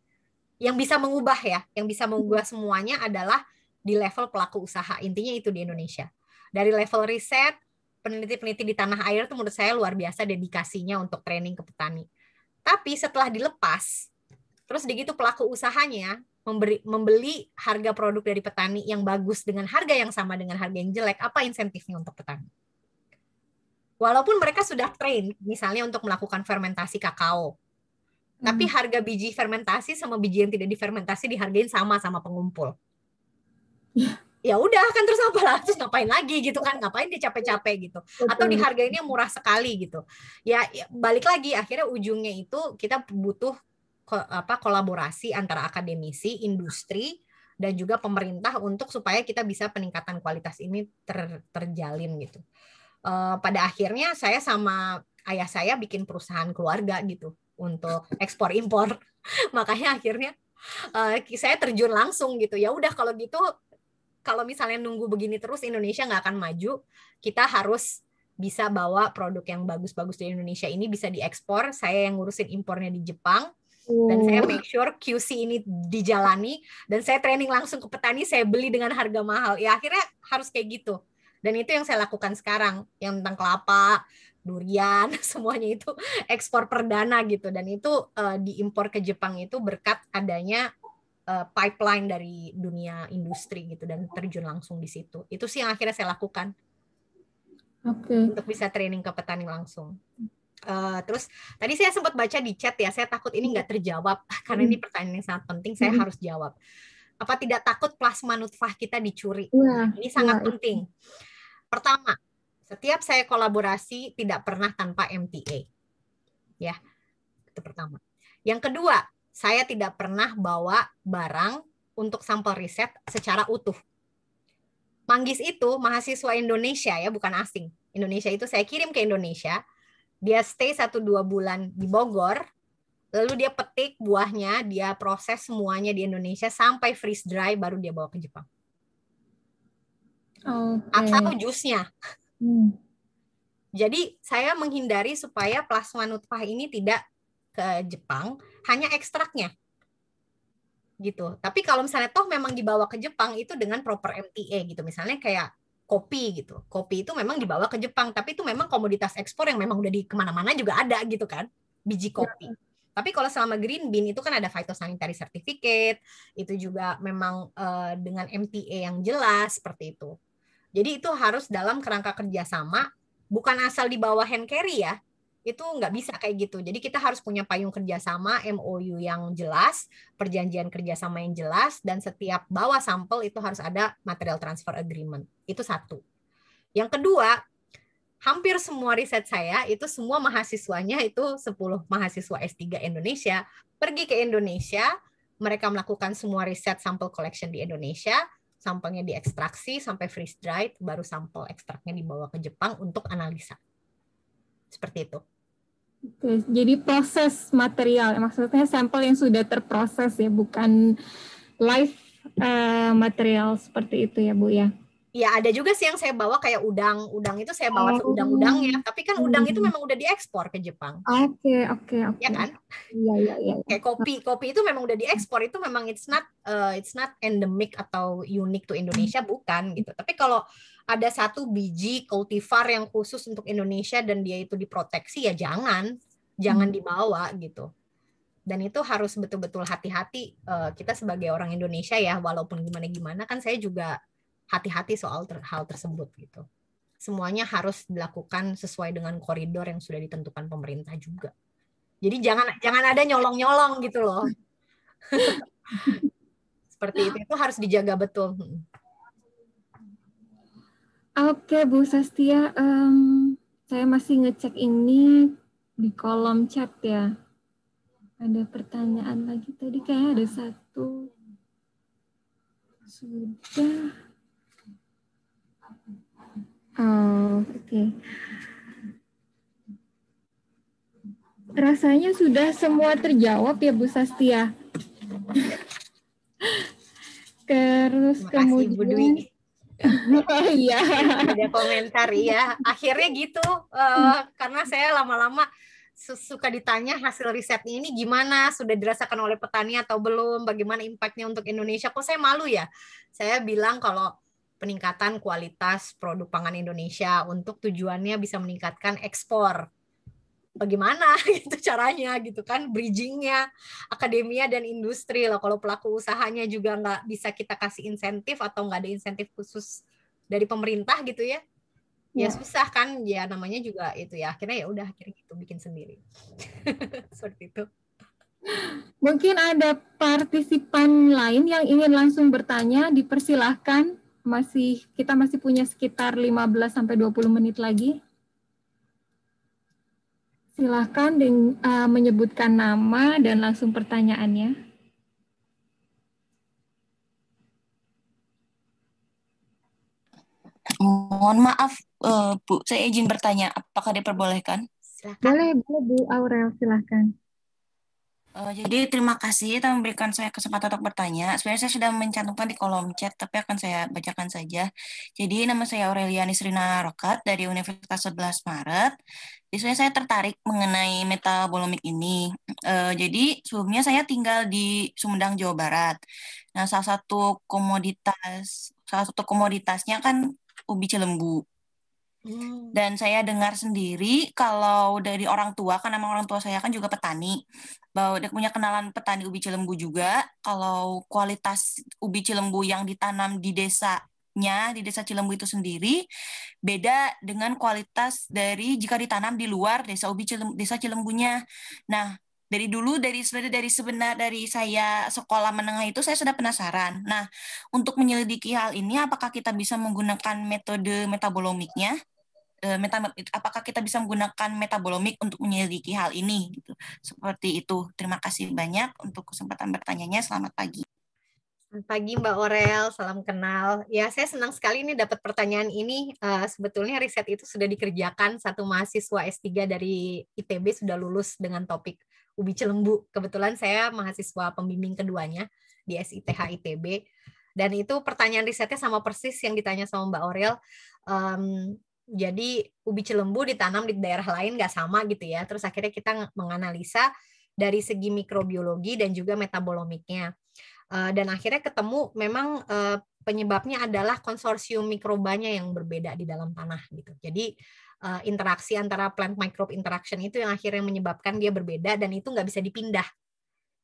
Yang bisa mengubah ya, yang bisa mengubah semuanya adalah di level pelaku usaha. Intinya itu di Indonesia. Dari level riset, peneliti-peneliti di tanah air itu menurut saya luar biasa dedikasinya untuk training ke petani. Tapi setelah dilepas, terus begitu pelaku usahanya membeli harga produk dari petani yang bagus dengan harga yang sama dengan harga yang jelek, apa insentifnya untuk petani? Walaupun mereka sudah train, misalnya untuk melakukan fermentasi kakao, tapi harga biji fermentasi sama biji yang tidak difermentasi dihargain sama pengumpul. Ya udah kan, terus apa lah, terus ngapain lagi gitu kan, ngapain dia capek-capek gitu, atau dihargainnya murah sekali gitu. Ya balik lagi, akhirnya ujungnya itu kita butuh kolaborasi antara akademisi, industri, dan juga pemerintah untuk supaya kita bisa peningkatan kualitas ini terjalin gitu. Pada akhirnya saya sama ayah saya bikin perusahaan keluarga gitu untuk ekspor impor. Makanya akhirnya saya terjun langsung gitu. Ya udah kalau gitu, kalau misalnya nunggu begini terus Indonesia nggak akan maju. Kita harus bisa bawa produk yang bagus-bagus di Indonesia ini bisa diekspor. Saya yang ngurusin impornya di Jepang. Dan saya make sure QC ini dijalani. Dan saya training langsung ke petani, saya beli dengan harga mahal. Ya akhirnya harus kayak gitu. Dan itu yang saya lakukan sekarang, yang tentang kelapa, durian, semuanya itu ekspor perdana gitu. Dan itu diimpor ke Jepang itu berkat adanya pipeline dari dunia industri gitu, dan terjun langsung di situ. Itu sih yang akhirnya saya lakukan. Untuk bisa training ke petani langsung. Terus tadi saya sempat baca di chat ya, saya takut ini nggak terjawab karena ini pertanyaan yang sangat penting, saya harus jawab. Apa tidak takut plasma nutfah kita dicuri? Ini sangat penting. Pertama, setiap saya kolaborasi tidak pernah tanpa MTA. Ya, itu pertama. Yang kedua, saya tidak pernah bawa barang untuk sampel riset secara utuh. Manggis itu mahasiswa Indonesia ya, bukan asing. Indonesia itu saya kirim ke Indonesia, dia stay 1-2 bulan di Bogor, lalu dia petik buahnya, dia proses semuanya di Indonesia sampai freeze dry, baru dia bawa ke Jepang. Atau jusnya. Jadi saya menghindari supaya plasma nutfah ini tidak ke Jepang, hanya ekstraknya. Gitu. Tapi kalau misalnya toh memang dibawa ke Jepang itu dengan proper MTA gitu. Misalnya kayak kopi gitu. Kopi itu memang dibawa ke Jepang, tapi itu memang komoditas ekspor yang memang udah di kemana-mana juga ada gitu kan, biji kopi. Tapi kalau selama green bean itu kan ada phytosanitary certificate, itu juga memang dengan MTA yang jelas seperti itu. Jadi itu harus dalam kerangka kerjasama, bukan asal dibawa hand carry ya. Itu nggak bisa kayak gitu. Jadi kita harus punya payung kerjasama, MOU yang jelas, perjanjian kerjasama yang jelas, dan setiap bawa sampel itu harus ada material transfer agreement. Itu satu. Yang kedua, hampir semua riset saya itu semua mahasiswanya itu 10 mahasiswa S3 Indonesia pergi ke Indonesia, mereka melakukan semua riset sampel collection di Indonesia, sampelnya diekstraksi sampai freeze dried, baru sampel ekstraknya dibawa ke Jepang untuk analisa. Seperti itu. Oke, jadi proses material, maksudnya sampel yang sudah terproses ya, bukan live material seperti itu ya Bu ya? Ya ada juga sih yang saya bawa kayak udang itu saya bawa seudang-udangnya, tapi kan udang itu memang udah diekspor ke Jepang. Oke. Ya kan? Iya. Kayak kopi itu memang udah diekspor, itu memang it's not endemic atau unique to Indonesia, bukan gitu. Tapi kalau ada satu biji cultivar yang khusus untuk Indonesia dan dia itu diproteksi, ya jangan dibawa gitu. Dan itu harus betul-betul hati-hati. Kita sebagai orang Indonesia ya, walaupun gimana-gimana kan saya juga hati-hati soal hal tersebut gitu. Semuanya harus dilakukan sesuai dengan koridor yang sudah ditentukan pemerintah juga. Jadi jangan ada nyolong-nyolong gitu loh. Seperti itu harus dijaga betul. Oke, Bu Sastia, saya masih ngecek ini di kolom chat ya. Ada pertanyaan lagi tadi, kayaknya ada satu. Sudah. Oh, oke. Rasanya sudah semua terjawab ya Bu Sastia. Terus Terima kasih, kemudian Bu Dwi. iya. Ada komentar ya. Akhirnya gitu, karena saya lama-lama suka ditanya hasil risetnya ini gimana, sudah dirasakan oleh petani atau belum, bagaimana impact-nya untuk Indonesia. Kok saya malu ya? Saya bilang kalau peningkatan kualitas produk pangan Indonesia untuk tujuannya bisa meningkatkan ekspor. Bagaimana gitu caranya gitu kan, bridgingnya akademia dan industri lah. Kalau pelaku usahanya juga nggak bisa kita kasih insentif atau nggak ada insentif khusus dari pemerintah gitu ya, ya susah kan ya, namanya juga itu ya, akhirnya ya udah akhirnya gitu bikin sendiri. Seperti itu. Mungkin ada partisipan lain yang ingin langsung bertanya, dipersilahkan. Kita masih punya sekitar 15-20 menit lagi. Silahkan menyebutkan nama dan langsung pertanyaannya. Mohon maaf, Bu, saya izin bertanya, apakah diperbolehkan? Boleh Bu Aurel, silahkan. Jadi terima kasih telah memberikan saya kesempatan untuk bertanya. Sebenarnya saya sudah mencantumkan di kolom chat, tapi akan saya bacakan saja. Jadi nama saya Aureliani Srina Rokat dari Universitas 11 Maret. Jadi sebenarnya saya tertarik mengenai metabolomik ini. Jadi sebelumnya saya tinggal di Sumedang, Jawa Barat. Nah, salah satu komoditasnya kan ubi cilembu. Dan saya dengar sendiri kalau dari orang tua, karena memang orang tua saya kan juga petani, bahwa dia punya kenalan petani ubi cilembu juga, kalau kualitas ubi cilembu yang ditanam di desanya, di desa Cilembu itu sendiri, beda dengan kualitas dari jika ditanam di luar desa Cilembunya. Nah, dari saya sekolah menengah itu saya sudah penasaran. Nah, untuk menyelidiki hal ini, apakah kita bisa menggunakan metode metabolomiknya? Apakah kita bisa menggunakan metabolomik untuk menyelidiki hal ini gitu. Seperti itu. Terima kasih banyak untuk kesempatan bertanyanya. Selamat pagi. Selamat pagi Mbak Aurel, salam kenal. Ya, saya senang sekali nih dapat pertanyaan ini. Sebetulnya riset itu sudah dikerjakan, satu mahasiswa S3 dari ITB sudah lulus dengan topik ubi cilembu. Kebetulan saya mahasiswa pembimbing keduanya di SITH ITB. Dan itu pertanyaan risetnya sama persis yang ditanya sama Mbak Aurel. Jadi ubi cilembu ditanam di daerah lain nggak sama gitu ya. Terus akhirnya kita menganalisa dari segi mikrobiologi dan juga metabolomiknya. Dan akhirnya ketemu memang penyebabnya adalah konsorsium mikrobanya yang berbeda di dalam tanah gitu. Jadi interaksi antara plant microbe interaction itu yang akhirnya menyebabkan dia berbeda, dan itu nggak bisa dipindah.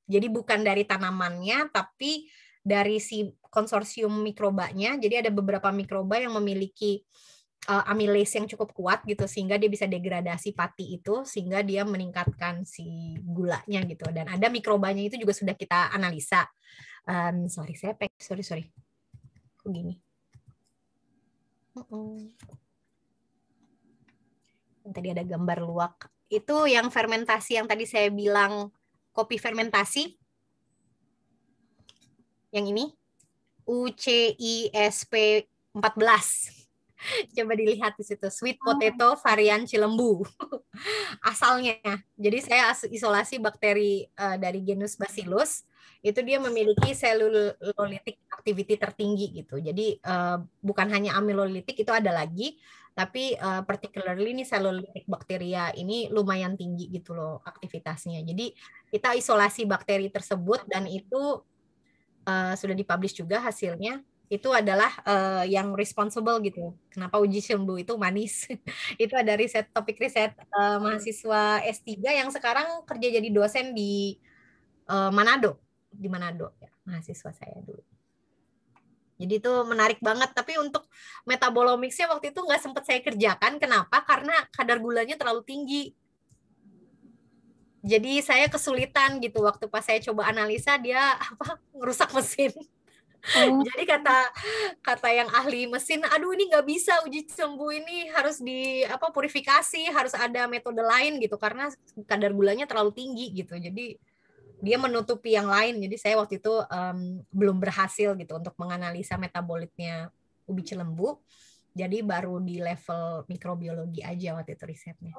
Jadi bukan dari tanamannya, tapi dari si konsorsium mikrobanya. Jadi ada beberapa mikroba yang memiliki amilase yang cukup kuat gitu, sehingga dia bisa degradasi pati itu, sehingga dia meningkatkan si gulanya gitu. Dan ada mikrobanya itu juga sudah kita analisa. Sorry. Kok gini? Tadi ada gambar luwak. Itu yang fermentasi yang tadi saya bilang, kopi fermentasi. Yang ini UCISP 14. Coba dilihat di situ, sweet potato varian Cilembu. Asalnya. Jadi saya isolasi bakteri dari genus Bacillus, itu dia memiliki selulolitik activity tertinggi gitu. Jadi bukan hanya amilolitik, itu ada lagi, tapi particularly ini selulolitik bakteria ini lumayan tinggi gitu loh aktivitasnya. Jadi kita isolasi bakteri tersebut, dan itu sudah dipublish juga hasilnya. Itu adalah yang responsible gitu. Kenapa uji cilembu itu manis? Itu ada topik riset mahasiswa S3 yang sekarang kerja jadi dosen di Manado, di Manado ya, mahasiswa saya dulu. Jadi itu menarik banget. Tapi untuk metabolomics-nya waktu itu nggak sempat saya kerjakan. Kenapa? Karena kadar gulanya terlalu tinggi. Jadi saya kesulitan gitu waktu pas saya coba analisa, dia ngerusak mesin. Jadi kata yang ahli mesin, aduh ini nggak bisa uji lembu ini, harus purifikasi, harus ada metode lain gitu karena kadar gulanya terlalu tinggi gitu. Jadi dia menutupi yang lain. Jadi saya waktu itu belum berhasil gitu untuk menganalisa metabolitnya ubi cilembu. Jadi baru di level mikrobiologi aja waktu itu risetnya.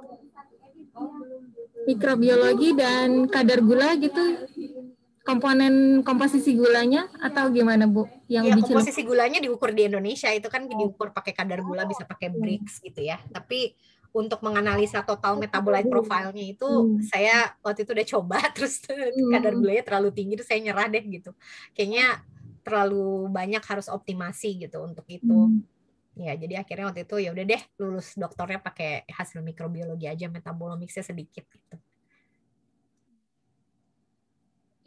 Mikrobiologi dan kadar gula gitu, komponen komposisi gulanya atau gimana Bu? Yang komposisi gulanya diukur di Indonesia itu kan diukur pakai kadar gula, bisa pakai Brix gitu ya. Tapi untuk menganalisa total metabolite profile-nya itu saya waktu itu udah coba, terus kadar gulanya terlalu tinggi, terus saya nyerah deh gitu. Kayaknya terlalu banyak, harus optimasi gitu untuk itu. Ya, jadi akhirnya waktu itu ya udah deh, lulus doktornya pakai hasil mikrobiologi aja, metabolomics-nya sedikit gitu.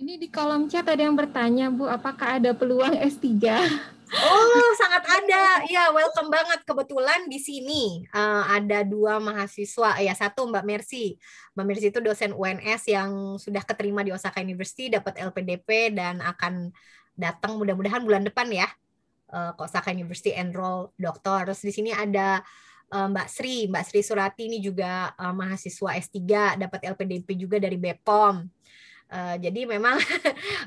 Ini di kolom chat ada yang bertanya, Bu, apakah ada peluang S3? Oh, sangat ada. Ya, welcome banget. Kebetulan di sini ada 2 mahasiswa. Ya, satu Mbak Mercy. Mbak Mercy itu dosen UNS yang sudah keterima di Osaka University, dapat LPDP dan akan datang mudah-mudahan bulan depan ya ke Osaka University enroll doktor. Terus di sini ada Mbak Sri Surati, ini juga mahasiswa S3, dapat LPDP juga dari BPOM. Jadi memang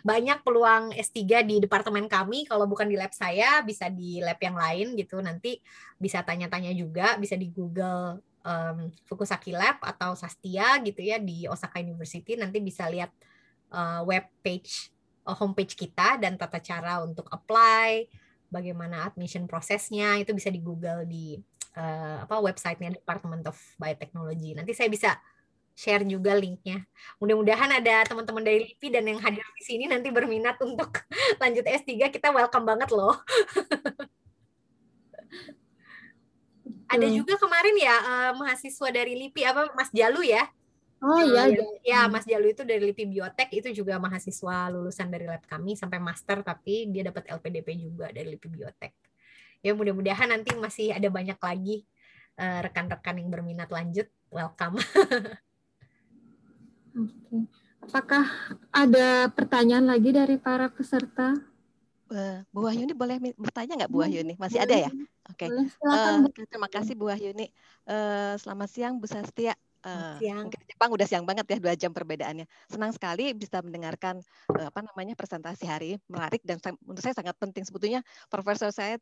banyak peluang S3 di departemen kami. Kalau bukan di lab saya, bisa di lab yang lain gitu. Nanti bisa tanya-tanya juga, bisa di Google Fukusaki Lab atau Sastia gitu ya di Osaka University. Nanti bisa lihat web page, homepage kita dan tata cara untuk apply, bagaimana admission prosesnya, itu bisa di Google di website-nya Department of Biotechnology. Nanti saya bisa share juga linknya. Mudah-mudahan ada teman-teman dari LIPI dan yang hadir di sini nanti berminat untuk lanjut S3, kita welcome banget loh. Ada juga kemarin ya mahasiswa dari LIPI, Mas Jalu ya? Oh iya. Ya, Mas Jalu itu dari LIPI Biotek, itu juga mahasiswa lulusan dari lab kami sampai master, tapi dia dapat LPDP juga dari LIPI Biotek. Ya mudah-mudahan nanti masih ada banyak lagi rekan-rekan yang berminat lanjut, welcome. Oke. Apakah ada pertanyaan lagi dari para peserta? Bu Wahyuni boleh bertanya nggak Bu Wahyuni? Masih ada ya? Oke. Terima kasih Bu Wahyuni. Selamat siang Bu Sastia. Mungkin Jepang udah siang banget ya, 2 jam perbedaannya. Senang sekali bisa mendengarkan presentasi hari ini, menarik dan menurut saya sangat penting. Sebetulnya profesor saya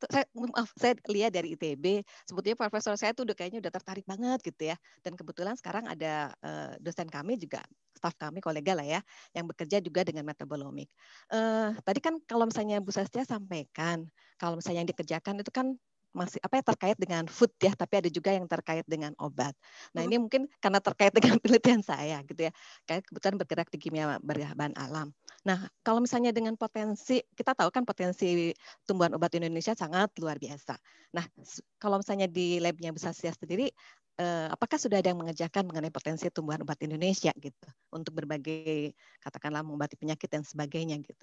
saya lihat dari ITB, sebetulnya profesor saya tuh kayaknya udah tertarik banget gitu ya. Dan kebetulan sekarang ada dosen kami juga, staf kami, kolega lah ya, yang bekerja juga dengan metabolomik. Tadi kan kalau misalnya Bu Sastia sampaikan, kalau misalnya yang dikerjakan itu kan masih terkait dengan food ya, tapi ada juga yang terkait dengan obat. Nah ini mungkin karena terkait dengan penelitian saya gitu ya, kayak kebetulan bergerak di kimia berbahan alam. Nah kalau misalnya dengan potensi, kita tahu kan potensi tumbuhan obat Indonesia sangat luar biasa. Nah kalau misalnya di labnya Bu Sastia sendiri, apakah sudah ada yang mengerjakan mengenai potensi tumbuhan obat Indonesia gitu untuk berbagai, katakanlah mengobati penyakit dan sebagainya gitu?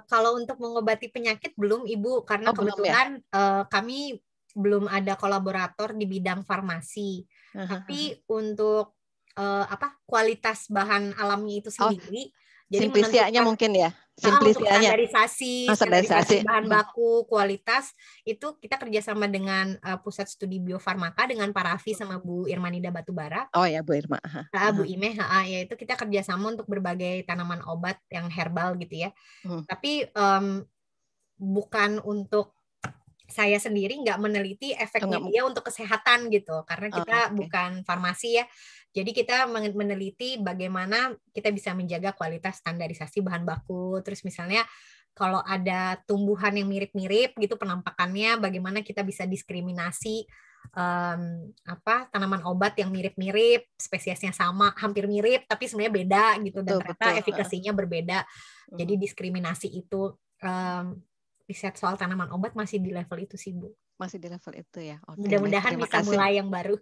Kalau untuk mengobati penyakit belum Ibu, karena kebetulan kami belum ada kolaborator di bidang farmasi. Tapi untuk kualitas bahan alamnya itu sendiri, jadi simplisianya mungkin ya. Simplisianya. Standarisasi bahan baku, kualitas itu kita kerjasama dengan Pusat Studi Biofarmaka dengan Pak Raffi sama Bu Irmanida Batubara. Oh ya Bu Irma. Bu Imeh, yaitu kita kerjasama untuk berbagai tanaman obat yang herbal gitu ya. Tapi bukan untuk saya sendiri, nggak meneliti efeknya dia untuk kesehatan gitu, karena kita bukan farmasi ya. Jadi kita meneliti bagaimana kita bisa menjaga kualitas standarisasi bahan baku. Terus misalnya kalau ada tumbuhan yang mirip-mirip gitu penampakannya, bagaimana kita bisa diskriminasi tanaman obat yang mirip-mirip, spesiesnya sama, hampir mirip, tapi sebenarnya beda gitu, dan ternyata efikasinya berbeda. Jadi diskriminasi itu riset soal tanaman obat masih di level itu sih Bu. Masih di level itu ya. Mudah-mudahan bisa mulai yang baru.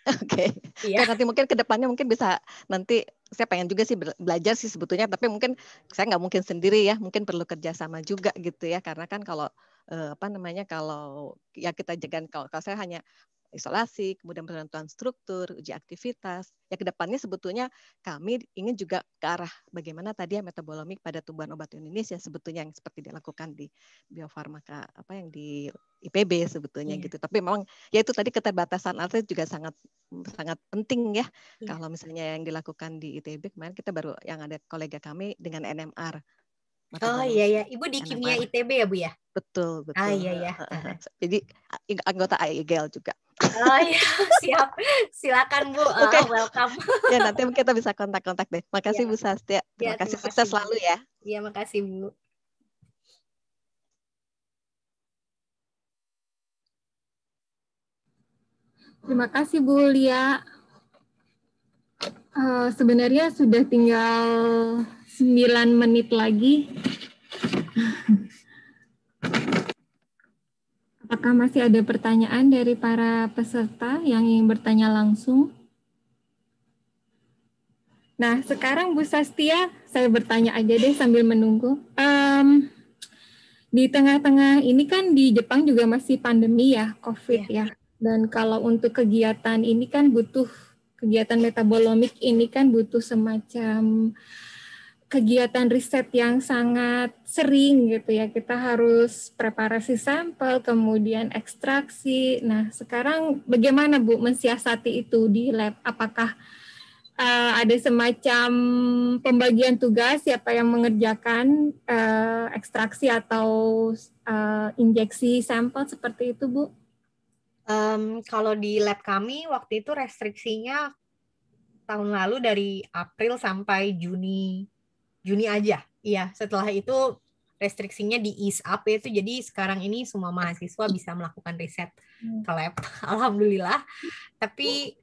Oke. Iya. Nanti mungkin ke depannya mungkin bisa, nanti saya pengen juga sih belajar sih sebetulnya, tapi mungkin saya nggak mungkin sendiri ya, mungkin perlu kerjasama juga gitu ya, karena kan kalau kalau ya kita jaga, kalau saya hanya isolasi, kemudian penentuan struktur, uji aktivitas. Ya ke depannya sebetulnya kami ingin juga ke arah bagaimana tadi ya metabolomik pada tumbuhan obat Indonesia sebetulnya yang seperti dilakukan di biofarmaka yang di IPB sebetulnya gitu. Tapi memang ya itu tadi keterbatasan alat juga sangat penting ya. Kalau misalnya yang dilakukan di ITB kemarin kita baru yang ada kolega kami dengan NMR. Oh iya, Ibu di kimia ITB ya Bu ya? Betul. Iya. Jadi anggota IGL juga. Oh iya, siap. Silakan Bu, welcome. Ya nanti kita bisa kontak-kontak deh. Makasih Bu Sastia. Terima kasih, sukses selalu ya. Iya, makasih Bu. Terima kasih Bu Lia. Sebenarnya sudah tinggal 9 menit lagi. Apakah masih ada pertanyaan dari para peserta yang ingin bertanya langsung? Nah, sekarang Bu Sastia, saya bertanya aja deh sambil menunggu. Di tengah-tengah ini kan di Jepang juga masih pandemi ya, COVID ya. Dan kalau untuk kegiatan ini kan butuh, kegiatan metabolomik ini kan butuh semacam kegiatan riset yang sangat sering gitu ya. Kita harus preparasi sampel, kemudian ekstraksi. Nah, sekarang bagaimana Bu mensiasati itu di lab? Apakah ada semacam pembagian tugas siapa yang mengerjakan ekstraksi atau injeksi sampel seperti itu, Bu? Kalau di lab kami waktu itu restriksinya tahun lalu dari April sampai Juni aja. Iya, setelah itu restriksinya di ease up itu, jadi sekarang ini semua mahasiswa bisa melakukan riset ke lab, alhamdulillah. Tapi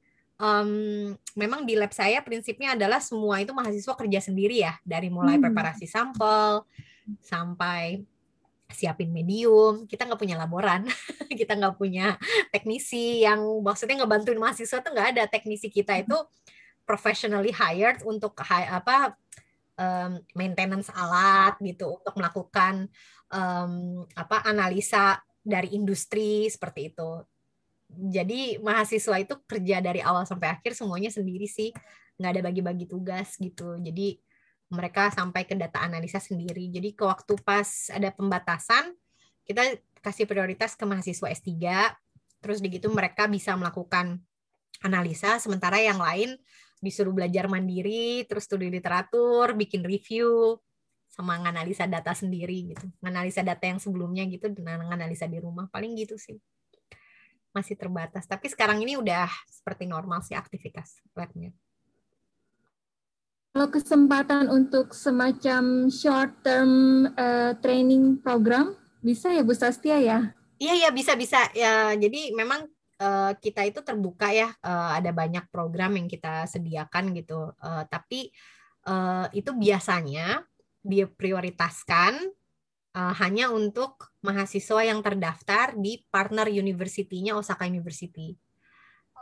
memang di lab saya prinsipnya adalah semua itu mahasiswa kerja sendiri ya, dari mulai preparasi sampel sampai siapin medium. Kita nggak punya laboran, kita nggak punya teknisi yang maksudnya ngebantuin mahasiswa, tuh nggak ada. Teknisi kita itu professionally hired untuk maintenance alat gitu, untuk melakukan analisa dari industri seperti itu. Jadi mahasiswa itu kerja dari awal sampai akhir semuanya sendiri sih, nggak ada bagi-bagi tugas gitu. Jadi mereka sampai ke data analisa sendiri. Jadi ke waktu pas ada pembatasan, kita kasih prioritas ke mahasiswa S3, terus begitu mereka bisa melakukan analisa, sementara yang lain disuruh belajar mandiri, terus studi literatur, bikin review, sama nganalisa data sendiri gitu. Nganalisa data yang sebelumnya gitu, dan nganalisa di rumah. Paling gitu sih. Masih terbatas. Tapi sekarang ini udah seperti normal sih aktivitas labnya. Kalau kesempatan untuk semacam short term training program, bisa ya Bu Sastia ya? Iya, bisa. Ya, jadi memang kita itu terbuka ya, ada banyak program yang kita sediakan gitu. Tapi itu biasanya diprioritaskan hanya untuk mahasiswa yang terdaftar di partner university-nya Osaka University.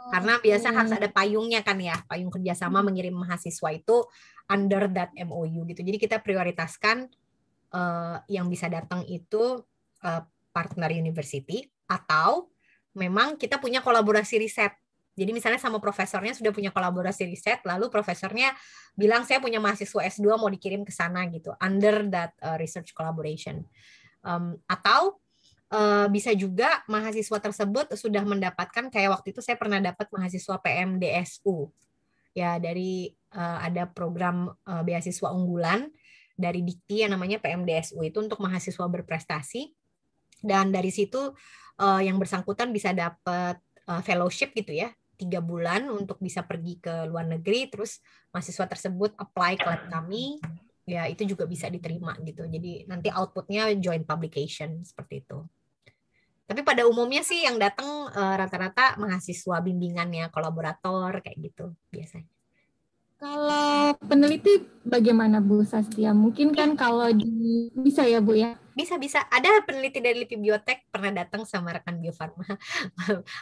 Karena biasa harus ada payungnya kan ya, payung kerjasama mengirim mahasiswa itu under that MOU gitu. Jadi kita prioritaskan yang bisa datang itu partner university, atau memang kita punya kolaborasi riset. Jadi misalnya sama profesornya sudah punya kolaborasi riset, lalu profesornya bilang saya punya mahasiswa S2 mau dikirim ke sana gitu, under that research collaboration. Atau bisa juga mahasiswa tersebut sudah mendapatkan, kayak waktu itu saya pernah dapat mahasiswa PMDSU. Ya, dari ada program beasiswa unggulan dari Dikti yang namanya PMDSU, itu untuk mahasiswa berprestasi. Dan dari situ yang bersangkutan bisa dapat fellowship gitu ya, 3 bulan untuk bisa pergi ke luar negeri, terus mahasiswa tersebut apply ke lab kami, ya itu juga bisa diterima gitu. Jadi nanti outputnya joint publication seperti itu. Tapi pada umumnya sih yang datang rata-rata mahasiswa bimbingannya, kolaborator kayak gitu biasanya. Kalau peneliti bagaimana Bu Sastia? Mungkin kan kalau bisa ya Bu ya? Bisa. Ada peneliti dari LIPI Biotek pernah datang sama rekan Bio Farma.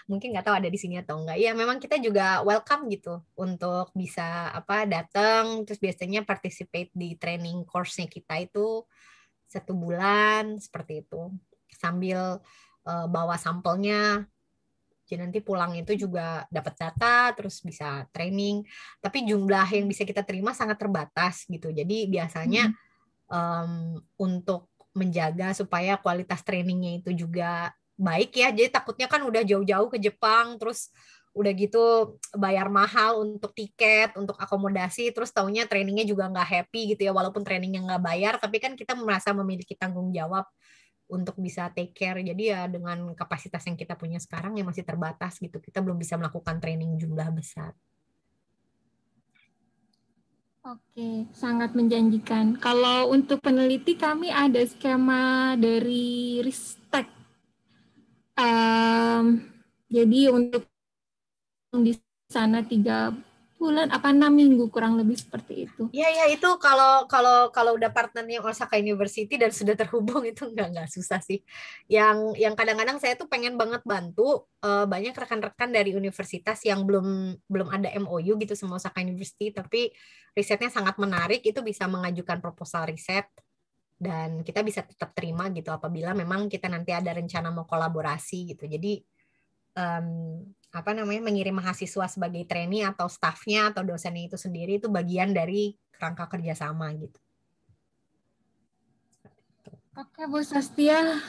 Mungkin nggak tahu ada di sini atau enggak. Ya memang kita juga welcome gitu untuk bisa datang. Terus biasanya participate di training course-nya kita itu 1 bulan seperti itu. Sambil bawa sampelnya. Jadi nanti pulang itu juga dapat data, terus bisa training. Tapi jumlah yang bisa kita terima sangat terbatas gitu. Jadi biasanya untuk menjaga supaya kualitas trainingnya itu juga baik ya. Jadi takutnya kan udah jauh-jauh ke Jepang, terus udah gitu bayar mahal untuk tiket, untuk akomodasi, terus taunya trainingnya juga nggak happy gitu ya. Walaupun trainingnya nggak bayar, tapi kan kita merasa memiliki tanggung jawab untuk bisa take care. Jadi ya dengan kapasitas yang kita punya sekarang yang masih terbatas gitu. Kita belum bisa melakukan training jumlah besar. Oke, sangat menjanjikan. Kalau untuk peneliti kami ada skema dari Ristek. Jadi untuk di sana 3 bulan apa 6 minggu kurang lebih seperti itu. Ya itu kalau udah partnernya Osaka University dan sudah terhubung itu nggak susah sih. Yang kadang-kadang saya tuh pengen banget bantu banyak rekan-rekan dari universitas yang belum ada MOU gitu sama Osaka University, tapi risetnya sangat menarik, itu bisa mengajukan proposal riset dan kita bisa tetap terima gitu apabila memang kita nanti ada rencana mau kolaborasi gitu. Jadi mengirim mahasiswa sebagai trainee atau staffnya atau dosennya itu sendiri itu bagian dari kerangka kerjasama gitu. Oke Bu Sastia,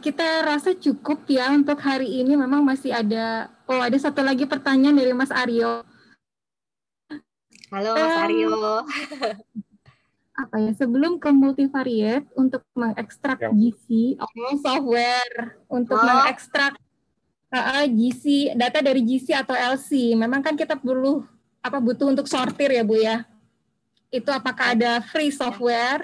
kita rasa cukup ya untuk hari ini. Memang masih ada satu lagi pertanyaan dari Mas Aryo. Halo Mas Aryo. Sebelum ke multivariate untuk mengekstrak GC software untuk mengekstrak GC, data dari GC atau LC, memang kan kita butuh untuk sortir ya Bu ya. Itu apakah ada free software?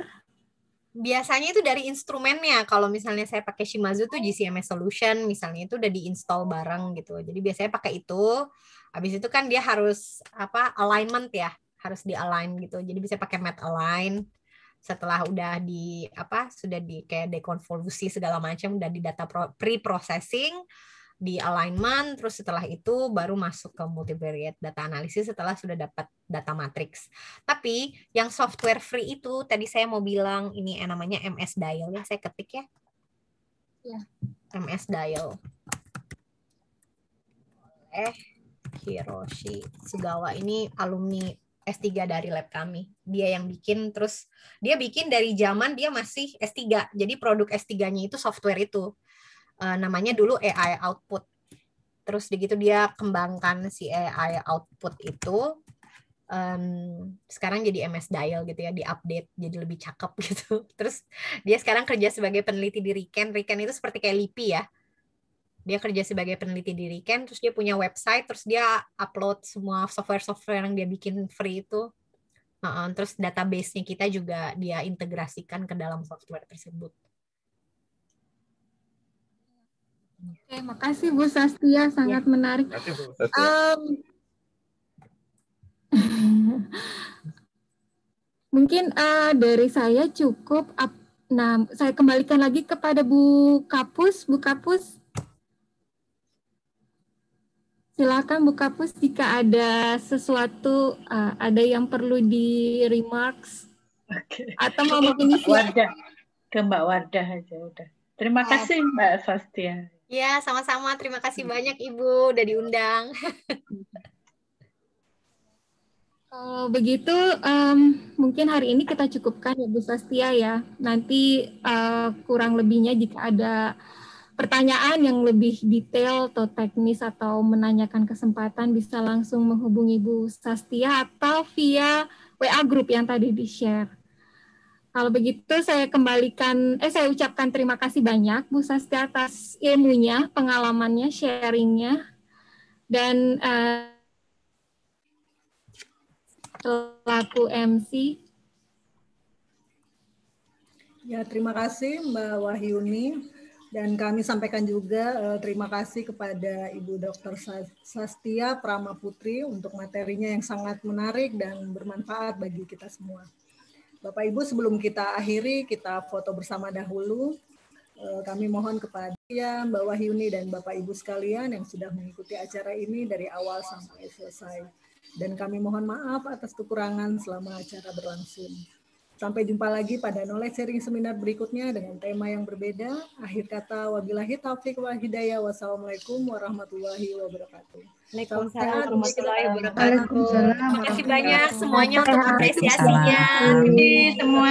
Biasanya itu dari instrumennya. Kalau misalnya saya pakai Shimazu tuh GCMS Solution misalnya itu udah diinstal bareng gitu. Jadi biasanya pakai itu. Habis itu kan dia harus alignment ya, harus di-align gitu. Jadi bisa pakai mat align. Setelah udah sudah di kayak dekonvolusi segala macam, udah di data pre-processing, di alignment, terus setelah itu baru masuk ke multivariate data analisis setelah sudah dapat data matrix. Tapi yang software free itu tadi saya mau bilang ini namanya MS Dial ya, saya ketik ya. Ya. MS Dial. Hiroshi Sugawa ini alumni S3 dari lab kami. Dia yang bikin, terus dia bikin dari zaman dia masih S3. Jadi produk S3-nya itu software itu. Namanya dulu AI output. Terus begitu dia kembangkan si AI output itu, sekarang jadi MS Dial gitu ya, diupdate jadi lebih cakep gitu. Terus dia sekarang kerja sebagai peneliti di RIKEN. RIKEN itu seperti kayak LIPI ya. Dia kerja sebagai peneliti di RIKEN, terus dia punya website, terus dia upload semua software-software yang dia bikin free itu. Terus database-nya kita juga dia integrasikan ke dalam software tersebut. Oke, makasih Bu Sastia, sangat menarik. Makasih Bu Sastia. Mungkin dari saya cukup. Nah, saya kembalikan lagi kepada Bu Kapus. Bu Kapus, silakan Bu Kapus jika ada sesuatu, ada yang perlu di remarks atau mau menginisiasi. Ke Mbak Wardah aja udah. Terima kasih Mbak Sastia. Ya, sama-sama. Terima kasih banyak Ibu udah diundang. Kalau begitu, mungkin hari ini kita cukupkan ya Bu Sastia ya. Nanti kurang lebihnya jika ada pertanyaan yang lebih detail atau teknis atau menanyakan kesempatan bisa langsung menghubungi Bu Sastia atau via WA Group yang tadi di-share. Kalau begitu saya ucapkan terima kasih banyak Bu Sastia atas ilmunya, pengalamannya, sharingnya, dan selaku MC. Ya, terima kasih Mbak Wahyuni. Dan kami sampaikan juga terima kasih kepada Ibu Dr. Sastia Prama Putri untuk materinya yang sangat menarik dan bermanfaat bagi kita semua. Bapak Ibu, sebelum kita akhiri, kita foto bersama dahulu. Kami mohon kepada Mbak Wahyuni dan Bapak Ibu sekalian yang sudah mengikuti acara ini dari awal sampai selesai. Dan kami mohon maaf atas kekurangan selama acara berlangsung. Sampai jumpa lagi pada knowledge sharing seminar berikutnya dengan tema yang berbeda. Akhir kata, wabillahi taufiq wal hidayah. Wassalamualaikum warahmatullahi wabarakatuh. Waalaikumsalam warahmatullahi wabarakatuh. Terima kasih banyak semuanya untuk apresiasinya. Semua.